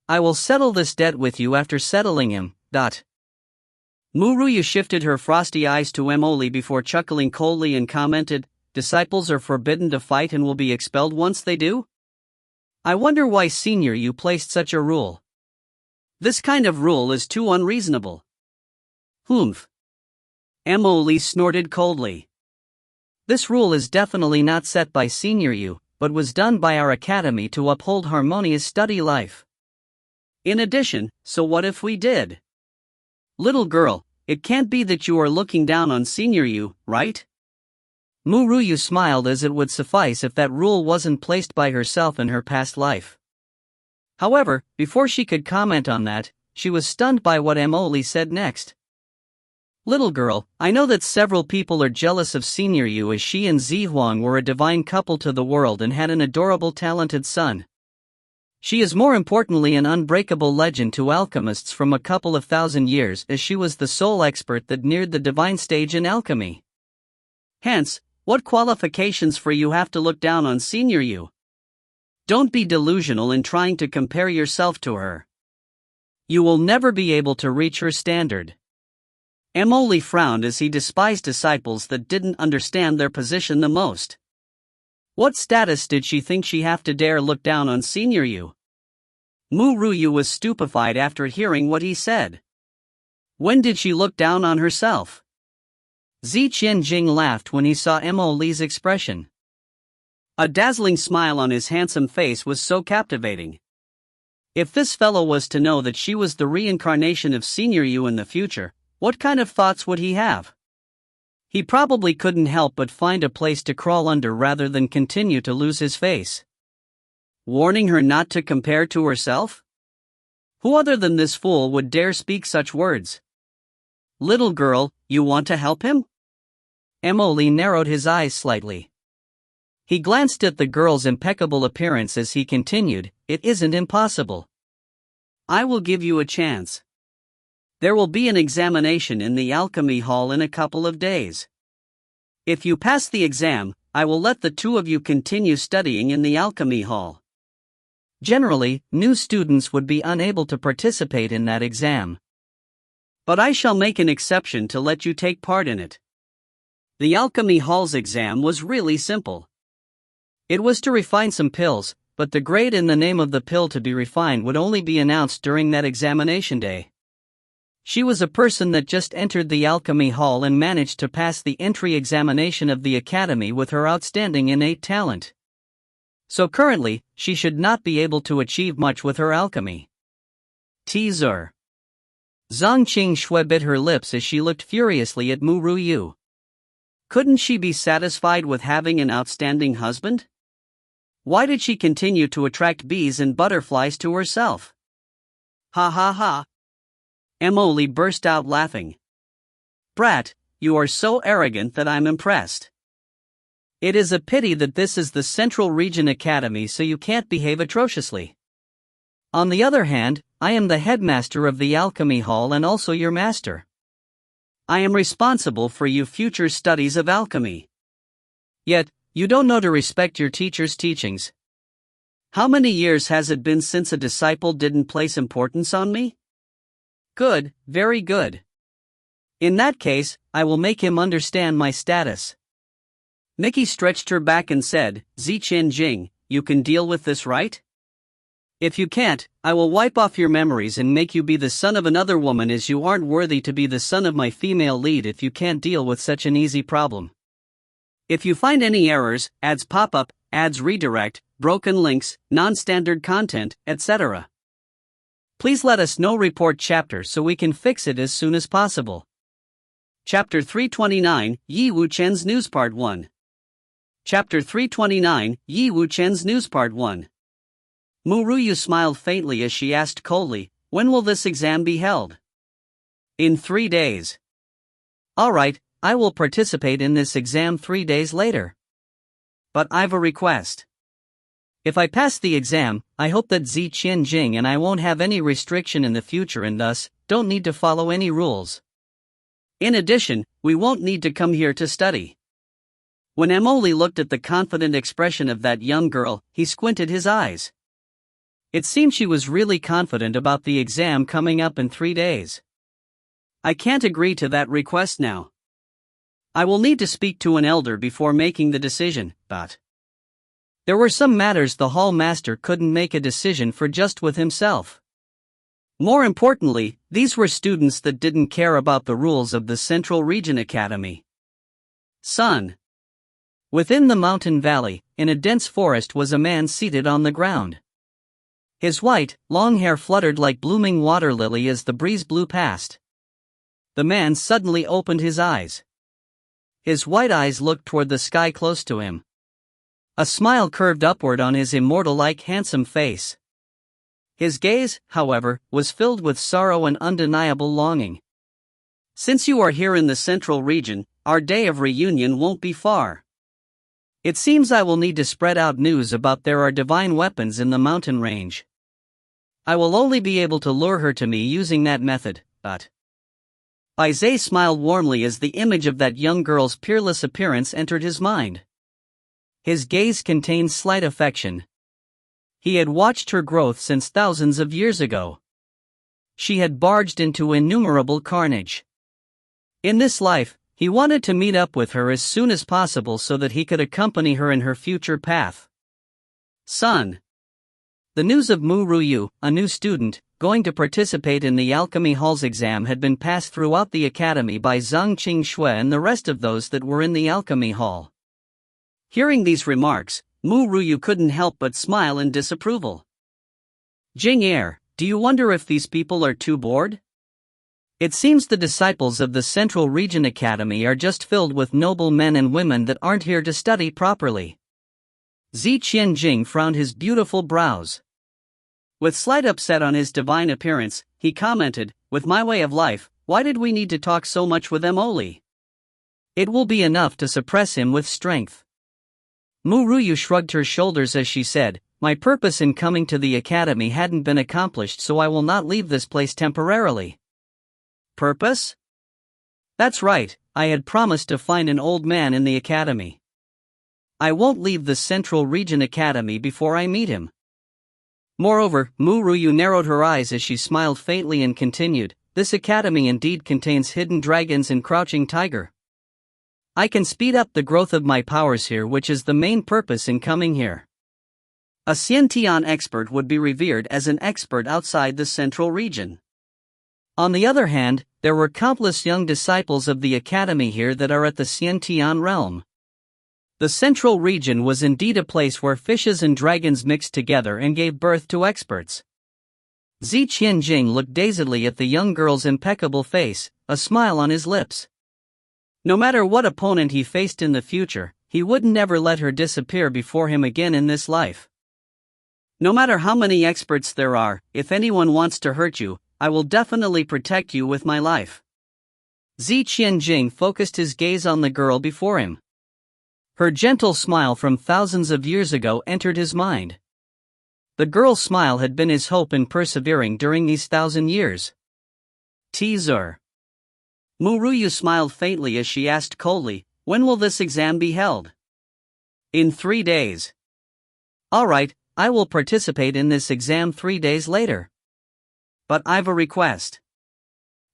"I will settle this debt with you after settling him." Mu Ruyu shifted her frosty eyes to Emoli before chuckling coldly and commented, "Disciples are forbidden to fight and will be expelled once they do? I wonder why Senior Yu placed such a rule. This kind of rule is too unreasonable." Humph. Emoli snorted coldly. "This rule is definitely not set by Senior Yu, but was done by our academy to uphold harmonious study life. In addition, so what if we did? Little girl, it can't be that you are looking down on Senior Yu, right?" Mu Ruyu smiled, as it would suffice if that rule wasn't placed by herself in her past life. However, before she could comment on that, she was stunned by what Emoli said next. "Little girl, I know that several people are jealous of Senior Yu, as she and Zihuang were a divine couple to the world and had an adorable talented son. She is more importantly an unbreakable legend to alchemists from a couple of thousand years, as she was the sole expert that neared the divine stage in alchemy. Hence, what qualifications for you have to look down on Senior Yu? Don't be delusional in trying to compare yourself to her. You will never be able to reach her standard." Emoli frowned as he despised disciples that didn't understand their position the most. What status did she think she have to dare look down on Senior Yu? Mu Ruyu was stupefied after hearing what he said. When did she look down on herself? Yan Jin laughed when he saw Emoli's expression. A dazzling smile on his handsome face was so captivating. If this fellow was to know that she was the reincarnation of Senior Yu in the future, what kind of thoughts would he have? He probably couldn't help but find a place to crawl under rather than continue to lose his face. Warning her not to compare to herself? Who other than this fool would dare speak such words? Little girl, you want to help him? Emily narrowed his eyes slightly. He glanced at the girl's impeccable appearance as he continued, "It isn't impossible. I will give you a chance. There will be an examination in the Alchemy Hall in a couple of days. If you pass the exam, I will let the two of you continue studying in the Alchemy Hall. Generally, new students would be unable to participate in that exam. But I shall make an exception to let you take part in it." The Alchemy Hall's exam was really simple. It was to refine some pills, but the grade and the name of the pill to be refined would only be announced during that examination day. She was a person that just entered the Alchemy Hall and managed to pass the entry examination of the academy with her outstanding innate talent. So currently, she should not be able to achieve much with her alchemy. Teaser. Zhang Qing bit her lips as she looked furiously at Ru Yue. Couldn't she be satisfied with having an outstanding husband? Why did she continue to attract bees and butterflies to herself? Ha ha ha. Emily burst out laughing. Brat, you are so arrogant that I'm impressed. It is a pity that this is the Central Region Academy, so you can't behave atrociously. On the other hand, I am the headmaster of the Alchemy Hall and also your master. I am responsible for your future studies of alchemy. Yet, you don't know to respect your teacher's teachings. How many years has it been since a disciple didn't place importance on me? Good, very good. In that case, I will make him understand my status. Nikki stretched her back and said, "Zichen Jing, you can deal with this, right? If you can't, I will wipe off your memories and make you be the son of another woman, as you aren't worthy to be the son of my female lead if you can't deal with such an easy problem. If you find any errors, ads pop up, ads redirect, broken links, non-standard content, etc. please let us know. Report chapter so we can fix it as soon as possible." Chapter 329, Yi Wuchen's News Part 1. Chapter 329, Yi Wuchen's News Part 1. Mu Yue smiled faintly as she asked coldly, "When will this exam be held?" "In 3 days. Alright, I will participate in this exam 3 days later. But I've a request. If I pass the exam, I hope that Zichen Jing and I won't have any restriction in the future and thus, don't need to follow any rules. In addition, we won't need to come here to study." When Emily looked at the confident expression of that young girl, he squinted his eyes. It seemed she was really confident about the exam coming up in 3 days. "I can't agree to that request now. I will need to speak to an elder before making the decision, but there were some matters the hall master couldn't make a decision for just with himself. More importantly, these were students that didn't care about the rules of the Central Region Academy. Son. Within the mountain valley, in a dense forest, was a man seated on the ground. His white, long hair fluttered like blooming water lily as the breeze blew past. The man suddenly opened his eyes. His white eyes looked toward the sky close to him. A smile curved upward on his immortal-like handsome face. His gaze, however, was filled with sorrow and undeniable longing. "Since you are here in the Central Region, our day of reunion won't be far. It seems I will need to spread out news about there are divine weapons in the mountain range. I will only be able to lure her to me using that method, but..." Bai Zhe smiled warmly as the image of that young girl's peerless appearance entered his mind. His gaze contained slight affection. He had watched her growth since thousands of years ago. She had barged into innumerable carnage. In this life, he wanted to meet up with her as soon as possible so that he could accompany her in her future path. Son. The news of Mu Yue, a new student, going to participate in the Alchemy Hall's exam, had been passed throughout the academy by Zhang Qing and the rest of those that were in the Alchemy Hall. Hearing these remarks, Mu Ruyu couldn't help but smile in disapproval. Jing Er, do you wonder if these people are too bored? It seems the disciples of the Central Region Academy are just filled with noble men and women that aren't here to study properly. Jing frowned his beautiful brows. With slight upset on his divine appearance, he commented, with my way of life, why did we need to talk so much with them only? It will be enough to suppress him with strength. Mu Ruyu shrugged her shoulders as she said, my purpose in coming to the academy hadn't been accomplished, so I will not leave this place temporarily. Purpose? That's right, I had promised to find an old man in the academy. I won't leave the Central Region Academy before I meet him. Moreover, Mu Ruyu narrowed her eyes as she smiled faintly and continued, this academy indeed contains hidden dragons and crouching tiger. I can speed up the growth of my powers here, which is the main purpose in coming here. A Xiantian expert would be revered as an expert outside the Central Region. On the other hand, there were countless young disciples of the academy here that are at the Xiantian realm. The Central Region was indeed a place where fishes and dragons mixed together and gave birth to experts. Jing looked dazedly at the young girl's impeccable face, a smile on his lips. No matter what opponent he faced in the future, he would never let her disappear before him again in this life. No matter how many experts there are, if anyone wants to hurt you, I will definitely protect you with my life. Jing focused his gaze on the girl before him. Her gentle smile from thousands of years ago entered his mind. The girl's smile had been his hope in persevering during these 1,000 years. Teaser. Mu Ruyu smiled faintly as she asked coldly, when will this exam be held? In 3 days. Alright, I will participate in this exam 3 days later. But I've a request.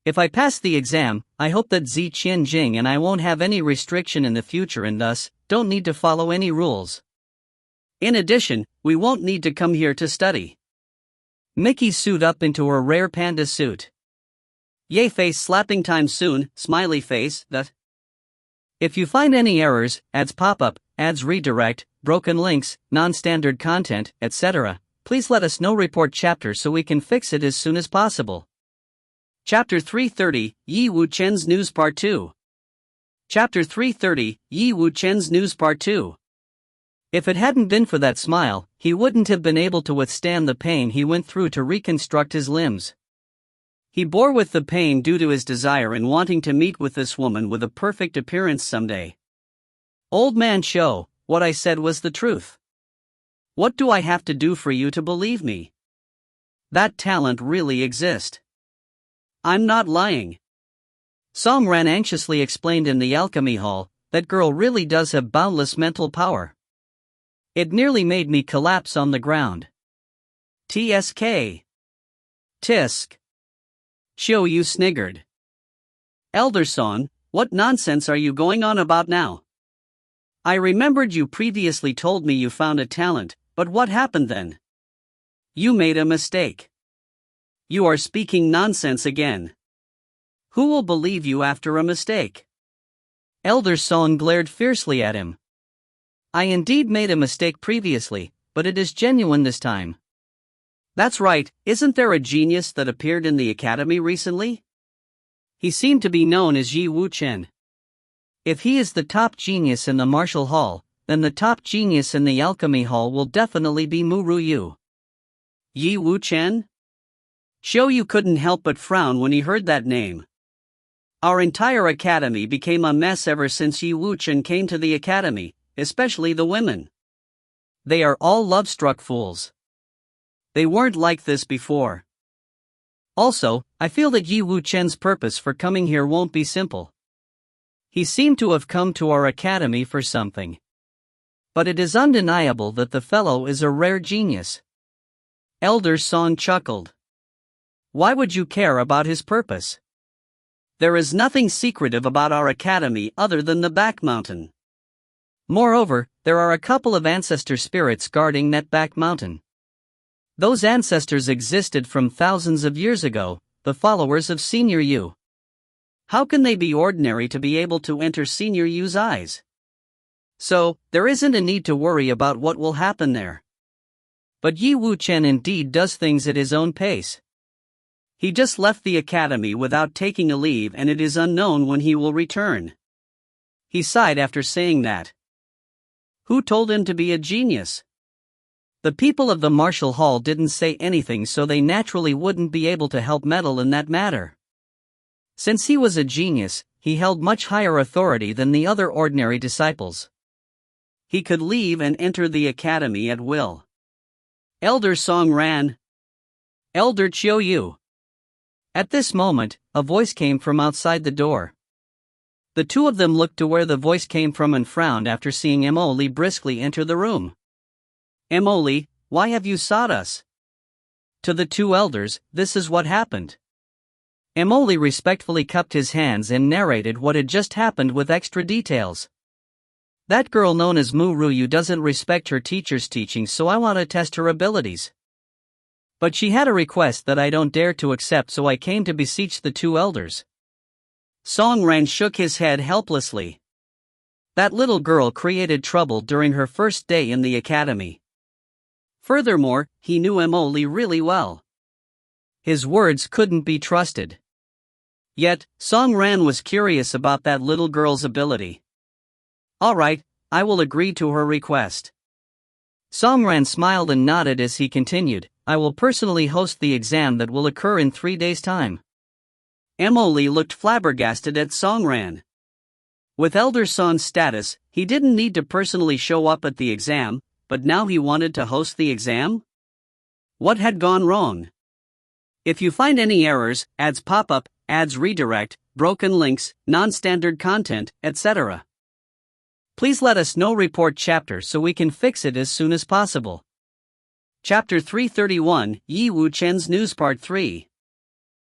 If I pass the exam, I hope that Jing and I won't have any restriction in the future and thus, don't need to follow any rules. In addition, we won't need to come here to study. Mickey suit up into her rare panda suit. Yay face slapping time soon, smiley face, that. If you find any errors, ads pop up, ads redirect, broken links, non-standard content, etc., please let us know. Report chapter so we can fix it as soon as possible. Chapter 330, Yi Wu Chen's News Part 2. Chapter 330, Yi Wu Chen's News Part 2. If it hadn't been for that smile, he wouldn't have been able to withstand the pain he went through to reconstruct his limbs. He bore with the pain due to his desire in wanting to meet with this woman with a perfect appearance someday. Old man Shou, what I said was the truth. What do I have to do for you to believe me? That talent really exists. I'm not lying. Song Ran anxiously explained in the alchemy hall, that girl really does have boundless mental power. It nearly made me collapse on the ground. TSK. Tisk. Shou Yu sniggered. Elder Song, what nonsense are you going on about now? I remembered you previously told me you found a talent, but what happened then? You made a mistake. You are speaking nonsense again. Who will believe you after a mistake? Elder Song glared fiercely at him. I indeed made a mistake previously, but it is genuine this time. That's right, isn't there a genius that appeared in the academy recently? He seemed to be known as Yi Wu Chen. If he is the top genius in the martial hall, then the top genius in the alchemy hall will definitely be Mu Ruyu. Yi Wu Chen? Shou Yu couldn't help but frown when he heard that name. Our entire academy became a mess ever since Yi Wu Chen came to the academy, especially the women. They are all love-struck fools. They weren't like this before. Also, I feel that Yi Wu Chen's purpose for coming here won't be simple. He seemed to have come to our academy for something. But it is undeniable that the fellow is a rare genius. Elder Song chuckled. Why would you care about his purpose? There is nothing secretive about our academy other than the back mountain. Moreover, there are a couple of ancestor spirits guarding that back mountain. Those ancestors existed from thousands of years ago, the followers of Senior Yu. How can they be ordinary to be able to enter Senior Yu's eyes? So, there isn't a need to worry about what will happen there. But Yi Wu-chen indeed does things at his own pace. He just left the academy without taking a leave, and it is unknown when he will return. He sighed after saying that. Who told him to be a genius? The people of the Martial Hall didn't say anything, so they naturally wouldn't be able to help meddle in that matter. Since he was a genius, he held much higher authority than the other ordinary disciples. He could leave and enter the academy at will. Elder Song ran. Elder Chiu Yu. At this moment, a voice came from outside the door. The two of them looked to where the voice came from and frowned after seeing Emily briskly enter the room. Emily, why have you sought us? To the two elders, this is what happened. Emily respectfully cupped his hands and narrated what had just happened with extra details. That girl known as Mu Ryu doesn't respect her teacher's teaching, so I want to test her abilities. But she had a request that I don't dare to accept, so I came to beseech the two elders. Song Ran shook his head helplessly. That little girl created trouble during her first day in the academy. Furthermore, he knew Emily really well. His words couldn't be trusted. Yet, Song Ran was curious about that little girl's ability. All right, I will agree to her request. Song Ran smiled and nodded as he continued, I will personally host the exam that will occur in 3 days' time. Emily looked flabbergasted at Song Ran. With Elder Song's status, he didn't need to personally show up at the exam, but now he wanted to host the exam? What had gone wrong? If you find any errors, ads pop up, ads redirect, broken links, non-standard content, etc., please let us know. Report chapter so we can fix it as soon as possible. Chapter 331, Yi Wu-chen's News Part 3.